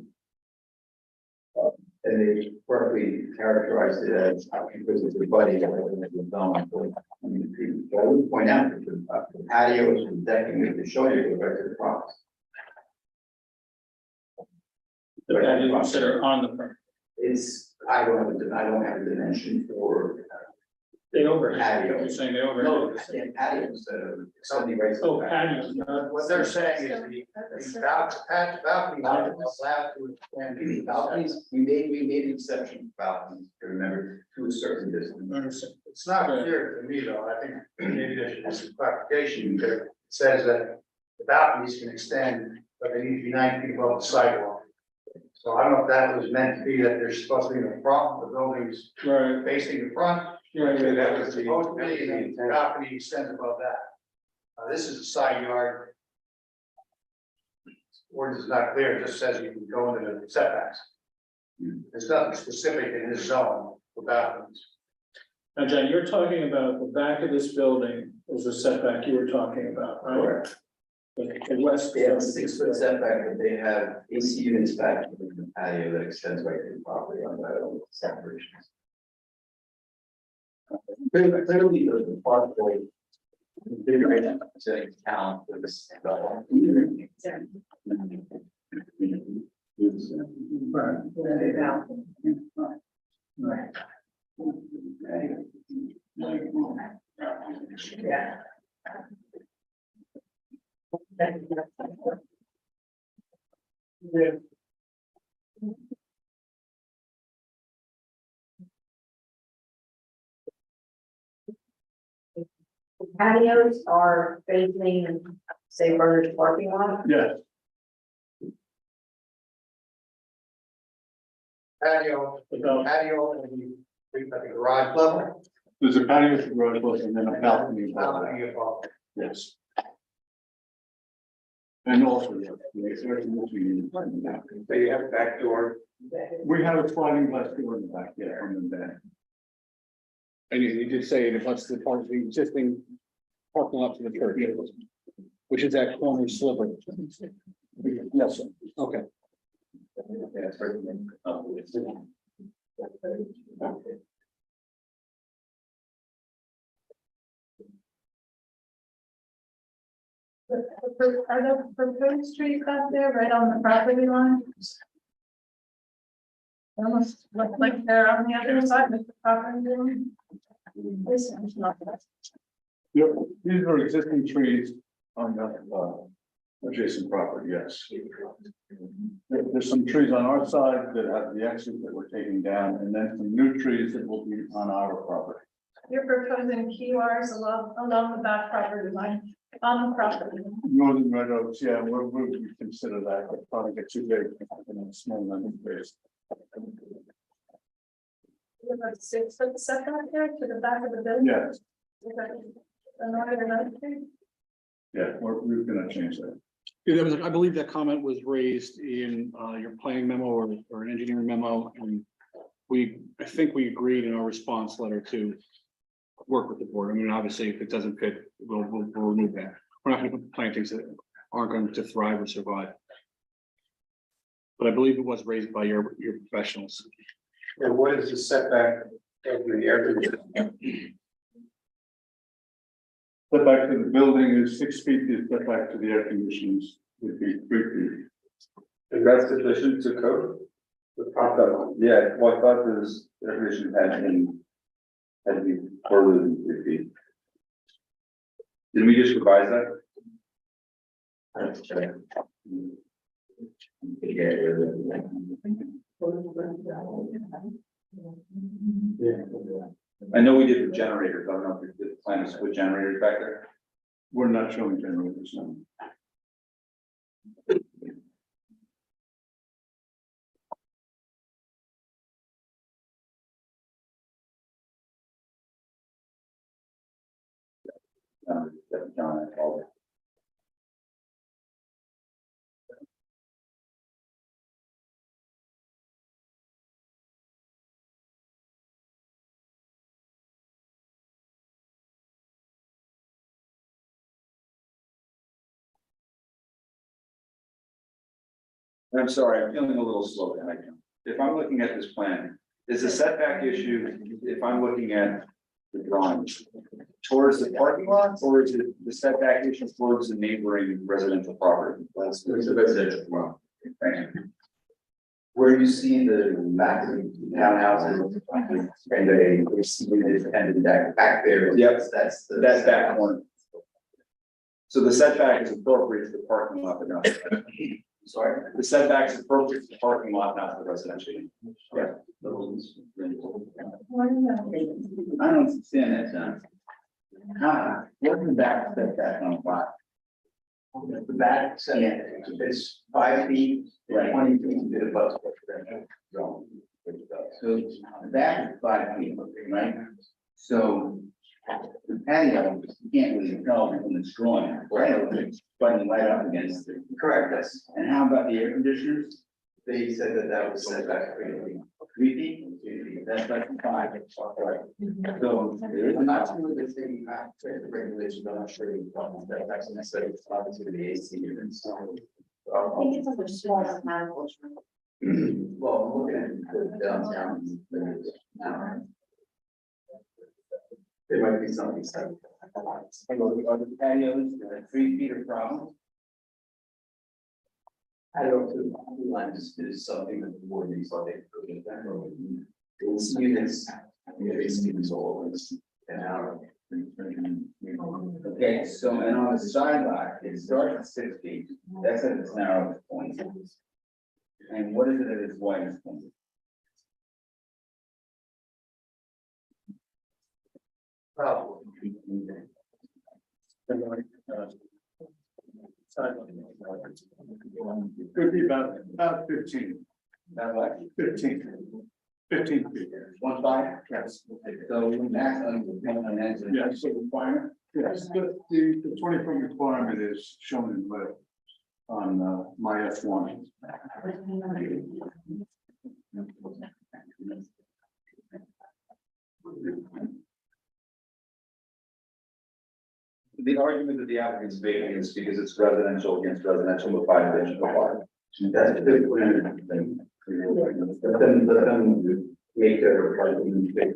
And they correctly characterized it as because it's a buddy that was done. I would point out that the patios and decking that they show you go back to the property. The patios that are on the front, It's, I don't have a dimension for they overhang, patio. you're saying they No, overhang. patios that are something right. Oh, patios, not What they're saying is the balcony line is allowed to expand. The balconies, we made an exception for balconies, remember, to a certain distance. It's not clear to me though, I think maybe there should be some clarification, because it says that the balconies can extend, but they need to be 9 feet above the sidewalk. So I don't know if that was meant to be that they're supposed to be in the front, the buildings right, facing the front. right, That was supposed to be, and the balcony extends above that. This is a side yard. Ordinance is not clear, it just says you can go into the setbacks. There's nothing specific in this zone for balconies. Now, John, you're talking about the back of this building is the setback you were talking about, right? Correct. The west. They have a 6-foot setback, but they have AC units back in the patio that extends right to the property on that separation. Clearly, the park will invigorate and talent for this. Yeah. Patios are facing, say, Bernard's parking lot. Yes, Patio, and at the garage level. there's a patio with the garage door and then a balcony above that. Balcony above. Yes. And also, yes, there's a multi-unit in the back. So you have a back door. We have a sliding glass door in the back, yeah, on the back. And you did say it abuts the part of the existing parking lot to the church, which is that corner sliver. Yes, sir. Okay. Are the proposed trees out there right on the property line? Almost look like they're on the other side of the property line. This is not that. Yep, these are existing trees on the, adjacent property, yes. There's some trees on our side that have the exit that we're taking down, and then some new trees that will be on our property. You're proposing QRs along the back property line, on the property. Northern red oaks, yeah, we consider that, but probably get too big in a small living space. You have a 6 foot setback there to the back of the building? Yeah, Is that the northern oak tree? yeah, we're gonna change that. Yeah, that was, I believe that comment was raised in your planning memo or an engineering memo, and I think we agreed in our response letter to work with the board. I mean, obviously, if it doesn't fit, we'll remove that. We're not gonna put plantings that aren't going to thrive or survive. But I believe it was raised by your professionals. And what is the setback of the air conditioning? Setback to the building is 6 feet, the setback to the air conditioners would be 3 feet. Is that sufficient to code? Yeah, well, I thought this definition had to be further than 3 feet. Did we just revise that? I know we did with generators, I don't know if the plan is with generators back there. We're not showing generators now. John, I called it. I'm sorry, I'm feeling a little slow tonight. If I'm looking at this plan, is the setback issue, if I'm looking at the drawing, towards the parking lot, or is it the setback issue towards the neighboring residential property? It's a residential. Well, thank you. Where you see the massive townhouses and they receive this and that back there. Yep. That's the. That's that corner. So the setback is appropriate to the parking lot, but not. Sorry. The setback is appropriate to the parking lot, not the residential. Yeah. I don't understand that, John. What's the back setback on a lot? The back setback is 5 feet, 20 feet to the bus. So the back is 5 feet, right? So the patio, you can't really tell from this drawing, right? It's running right up against it. Correct, yes. And how about the air conditioners? They said that was set back 3 feet. That's like 5. Right. So I'm not sure that they regulations, I'm not sure that that's necessarily obviously the AC units. I think it's like a small amount. Well, I'm looking at the downtown. There might be something. Are the patios 3 feet of problem? I don't know, the line is something that the board needs to take. It's units, it's units all an hour. Okay, so and on the side lot, it starts at 6 feet, that's at its narrowest point. And what is it at its widest point? Oh. Could be about 15. About what? 15 feet. 1 5? Yes. So maximum, Yes, so requirement, yes, the 20-foot requirement is shown in red on my F1. The argument that the applicant's making is because it's residential against residential with 5 additional requirement. That's a good plan. But then make their requirement big.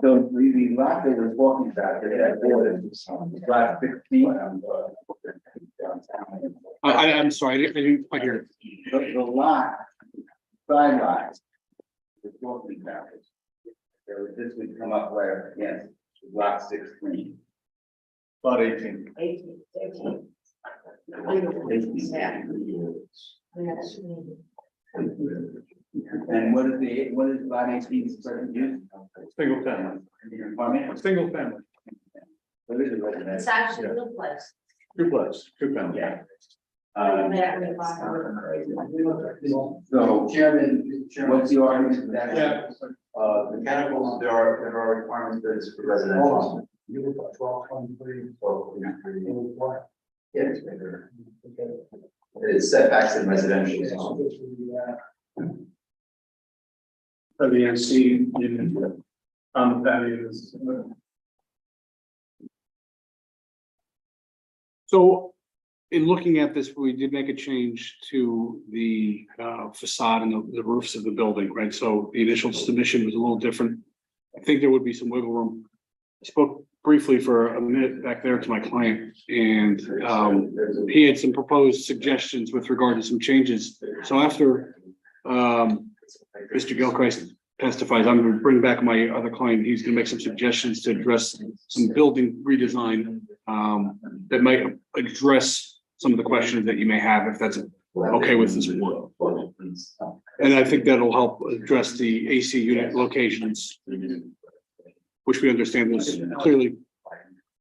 So the lot that we're talking about, that border is lot 16. I'm sorry, I didn't quite hear. The lot, side lot. We're talking about it. So this would come up right against lot 16. About 18. 18. And what is lot 18 square use? Single family. Pardon me? Single family. What is it, It's residential? actually a duplex. Two family. Yeah. So Chairman, What's the argument that? Yeah. mechanicals, there are requirements that is for residential. You look at 1223. Yes. It's setbacks in residential. For the AC unit on the patios. So in looking at this, we did make a change to the facade and the roofs of the building, right? So the initial submission was a little different. I think there would be some wiggle room. I spoke briefly for a minute back there to my client, and he had some proposed suggestions with regard to some changes. So after Mr. Gilchrist testifies, I'm going to bring back my other client. He's going to make some suggestions to address some building redesign that might address some of the questions that you may have, if that's okay with this board. And I think that'll help address the AC unit locations, which we understand is clearly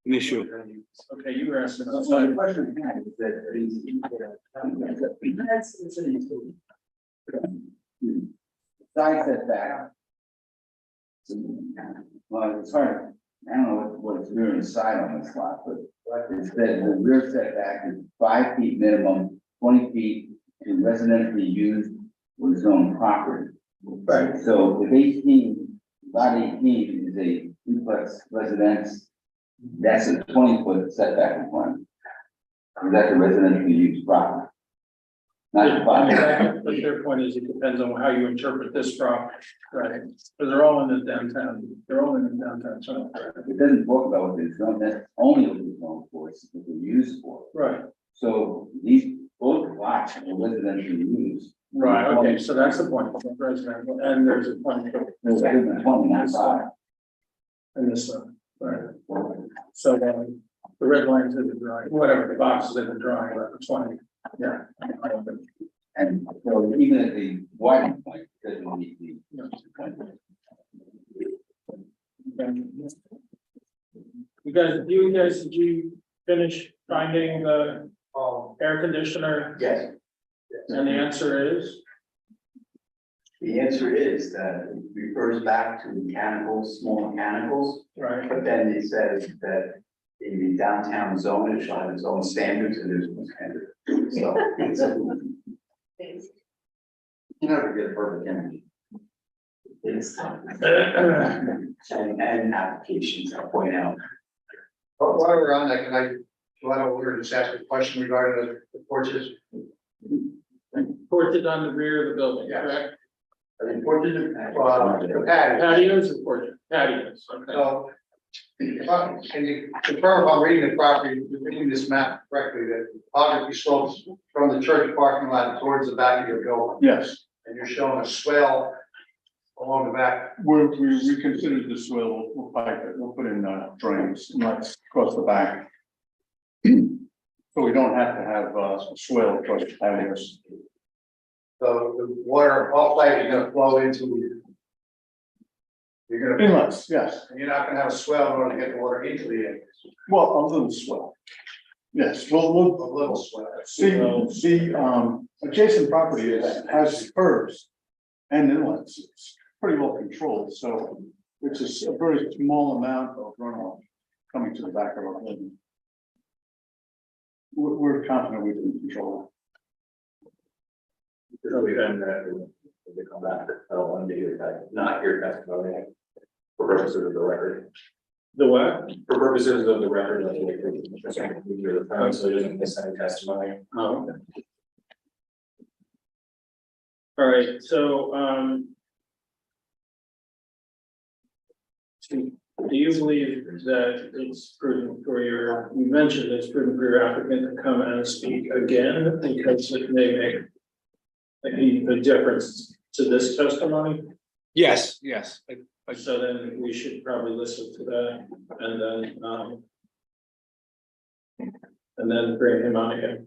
an issue. Okay, you were asking. So the question I had is that side setback. Well, it's hard, I don't know what's rear and side on this lot, but it said the rear setback is 5 feet minimum, 20 feet to residentially used with zone property. Right. So if 18, lot 18 is a duplex residence, that's a 20-foot setback requirement. That's a residentially used property. Not five. But their point is, it depends on how you interpret this property, right? Because they're all in the downtown, they're all in the downtown zone. It doesn't talk about what it's done, that's only what it's known for, it's what they're used for. Right, So these both lots are residential use. right, okay, so that's the point, residential, and there's a point There's a difference 29.5. in this one, right? So then, the red lines in the drawing, whatever, the boxes in the drawing, about the 20, yeah. And so even at the widening point, doesn't need the. You guys, did you finish finding the air conditioner? Yes. And the answer is? The answer is that it refers back to mechanicals, small mechanicals, Right. but then it says that in the downtown zone, it shall have its own standards, and there's no standard. So it's you never get a perfect image. It's and applications, I'll point out. While we're on that, can I, go out of order, just ask a question regarding the porches? Ported on the rear of the building, Yes. correct? The porches, the patio. Patios or porches? Patios, okay. So, can you confirm if I'm reading the property, reading this map correctly, that topography slopes from the church parking lot towards the back of your building? Yes, And you're showing a swell along the back. we considered the swell, we'll pipe it, we'll put in drains, and let's cross the back. So we don't have to have a swell across the patios. So the water off site is gonna flow into. You're gonna, Inlets, yes, and you're not gonna have a swell in order to get the water into the areas. well, a little swell. Yes, we'll A little swell. see, adjacent property has curves and inlets, it's pretty well controlled, so it's a very small amount of runoff coming to the back of our building. We're confident we can control We then, they come back, on the hear not hear testimony. For purposes of the record, The what? for purposes of the record, like, we hear the phone, so it doesn't miss any testimony. Oh. All right, so, Do you believe that it's prudent for you mentioned it's prudent for your applicant to come and speak again because it may make a difference to this testimony? Yes. So then we should probably listen to that and then bring him on again.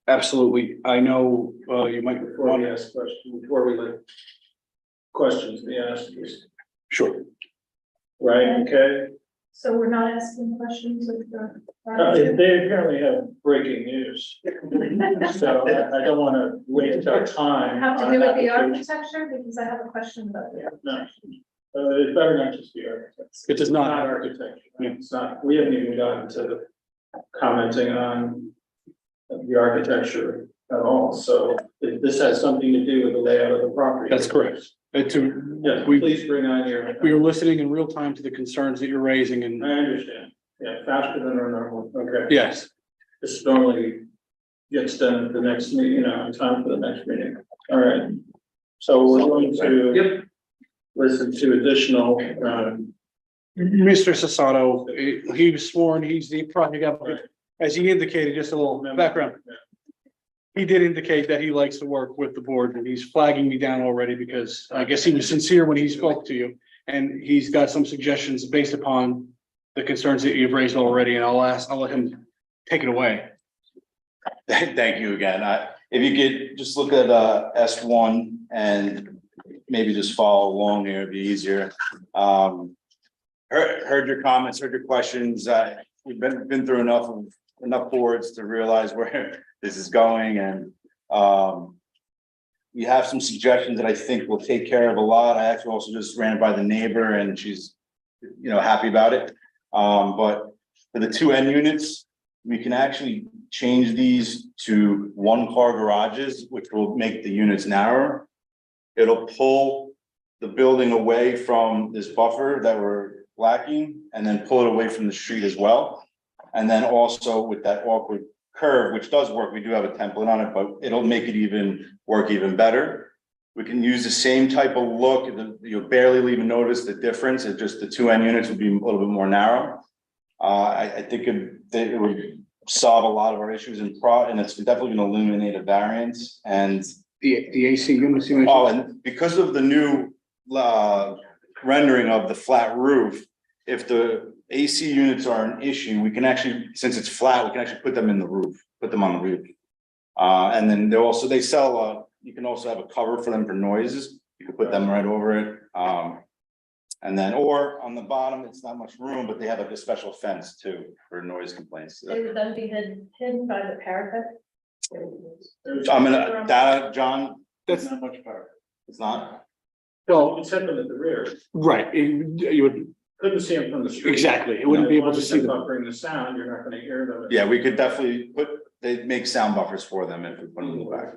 Absolutely. I know, you might Before want we to. ask questions, before we let questions be asked, Sure. right, okay? So we're not asking questions of the. They apparently have breaking news, so I don't want to waste our time. Have to on do with that. the architecture, because I have a question about the No, architecture. it better not just be architecture. It does not. Not architecture, it's not, we haven't even gotten to commenting on the architecture at all, so if this has something to do with the layout of the property. That's correct. Yes, we- please bring on your. We were listening in real time to the concerns that you're raising I and understand, yeah, faster than our normal, okay. yes, This normally gets done at the next meeting, in time for the next meeting, all right. So we're going to. Listen to additional, Mr. Sasato, he was sworn, he's the project applicant. As he indicated, just a little background. He did indicate that he likes to work with the board and he's flagging me down already because I guess he was sincere when he spoke to you. And he's got some suggestions based upon the concerns that you've raised already, and I'll let him take it away. Thank you again. If you could just look at S1 and maybe just follow along here, it'd be easier. Heard your comments, heard your questions. We've been through enough boards to realize where this is going, and we have some suggestions that I think will take care of a lot. I actually also just ran it by the neighbor and she's, happy about it. But for the 2 end units, we can actually change these to 1-car garages, which will make the units narrower. It'll pull the building away from this buffer that we're lacking and then pull it away from the street as well. And then also with that awkward curve, which does work, we do have a template on it, but it'll make it work even better. We can use the same type of look. You'll barely even notice the difference. It's just the 2 end units would be a little bit more narrow. I think it would solve a lot of our issues and it's definitely going to eliminate a variance and The AC units you mentioned. oh, and because of the new rendering of the flat roof, if the AC units are an issue, we can actually, since it's flat, we can actually put them on the roof. And then they sell, you can also have a cover for them for noises. You can put them right over it. And then, or on the bottom, it's not much room, but they have like a special fence too for noise complaints. They would then be hidden by the parapet. I'm gonna, that, John, That's Not much power. it's not. well, It's happened at the rear, right. You would couldn't see them from the street. exactly. It wouldn't be able to see them. Buffering the sound, you're not gonna hear them. Yeah, we could definitely they make sound buffers for them if we put them in the back.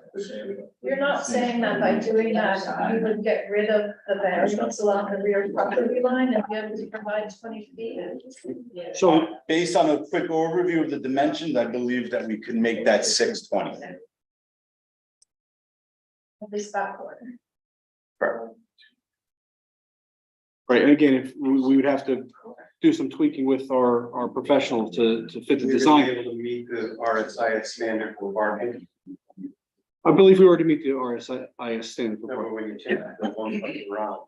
You're not saying that by doing that, you would get rid of the variance along the rear property line and be able to provide 20 feet? So Based on a quick overview of the dimensions, I believe that we could make that 620. At least that corner. right, and again, if we would have to do some tweaking with our professional to fit the We're design. able to meet the RSIS standard for parking. I believe we already meet the RSIS standard. No, but when you check the one garage.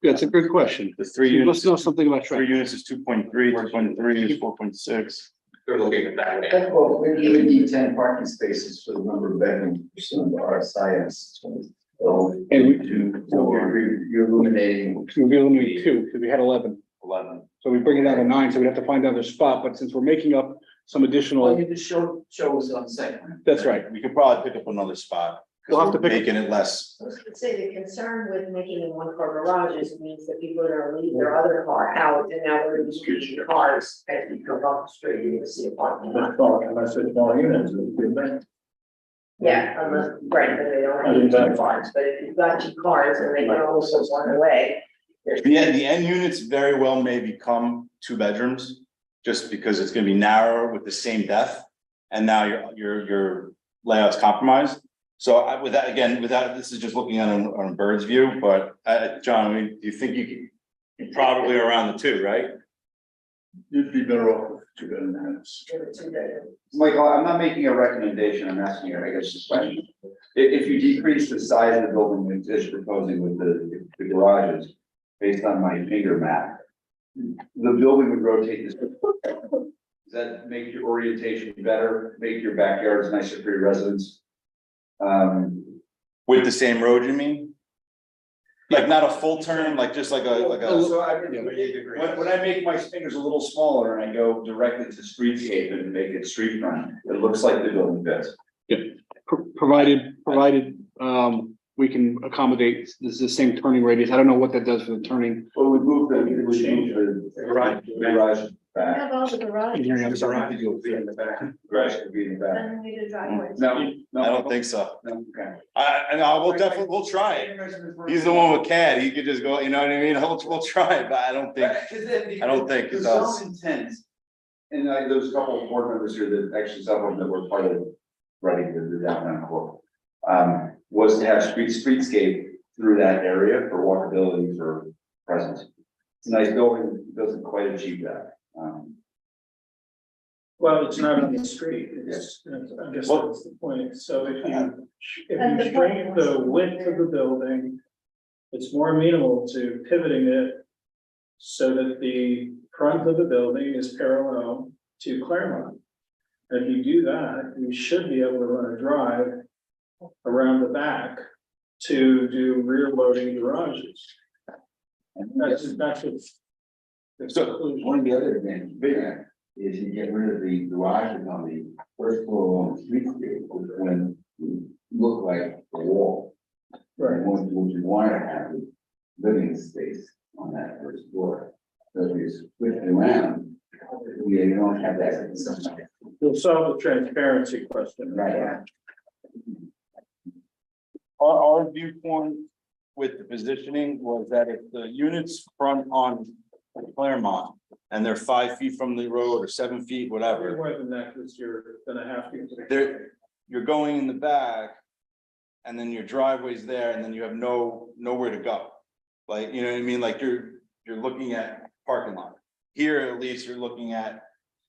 That's a good question. The 3 You units, must know something about 3 traffic. units is 2.3, 2.3 is 4.6. They're looking at that. Well, we would need 10 parking spaces for the number of bedrooms pursuant to RSIS. So, And we- you're eliminating. We'll be eliminating 2 because we had 11. 11. So we bring it down to 9, so we'd have to find another spot, but since we're making up some Well, additional, you just show us on site. that's right. We could probably pick up another spot. We'll have to pick- Making it less. I was gonna say, the concern with making it 1-car garages means that people are gonna leave their other car out, and now they're gonna be using cars as you come off the street, you're gonna see a parking lot. Unless it's small units, it would be bad. Yeah, unless, right, then they don't have any cars, but if you've got 2 cars and they can also one away. The end units very well may become 2 bedrooms, just because it's gonna be narrower with the same depth. And now your layout's compromised. So with that, this is just looking at on a bird's view, but John, do you think probably around the 2, right? You'd be better off with 2 bedroom units. Michael, I'm not making a recommendation, I'm asking you, I guess, this question. If you decrease the size of the building that is proposing with the garages, based on my finger math, the building would rotate this. Does that make your orientation better, make your backyards nicer for your residents? With the same road, you mean? Like not a full turn, like just like a. So when I make my fingers a little smaller and I go directly to streetscape and make it street front, it looks like the building fits. Provided, we can accommodate the same turning radius. I don't know what that does for the turning. Well, we move the garage back. Have all the garages, I'm sorry. Will be in the back. Garage could be in the back. then we do driveways. No, I don't think so. No, okay. We'll try it. He's the one with CAD, he could just go, you know what I mean, we'll try it, but I don't think it The does. sole intent, and there's a couple of board members here that actually, some of them that were part of writing the downtown core. Was to have streetscape through that area for walkability, for presence. It's a nice building, doesn't quite achieve that. Well, it's not on the street, it's, I guess that's the point, so if And you the shrink the width of the building. It's more amenable to pivoting it. So that the front of the building is parallel to Claremont. And if you do that, you should be able to run a drive around the back to do rear loading garages. That's what's. So one of the other advantages bigger is you get rid of the garages on the first floor on the street, which when look like a wall. Right. What you want to have is living space on that first floor. So if you switch it around, you don't have that. You'll solve the transparency question. Right. Our viewpoint with the positioning was that if the units front on Claremont and they're 5 feet from the road or 7 feet, whatever, More than that, because you're gonna have to. you're going in the back and then your driveway's there and then you have nowhere to go. Like, you know what I mean? Like you're looking at parking lot. Here, at least you're looking at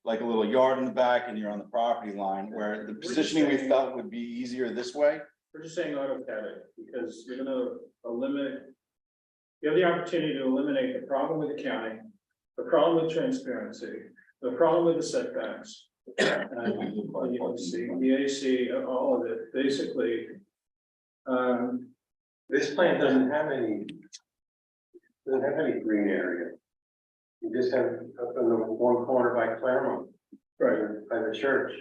like a little yard in the back and you're on the property line, where the positioning we felt would be easier this way. We're just saying AutoCAD it, because you're gonna eliminate. You have the opportunity to eliminate the problem with accounting, the problem with transparency, the problem with the setbacks. And the AC, all of it, basically. This plan doesn't have any green area. You just have up in the one corner by Claremont, Right. by the church.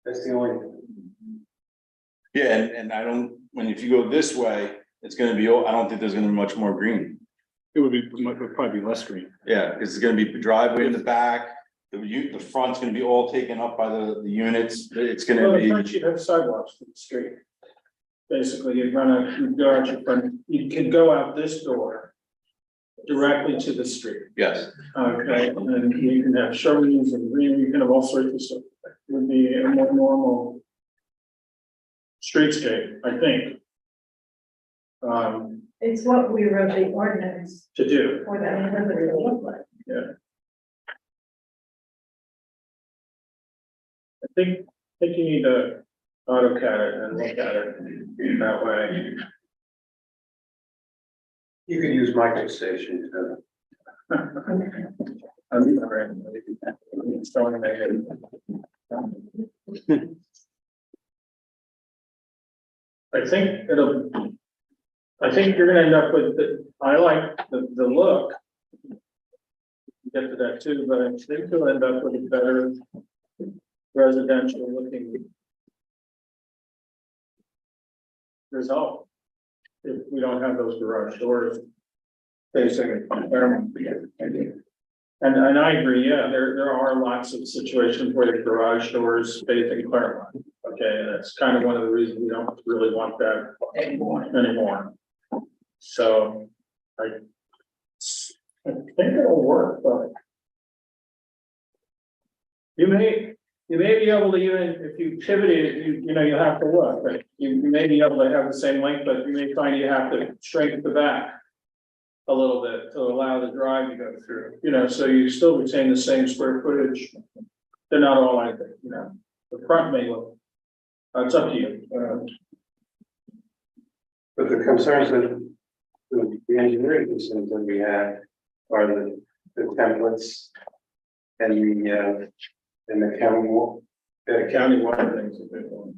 That's the only. Yeah, and I don't, if you go this way, it's gonna be, I don't think there's gonna be much more green. It would probably be less green. Yeah, it's gonna be driveway in the back, the front's gonna be all taken up by the units, it's Well, gonna the be. front you'd have sidewalks to the street. Basically, you'd go out your front, you could go out this door. Directly to the street, Yes, okay, and you can have showrooms and green, you can have all sorts of stuff. It would be a more normal. Streetscape, I think. It's what we wrote the ordinance To do. for that neighborhood to look like. I think you need to AutoCAD it and look at it that way. You can use microstation to. I'm sorry. It's throwing my head. I think you're gonna end up with I like the look. Get to that too, but I think you'll end up with a better residential looking result. If we don't have those garage doors facing Claremont. And I agree, yeah, there are lots of situations where the garage doors facing Claremont. Okay, and that's kind of one of the reasons we don't really want that anymore. So I think it'll work, but you may be able to, even if you pivot it, you know, you'll have to look, but you may be able to have the same length, but you may find you have to shrink the back. a little bit to allow the drive to go through, you know, so you still retain the same square footage. They're not all like that, you know, the front may look, it's up to you. But the concerns that, the engineering concerns that we have are the templates and the County water things that they're doing.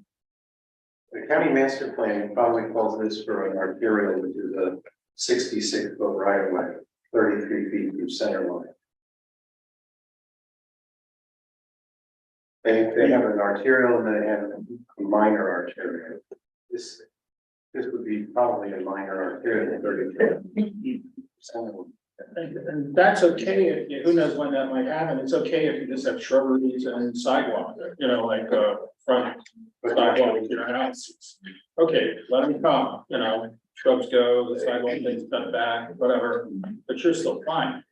the county master plan probably calls this for an arterial, which is a 66-foot right of way, 33 feet from center line. They have an arterial and they have a minor arterial. This would be probably a minor arterial, 33. And that's okay if you, who knows when that might happen, it's okay if you just have shrubberies and sidewalk, you know, like, front sidewalk in your house. Okay, let them come, you know, shrubs go, the sidewalk things cut back, whatever, but you're still fine.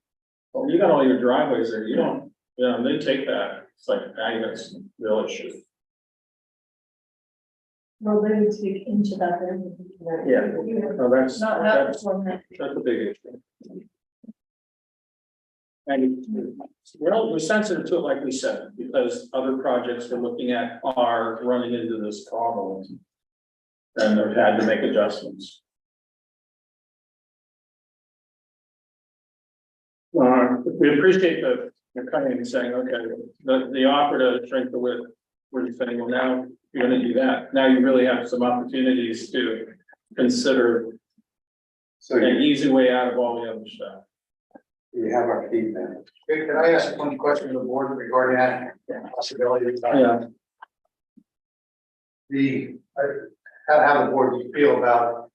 Well, you got all your driveways there, you don't, you know, they take that, it's like, now you got some real issues. Well, they would speak into that. Yeah. No, that's a big issue. And we're sensitive to it, like we said, because other projects we're looking at are running into this problem. And they've had to make adjustments. We appreciate the coming and saying, okay, the offer to shrink the width, we're just saying, well, now you're gonna do that. Now you really have some opportunities to consider an easy way out of all the other stuff. We have our feedback. Can I ask one question to the board regarding that possibility? Yeah. How the board feel about,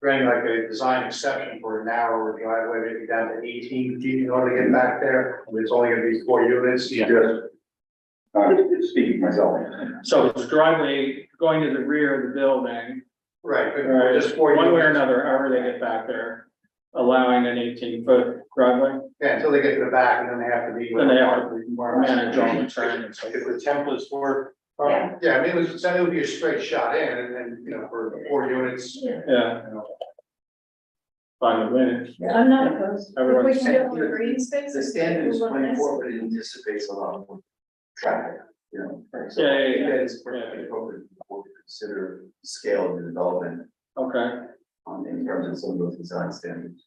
granting like a design exception for a narrower driveway, maybe down to 18 feet in order to get back there. It's only gonna be 4 units. Speaking myself. So it's driveway going to the rear of the building, Right, but right, just 4 one way or units. another, however they get back there, allowing an 18-foot driveway. Yeah, until they get to the back and then they have to be. Then they have to manage all the turn and so If forth. the templates were. Yeah, I mean, it would be a straight shot in and, you know, for 4 units. Yeah, You know. fine with me. I'm not opposed. If we Everyone's- can get more green space. The standard is 24, but it anticipates a lot more traffic, you know. So Yeah, I think yeah, that is perfectly appropriate to consider scale of the development Okay, in terms of some of those design standards.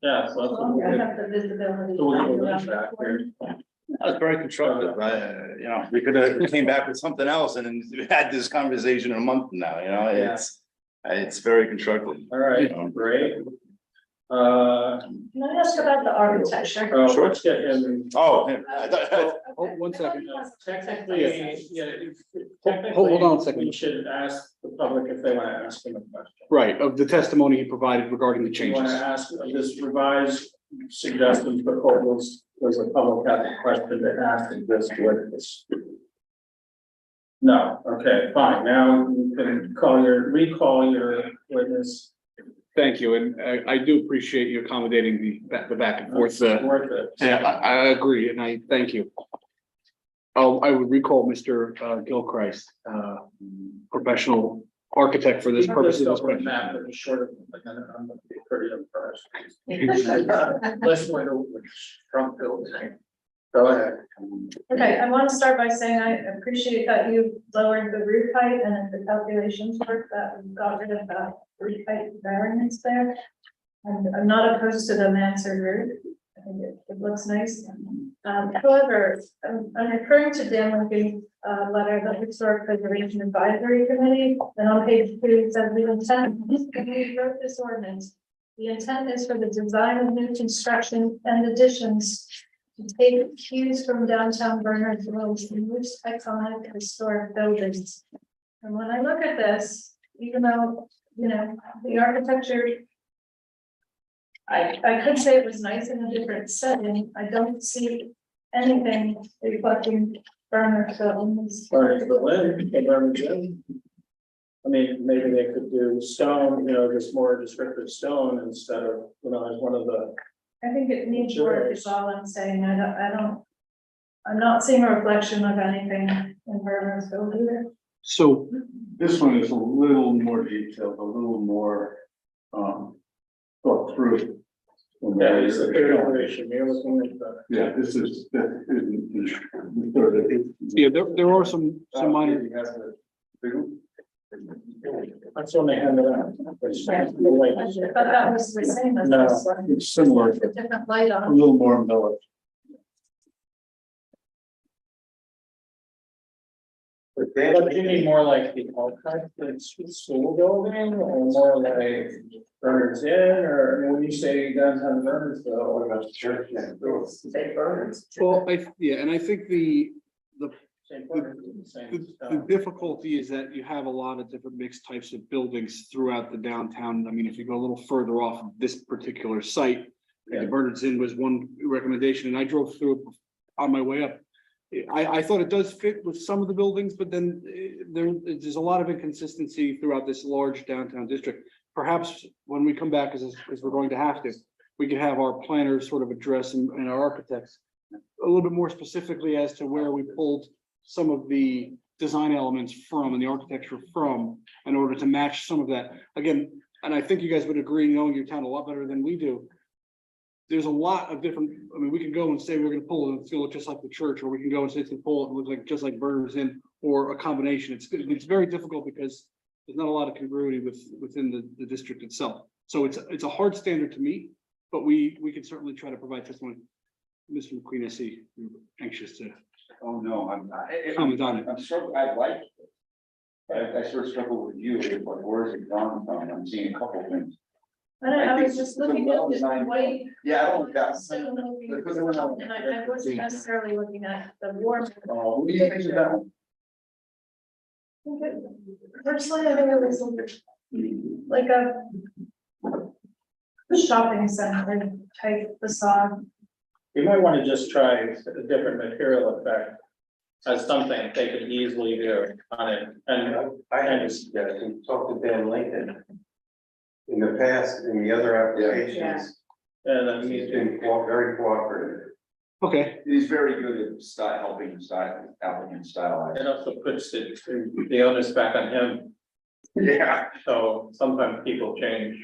yeah, so that's what we I did. have the visibility. So we'll around leave the that there. corner. That was very constructive. You know, we could have came back with something else and then had this conversation in a month from now, you know, it's very constructive. All right, great. Can I ask about the architecture? Let's get in. Oh, yeah, I thought- Oh, 1 second. Technically, yeah, Hold on a technically, second. we should ask the public if they want to ask him a question. Right, of the testimony he provided regarding the Do you want changes. to ask this revised suggestions, proposals, there's a public has a question to ask this witness. No, okay, fine, now you can recall your witness. Thank you, and I do appreciate you accommodating the back and forth. Worth it. Yeah, I agree, and I thank you. I would recall Mr. Gilchrist, professional architect for this purpose of this question. Map that was short of, like, I'm gonna be pretty impressed. Let's wait over Trump building. Go ahead. Okay, I want to start by saying I appreciate that you lowered the roof height and if the calculations work, that we got rid of that roof height variance there. I'm not opposed to the mansard roof. I think it looks nice. However, I'm referring to Dan Lincoln's letter, the Historic Preservation Advisory Committee, and on page 2, it says the intent, when we wrote this ordinance, the intent is for the design of new construction and additions to take cues from downtown Bernardsville's most iconic historic buildings. And when I look at this, even though, you know, the architecture, I could say it was nice in a different setting, I don't see anything reflecting Bernardsville in this. I mean, maybe they could do stone, you know, just more descriptive stone instead of, you know, as one of the. I think it needs work is all I'm saying, I'm not seeing a reflection of anything in Bernardsville either. So, This one is a little more detailed, a little more thought through. Yeah, it's the third iteration, you're looking at the. Yeah, this is, Yeah, there are some minor. That's when they handed out. But that was the same as No, this one. it's similar, A different light a on. little more embellished. But do you mean more like the archive, the school building, or more like Bernards Inn, or when you say downtown Bernardsville, what about the church? Say Bernards. Well, and I think the Same Bernards, same The stuff. difficulty is that you have a lot of different mixed types of buildings throughout the downtown. I mean, if you go a little further off of this particular site, the Bernards Inn was one recommendation, and I drove through it on my way up. I thought it does fit with some of the buildings, but then there's a lot of inconsistency throughout this large downtown district. Perhaps when we come back, as we're going to have to, we can have our planners sort of address and our architects a little bit more specifically as to where we pulled some of the design elements from and the architecture from in order to match some of that. Again, and I think you guys would agree, knowing your town a lot better than we do. There's a lot of different, I mean, we can go and say we're gonna pull it and it's gonna look just like the church, or we can go and say it's gonna pull it and look like just like Bernards Inn, or a combination. It's very difficult because there's not a lot of congruity within the district itself. So it's a hard standard to meet, but we can certainly try to provide testimony. Mr. McQueen, I see you're anxious to Oh, no, comment on it. I'm struggling, I like it. I sort of struggle with you, like, where's it gone from? I'm seeing a couple of things. I was just looking at the white. Yeah, I don't, yeah. And I wasn't necessarily looking at the warm. What do you think of that? Personally, I think it was like a shopping center type facade. You might want to just try a different material effect as something they could easily do on it, and I had a suggestion, talk to Dan Lincoln. In the past, in the other applications, then he's been very cooperative. Okay, He's very good at helping applicant stylize. it also puts the onus back on him. Yeah. So sometimes people change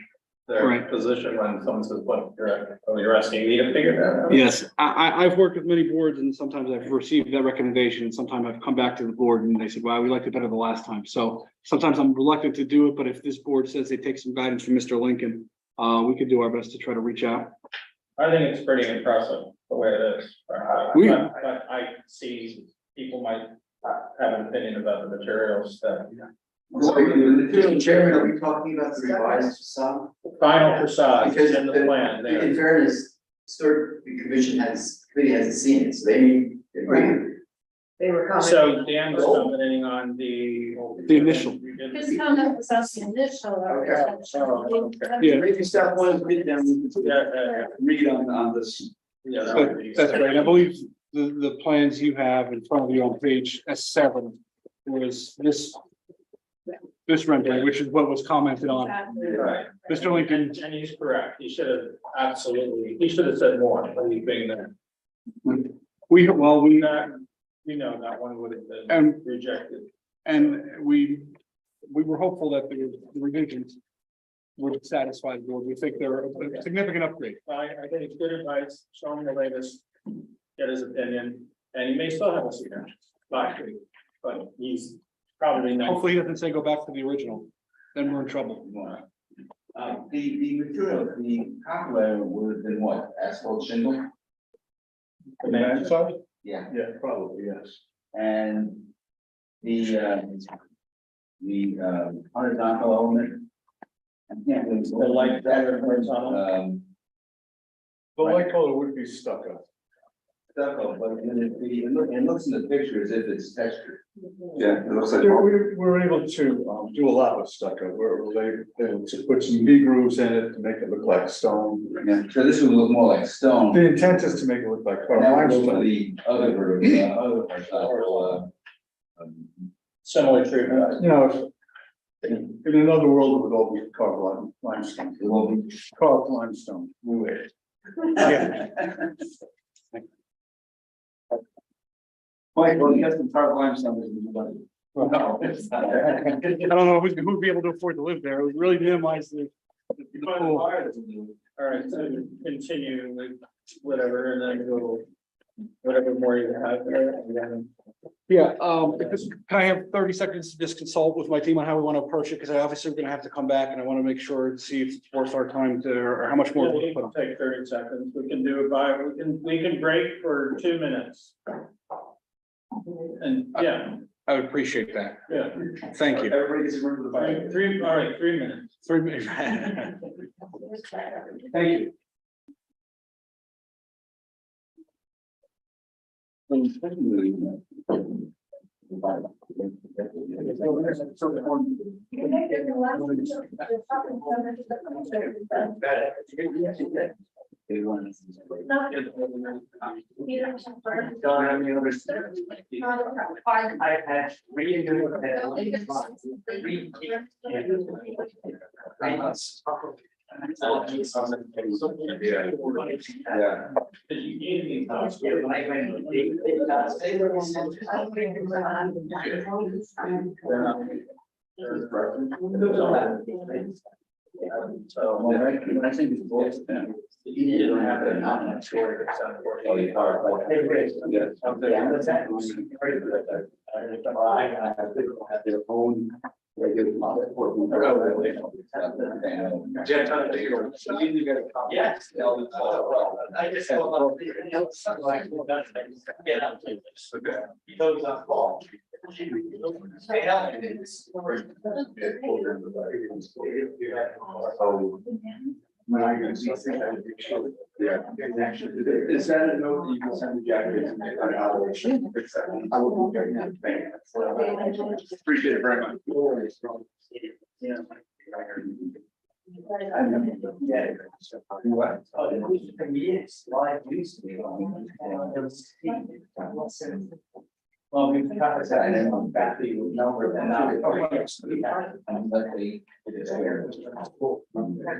their Right. position when someone says, "What, you're asking me to figure that out?" yes, I've worked with many boards and sometimes I've received that recommendation. And sometimes I've come back to the board and they said, wow, we liked it better the last time. So sometimes I'm reluctant to do it, but if this board says they take some guidance from Mr. Lincoln, we could do our best to try to reach out. I think it's pretty impressive the way it is. But I see people might have an opinion about the materials that. Chairman, are we talking about the revised facade? Final facade Because in the plan there. in fairness, the committee hasn't seen it, so they need. They were coming. So Dan was commenting on the. initial. His comment was on the initial. Yeah. Maybe step one, read down, Yeah. read on this. Yeah, that would be. That's right. I believe the plans you have in front of you on page S7 was this rendering, which is what was commented on. Right. Mr. Lincoln, And he's correct. He should have said more, but he's being there. we That, that one would have been rejected. And we were hopeful that the revisions would satisfy the board. We think they're a significant upgrade. I think it's good advice, show him the latest, get his opinion, and he may still have a suggestion, but he's probably not. Hopefully he doesn't say go back to the original, then we're in trouble. The material, the copper layer would have been what, asphalt shingle? The man, sorry? Yeah, Yeah, probably, yes. and the horizontal element. I can't really. The light horizontal? The light color would be stucco. Stucco, but it looks in the picture as if it's textured. Yeah, it looks like. We're able to do a lot with stucco. We're able to put some V grooves in it to make it look like stone. Yeah, so this would look more like stone. The intent is to make it look like And that would go limestone. with the other, horizontal, Similar treatment. You know, in another world, it would all be carved limestone. it will be. Carved limestone. Yeah. Mike, well, you got some carved limestone. I don't know who'd be able to afford to live there. It would really minimize the Cool. All right, so continue with whatever, and then we'll, whatever more you have there, and then. Yeah, because can I have 30 seconds to just consult with my team on how we want to approach it? Because I obviously we're gonna have to come back and I want to make sure to see if it's worth our time to, or how much more. Yeah, we we can can put on. take 30 seconds, we can do it by, we can break for 2 minutes. And, yeah, I would appreciate that. yeah, Thank you. Everybody gets a room for the fire. three, all right, 3 minutes. 3 minutes. Thank you. You don't have to, not sure. Have their own regular courtroom. Yes. I just. He goes on call. When I can see. Yeah. Is that a note that you can send to Jackie? I will be very happy. Appreciate it very much. Yeah. What? Well, we've covered that, and then back to the number that now.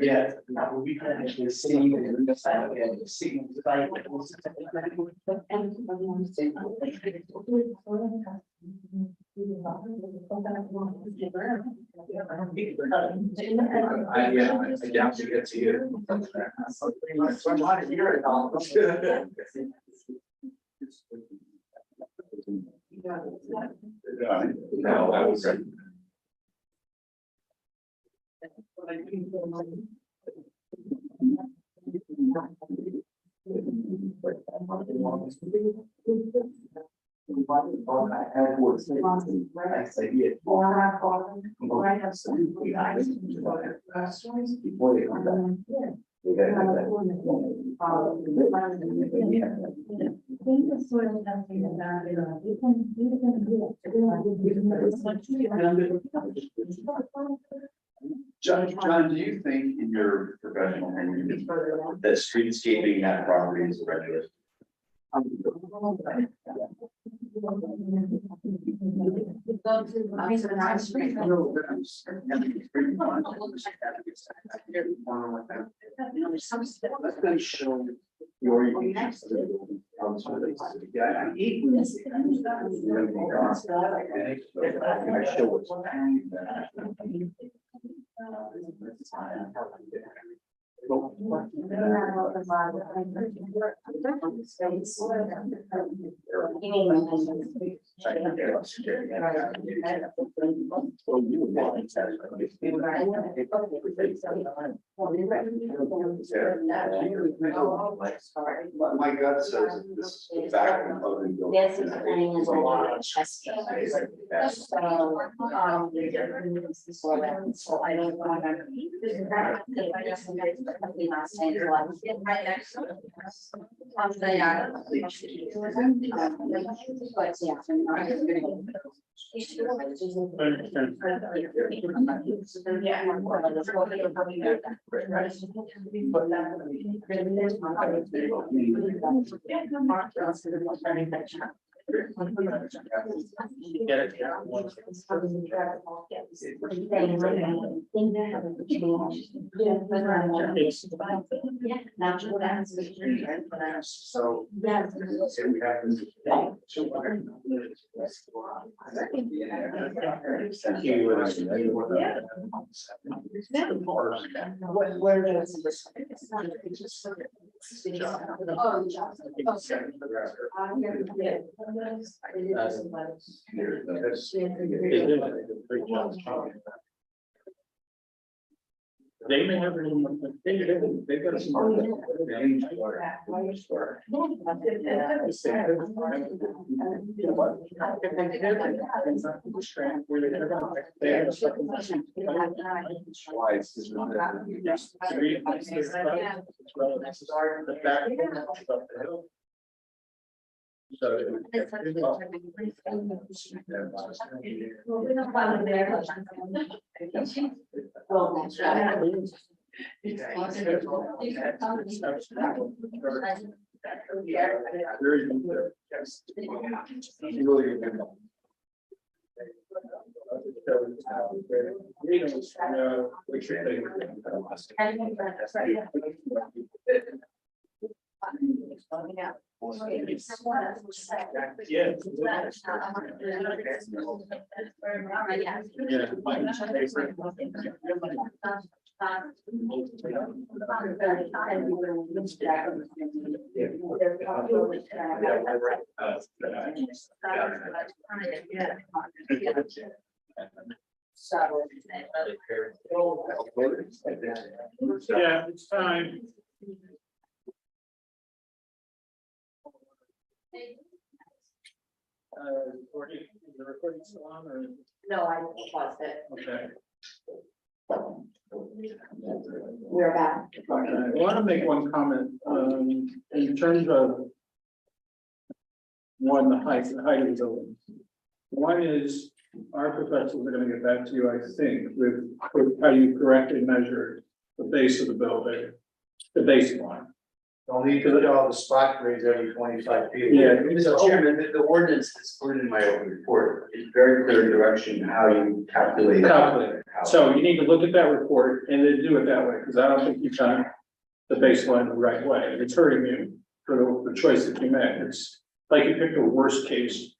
Yeah, we can actually see. I doubt to get to you. No, I was. Before they come back. We gotta have that. John, do you think in your professional opinion that streetscaping that property is a regular? Let's go show your. My gut says this is back. Yes, it's planning is a lot of chess. So, so I don't want to. Right next to it. They are. But So. They may have, they've got some. Yeah, it's time. The recording still on or? No, I paused it. Okay. We're back. I want to make one comment, in terms of one, the height of the building. One is, our professionals are going to get back to you, I think, with how you correctly measure the base of the building, the baseline. Don't need to do all the spot grades every 25 feet. Yeah. Mr. Chairman, the ordinance is put in my open report. It's very clear direction how you calculate. Calculate. So you need to look at that report and then do it that way, because I don't think you've done the baseline the right way. It's hurting you for the choice that you made. It's like you picked a worst case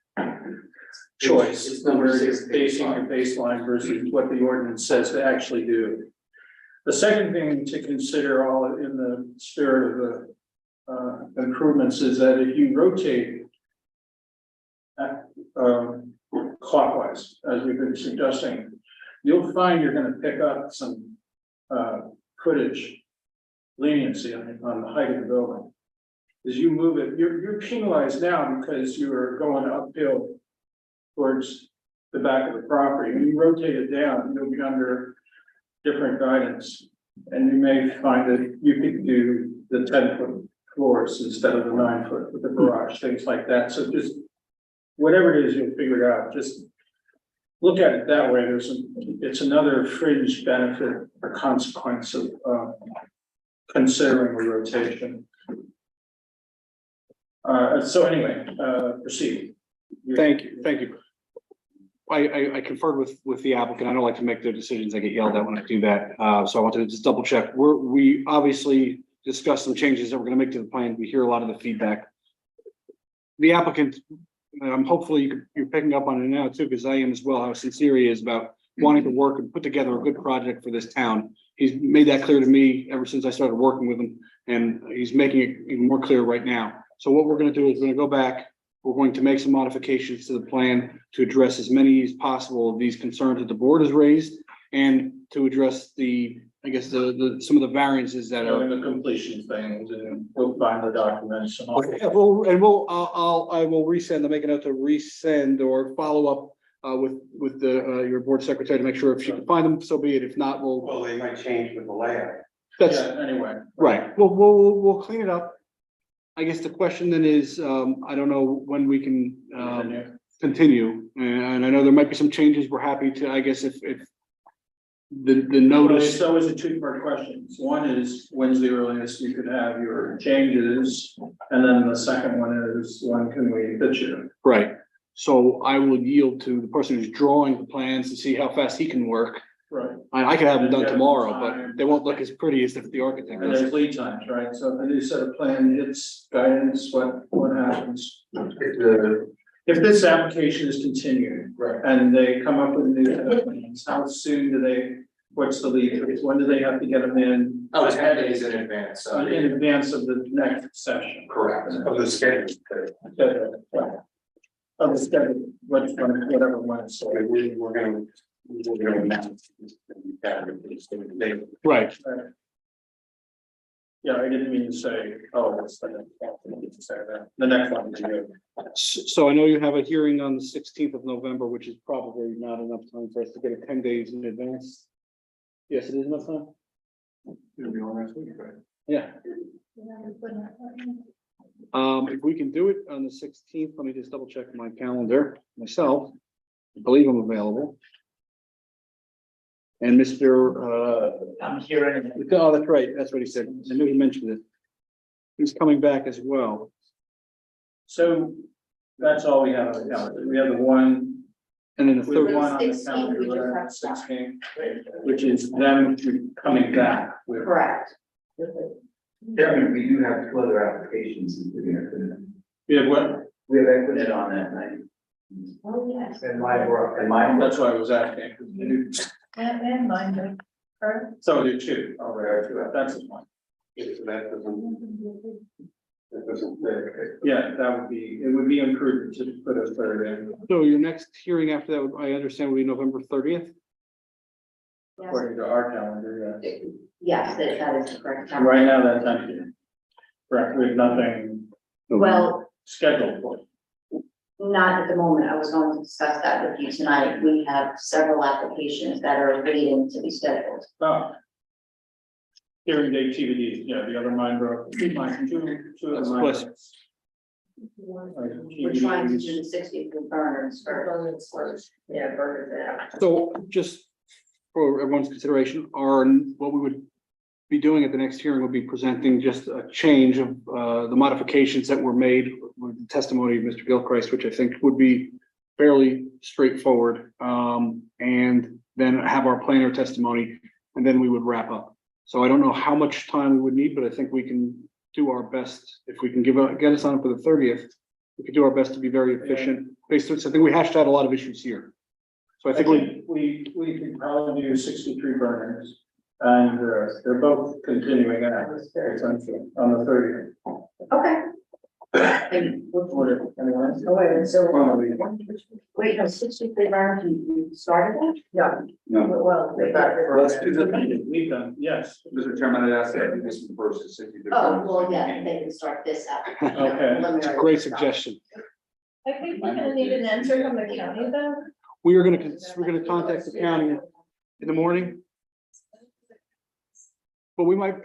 choice, It's number where you're 6. basing your baseline versus what the ordinance says to actually do. The second thing to consider, all in the spirit of the improvements, is that if you rotate clockwise, as we've been suggesting, you'll find you're going to pick up some footage leniency on the height of the building. As you move it, you're penalized now because you're going uphill towards the back of the property. When you rotate it down, you'll be under different guidance. And you may find that you could do the 10-foot floors instead of the 9-foot with the garage, things like that. So just whatever it is, you'll figure it out. Just look at it that way. It's another fringe benefit or consequence of considering the rotation. So anyway, proceed. Thank you. I conferred with the applicant. I don't like to make their decisions. I get yelled at when I do that. So I wanted to just double check. We obviously discussed some changes that we're gonna make to the plan. We hear a lot of the feedback. The applicant, hopefully you're picking up on it now too, because I am as well, how sincere he is about wanting to work and put together a good project for this town. He's made that clear to me ever since I started working with him, and he's making it even more clear right now. So what we're gonna do is we're gonna go back. We're going to make some modifications to the plan to address as many as possible of these concerns that the board has raised, and to address I guess some of the variances that are. The completion things, and we'll find the documents and all. I will resend, I'll make a note to resend or follow up with your board secretary to make sure if she can find them, so be it. If not, Well, they might change with the layout. that's Yeah, anyway. right. We'll clean it up. I guess the question then is, I don't know when we can continue, and I know there might be some changes. We're happy to, I guess, if the Well, notice. it's always a two-part question. One is, when's the earliest you could have your changes And then the second one is, when can we pitch you? Right. So I will yield to the person who's drawing the plans to see how fast he can work. Right. I could have them done tomorrow, but they won't look as pretty as if the architect And does. there's lead times, right? So if a new set of plan hits guidance, what happens? If this application is continued, Right. and they come up with a new set of plans, how soon do they, what's the lead? When do they have to get them in? Oh, 10 days in advance, In advance of the next session. correct. Of the schedule. Of the schedule, whatever one is. So we're gonna. Right. Yeah, I didn't mean to say, oh, that's the next one. I didn't mean to say that. The next one is you. So I know you have a hearing on the 16th of November, which is probably not enough time for us to get it 10 days in advance. Yes, it is enough time. It'll be on next week, right? Yeah. If we can do it on the 16th, let me just double check my calendar myself. I believe I'm available. And Mr. I'm hearing. Oh, that's right. That's what he said. I knew he mentioned it. He's coming back as well. So that's all we have on the calendar. We have the one, And then the we have third, one on the 16, we just calendar, have 16, which is them coming back. with- Correct. Chairman, we do have 2 other applications. We have what? We have equity on that night. Oh, yes. And mine were, and mine That's why I was asking. 'Cause we do- And mine, correct? So we do two. Oh, right, that's the one. So that doesn't. That doesn't. Yeah, that would be, it would be imprudent to put a third in, so your next hearing after that, I understand, will be November 30th. according to our calendar, yeah. Yes, that is the correct. And right now, that's empty. Correct, we have nothing Well, scheduled for it. not at the moment. I was going to discuss that with you tonight. We have several applications that are waiting to be scheduled. Oh. Hearing date TBD, yeah, the other mine broke, two of the mine Plus- breaks. We're trying to do the 60 for burners first. Yeah, burners. So just for everyone's consideration, what we would be doing at the next hearing would be presenting just a change of the modifications that were made with the testimony of Mr. Gilchrist, which I think would be fairly straightforward. And then have our planner testimony, and then we would wrap up. So I don't know how much time we would need, but I think we can do our best. If we can get us on for the 30th, we can do our best to be very efficient. Based on, I think we hashed out a lot of issues here. So I think we could probably do 63 burners, and they're both continuing on the 30th. Okay. And Anyone else? Oh, wait, so, Well, wait, no, 63 burners, you started that? No. Well, wait. Let's do the, We've done, yes. Mr. Chairman, I'd ask that this one first, to 60. Oh, well, yeah, they can start this out. Okay. great suggestion. I think we're gonna need an answer from the county though. We're gonna contact the county in the morning. But we might,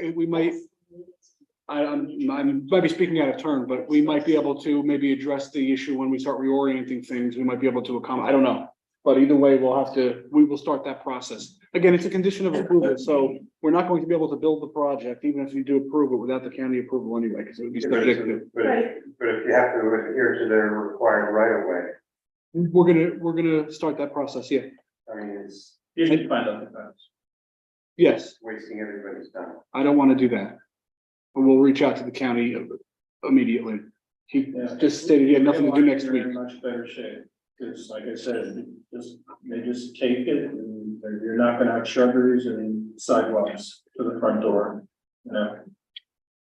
I might be speaking out of turn, but we might be able to maybe address the issue when we start reorienting things. We might be able to accommodate, I don't know. But either way, we will start that process. Again, it's a condition of approval, so we're not going to be able to build the project, even if you do approve it without the county approval anyway, because it would be subject to. But if you have to adhere to their required right of way, We're gonna start that process, yeah. I mean, it's You should find out the facts. Yes, wasting everybody's time. I don't want to do that. But we'll reach out to the county immediately. He just stated he had nothing to do next week. They're in much better shape, because like I said, they just take it, and you're not gonna have shrubberies and sidewalks to the front door, you know.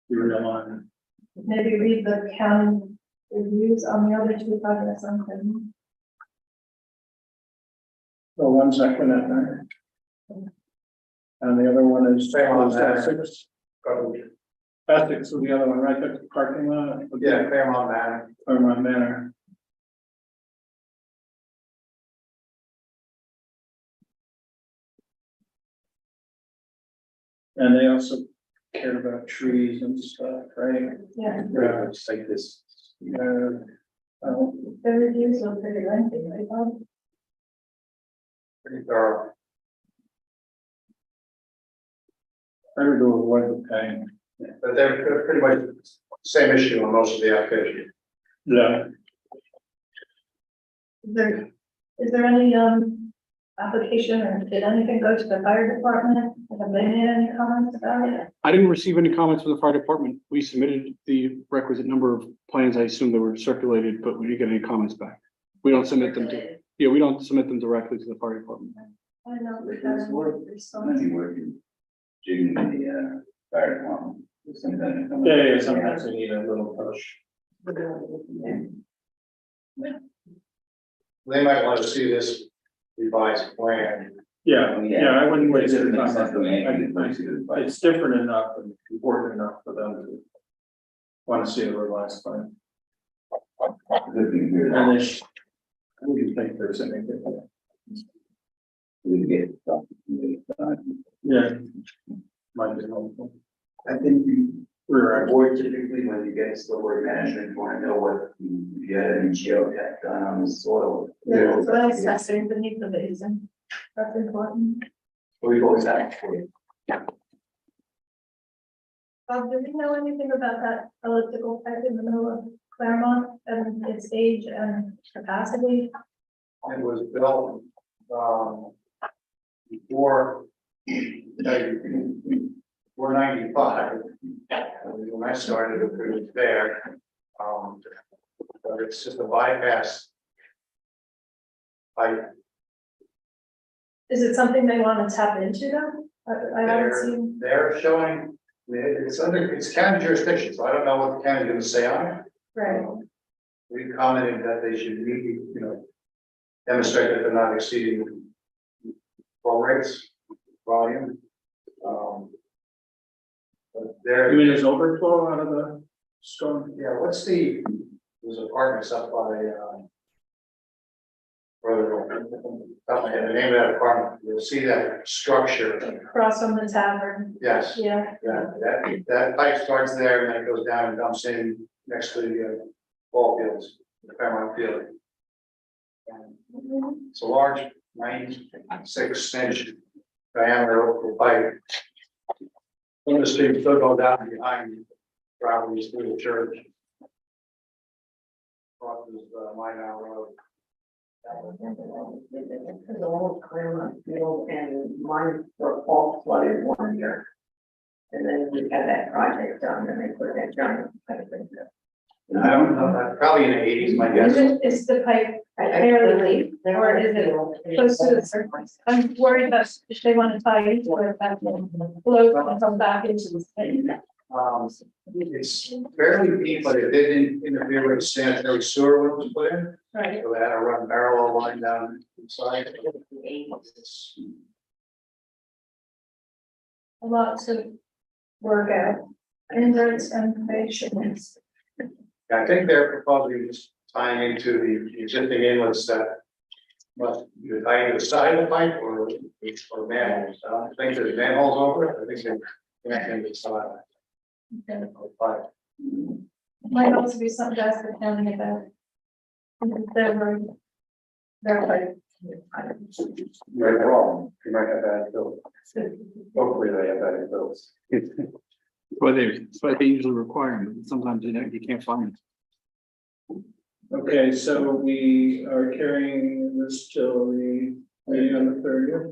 You're real on. Maybe read the county reviews on the other two projects on Clinton. So 1 second at night. And the other one is. Essex. Essex, so the other one, right, the parking lot. Yeah, Fairmont Manor. Fairmont Manor. And they also cared about trees and stuff, right? Yeah, Yeah. It's like this. the reviews are pretty lengthy, right, Bob? Pretty thorough. Better to avoid the pain. But they're pretty much the same issue on most of the applications. Yeah. Is there any, application or did anything go to the fire department? Have they made any comments about it? I didn't receive any comments from the fire department. We submitted the requisite number of plans. I assume they were circulated, but we didn't get any comments back. We don't submit them to, yeah, we don't submit them directly to the fire department. I know we It's have work. response. Many working, jigging the, fire department. Sometimes- Yeah, sometimes we need a little push. They might want to see this revised plan. Yeah, I wouldn't waste their Makes sense to me. time. It's different enough and important enough for them to want to see the revised plan. Good thing here. And they I wouldn't think there's anything. We get stuff. Yeah. Might be helpful. I think we're board typically, when you get stormwater management, you want to know what, if you had any geotech done on the soil. Yeah, that's what I was assessing beneath the basin. That's important. We've always had. Do we know anything about that elliptical pipe in the middle of Claremont and its age and capacity? It was built, before 95. When I started, it was there. But it's just a bypass. Is it something they want to tap into though? I haven't seen. They're showing, it's county jurisdiction, so I don't know what the county's gonna say on it. Right. We commented that they should meet, demonstrate that they're not exceeding flow rates, volume. But You there, mean there's overflow out of the storm? yeah, there's apartments up by, the name of that apartment, you'll see that structure, Across from the tavern. yes. Yeah. Yeah, that pipe starts there and then it goes down and dumps in next to the ball fields, the Fairmont Field. And it's a large 96-inch diameter open pipe. One of the streams still go down behind properties through the church. Crosses Mine Road. The old Claremont Field and mine were all flooded one year. And then we had that project done and they put that giant pipe in there. I don't know, probably in the 80s, my guess. Is the pipe fairly deep or is it close to the surface? I'm worried that if they want to tie into it, that will float and come back into the thing. It's fairly deep, but it didn't interfere with the sanitary sewer when it was put in. Right. So they had to run parallel line down inside. A lot to work out. Inverts and patience. I think they're proposing just tying into the existing inlets that must either tie into the side of the pipe or manholes. I don't think there's manholes over it. I think they're connecting the side. Okay. of the pipe. Might also be something to ask the county about. Their pipe. Right, wrong. You might have that built. Hopefully they have that built. That's why they usually require them, but sometimes you can't find it. Okay, so we are carrying this till the meeting on the 30th.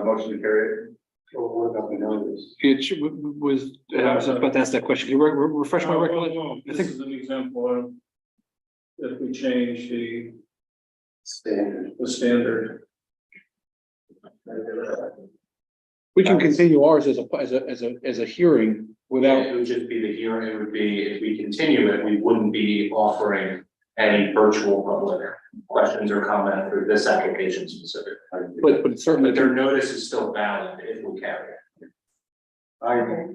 Motion to carry it. What about the notice? It was, I was about to ask that question. Can you refresh my recollection? I This think is an example of if we change the standard. we can continue ours as a hearing without, It would just be the hearing, it would be, if we continue it, we wouldn't be offering any virtual public questions or comment for this application specific. but it's certainly. But their notice is still valid if we carry it.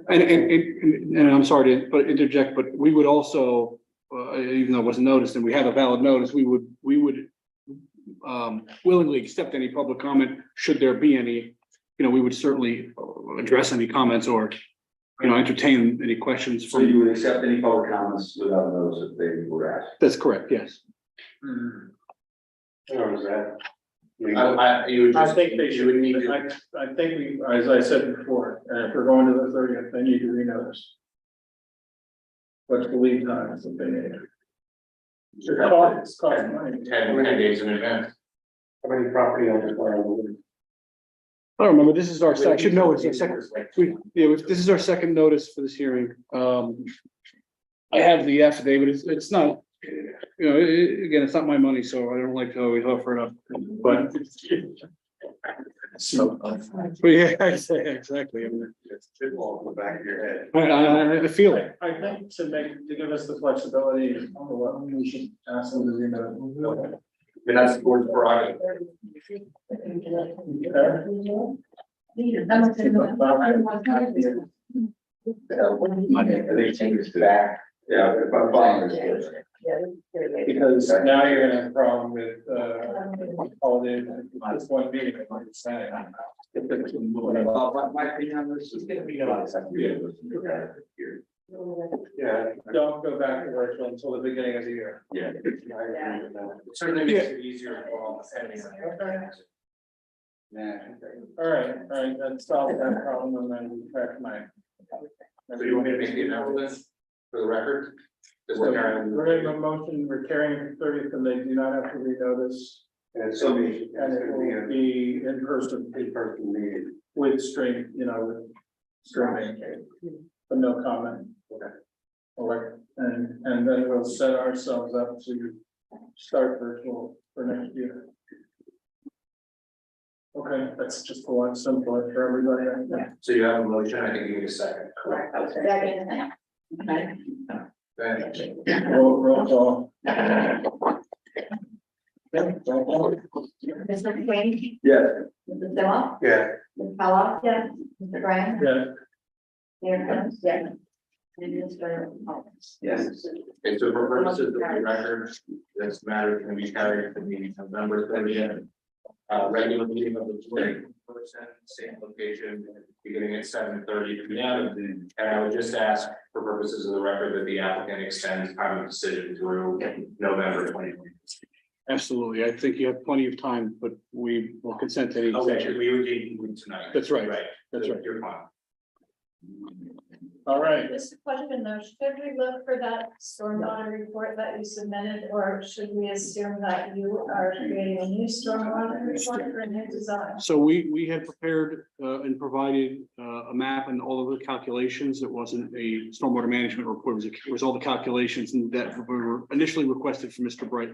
And I'm sorry to interject, but we would also, even though it wasn't noticed and we have a valid notice, we would willingly accept any public comment, should there be any. We would certainly address any comments or, entertain any questions So you from. would accept any public comments without those if they were asked? That's correct, yes. Or is that? You would I just, think they you should, would need to. I think we, as I said before, if we're going to the 30th, they need to renotice. What's the lead time that they need? It's cost money. 10 days in advance. How many property owners are on I don't remember, this is our, I should know, it's our second, this is our second notice for this hearing. I have the affidavit, it's not, you know, again, it's not my money, so I don't like to always offer it up, but. So, but yeah, I say, exactly, I mean, it's football in the back of your head? I feel it. I think to give us the flexibility, what we should ask them to renotice. And that's the board's prerogative. They changed back. Yeah. Because now you're gonna have a problem with, holidays, this one meeting, I understand. My opinion on this is gonna be honest. Yeah. Don't go back to virtual until the beginning of the year. Yeah. It certainly makes it easier for all the families. Yeah. All right, that solves that problem, and then we track mine. So you want me to make the announcement for the record? Just like We're in a motion, we're carrying the 30th, and they do not have to renotice, And it's gonna be, and it will be in person meeting. with stream, with streaming, but no comment. Okay. All right, and then we'll set ourselves up to start virtual for next year. Okay, that's just a lot simpler for everybody, I think. So you have a motion, I think you need a second. Correct. Roll call. Mr. King, Yeah. Mrs. Dillon, Yeah. Ms. Kellogg. Yeah. Mr. Graham. Yeah, Mayor Jones. Yeah. And Mr. Collins. Yes. Okay, so for purposes of the record, this matter can be carried to the November 30th. Regular meeting of the board, same location, beginning at 7:30 p.m. And I would just ask, for purposes of the record, that the applicant extends time of decision through November 2020. Absolutely, I think you have plenty of time, but we will consent to any Okay, extension. we would need tonight. That's right. Right, That's right. You're fine. all right. Just a question though, should we look for that stormwater report that you submitted, or should we assume that you are creating a new stormwater report for a new design? So we had prepared and provided a map and all of the calculations. It wasn't a stormwater management report, it was all the calculations and that were initially requested from Mr. Bright.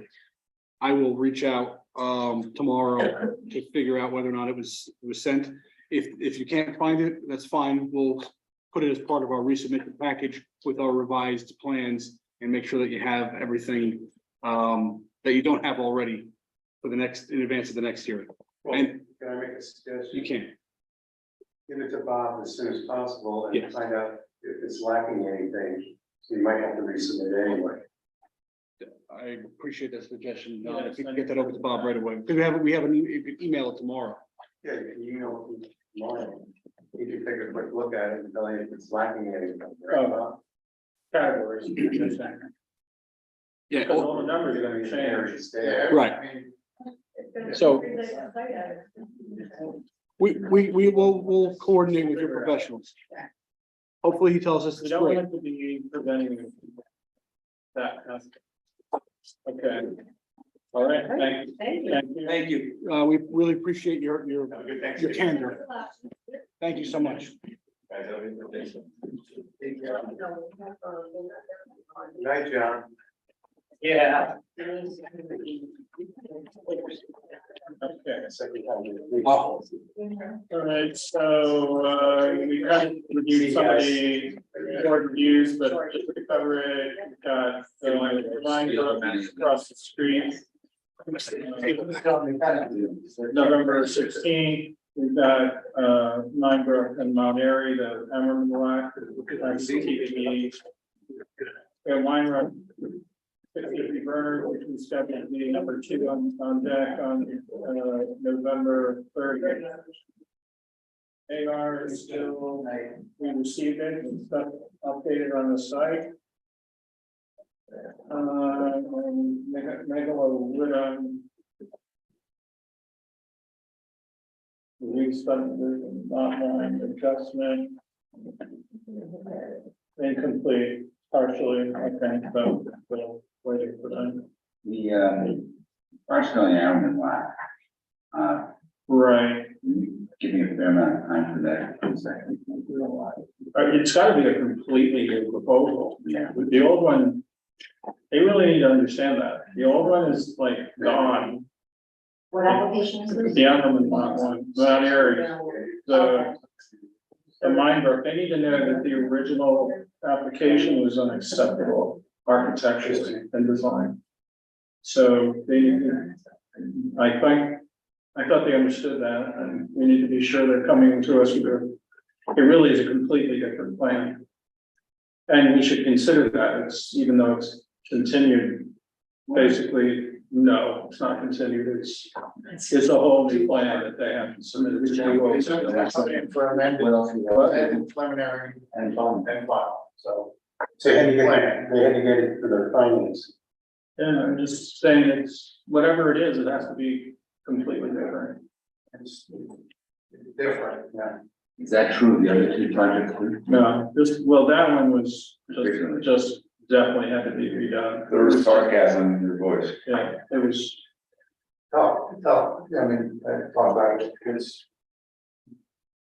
I will reach out tomorrow to figure out whether or not it was sent. If you can't find it, that's fine. We'll put it as part of our resubmitted package with our revised plans and make sure that you have everything that you don't have already for in advance of the next hearing. Well, And can I make a suggestion? you can. Give it to Bob as soon as possible Yes. and find out if it's lacking anything. So you might have to resubmit anyway. I appreciate that suggestion. Yeah, If you can get that over to Bob right away, because we have you can email it tomorrow. Yeah, you can email it tomorrow. You can take a quick look at it and tell you if it's lacking anything. Oh, categories. Yeah, Because all the numbers are gonna be changed. right. So- We'll coordinate with your professionals. Hopefully he tells us We it's don't great. want to be preventing that. Okay. All right, thank you. Thank you. Thank you. Thank you. We really appreciate your candor. Thank you so much. Night, John. Yeah. Okay. All right, so, we kind of reviewed some of the board reviews, but just to cover it, we've got the line across the street. November 16th, we've got, Minebrook and Mount Airy, the Emerald Lot, CTV. We have Wine Run, 650 Burner, which is scheduled to be number 2 on deck on, November 30th. AR is still, we received it, and stuff updated on the site. Megalo Wood on Resubdivision, not line adjustment. Incomplete, partially, I think, so we'll wait for them. The, personally, Aaron lot. Right, Give me a fair amount of time for that. it's gotta be a completely new proposal. Yeah. With the old one, they really need to understand that. The old one is like gone. What application is this? The Underman lot one, that area, the Mine Brook, they need to know that the original application was unacceptable architecturally and design. So they, I thought they understood that, and we need to be sure they're coming to us with it really is a completely different plan. And we should consider that, it's, even though it's continued, basically, no, it's not continued, it's a whole new plan that they have to submit. Which we will submit. For amended, What else? preliminary And fun. and final, so. So they had to get it for their findings. Yeah, I'm just saying it's, whatever it is, it has to be completely different. It's different, yeah. Is that true? The other two projects? too? No, this, well, that one was just definitely had to be redone. There was sarcasm in your voice. Yeah, it was, Tough, I mean, I thought about it, because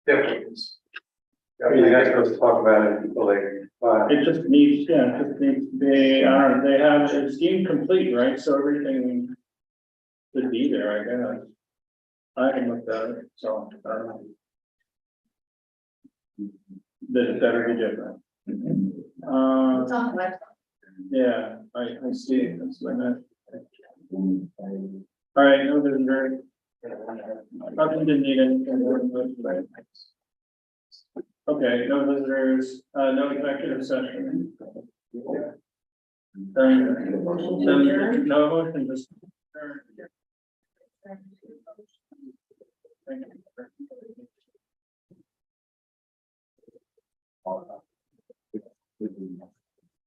different. I mean, you're not supposed to talk about it until they, it just needs, yeah, it just needs to be, I don't know, they have, it's deemed complete, right? So everything should be there, I guess. I haven't looked at it, so I don't know. That better be different. It's on the website. Yeah, I see it, that's what I meant. All right, no, there's very. Nothing didn't need anything more than that. Okay, no visitors, no executive session. No motion, just. Thank you.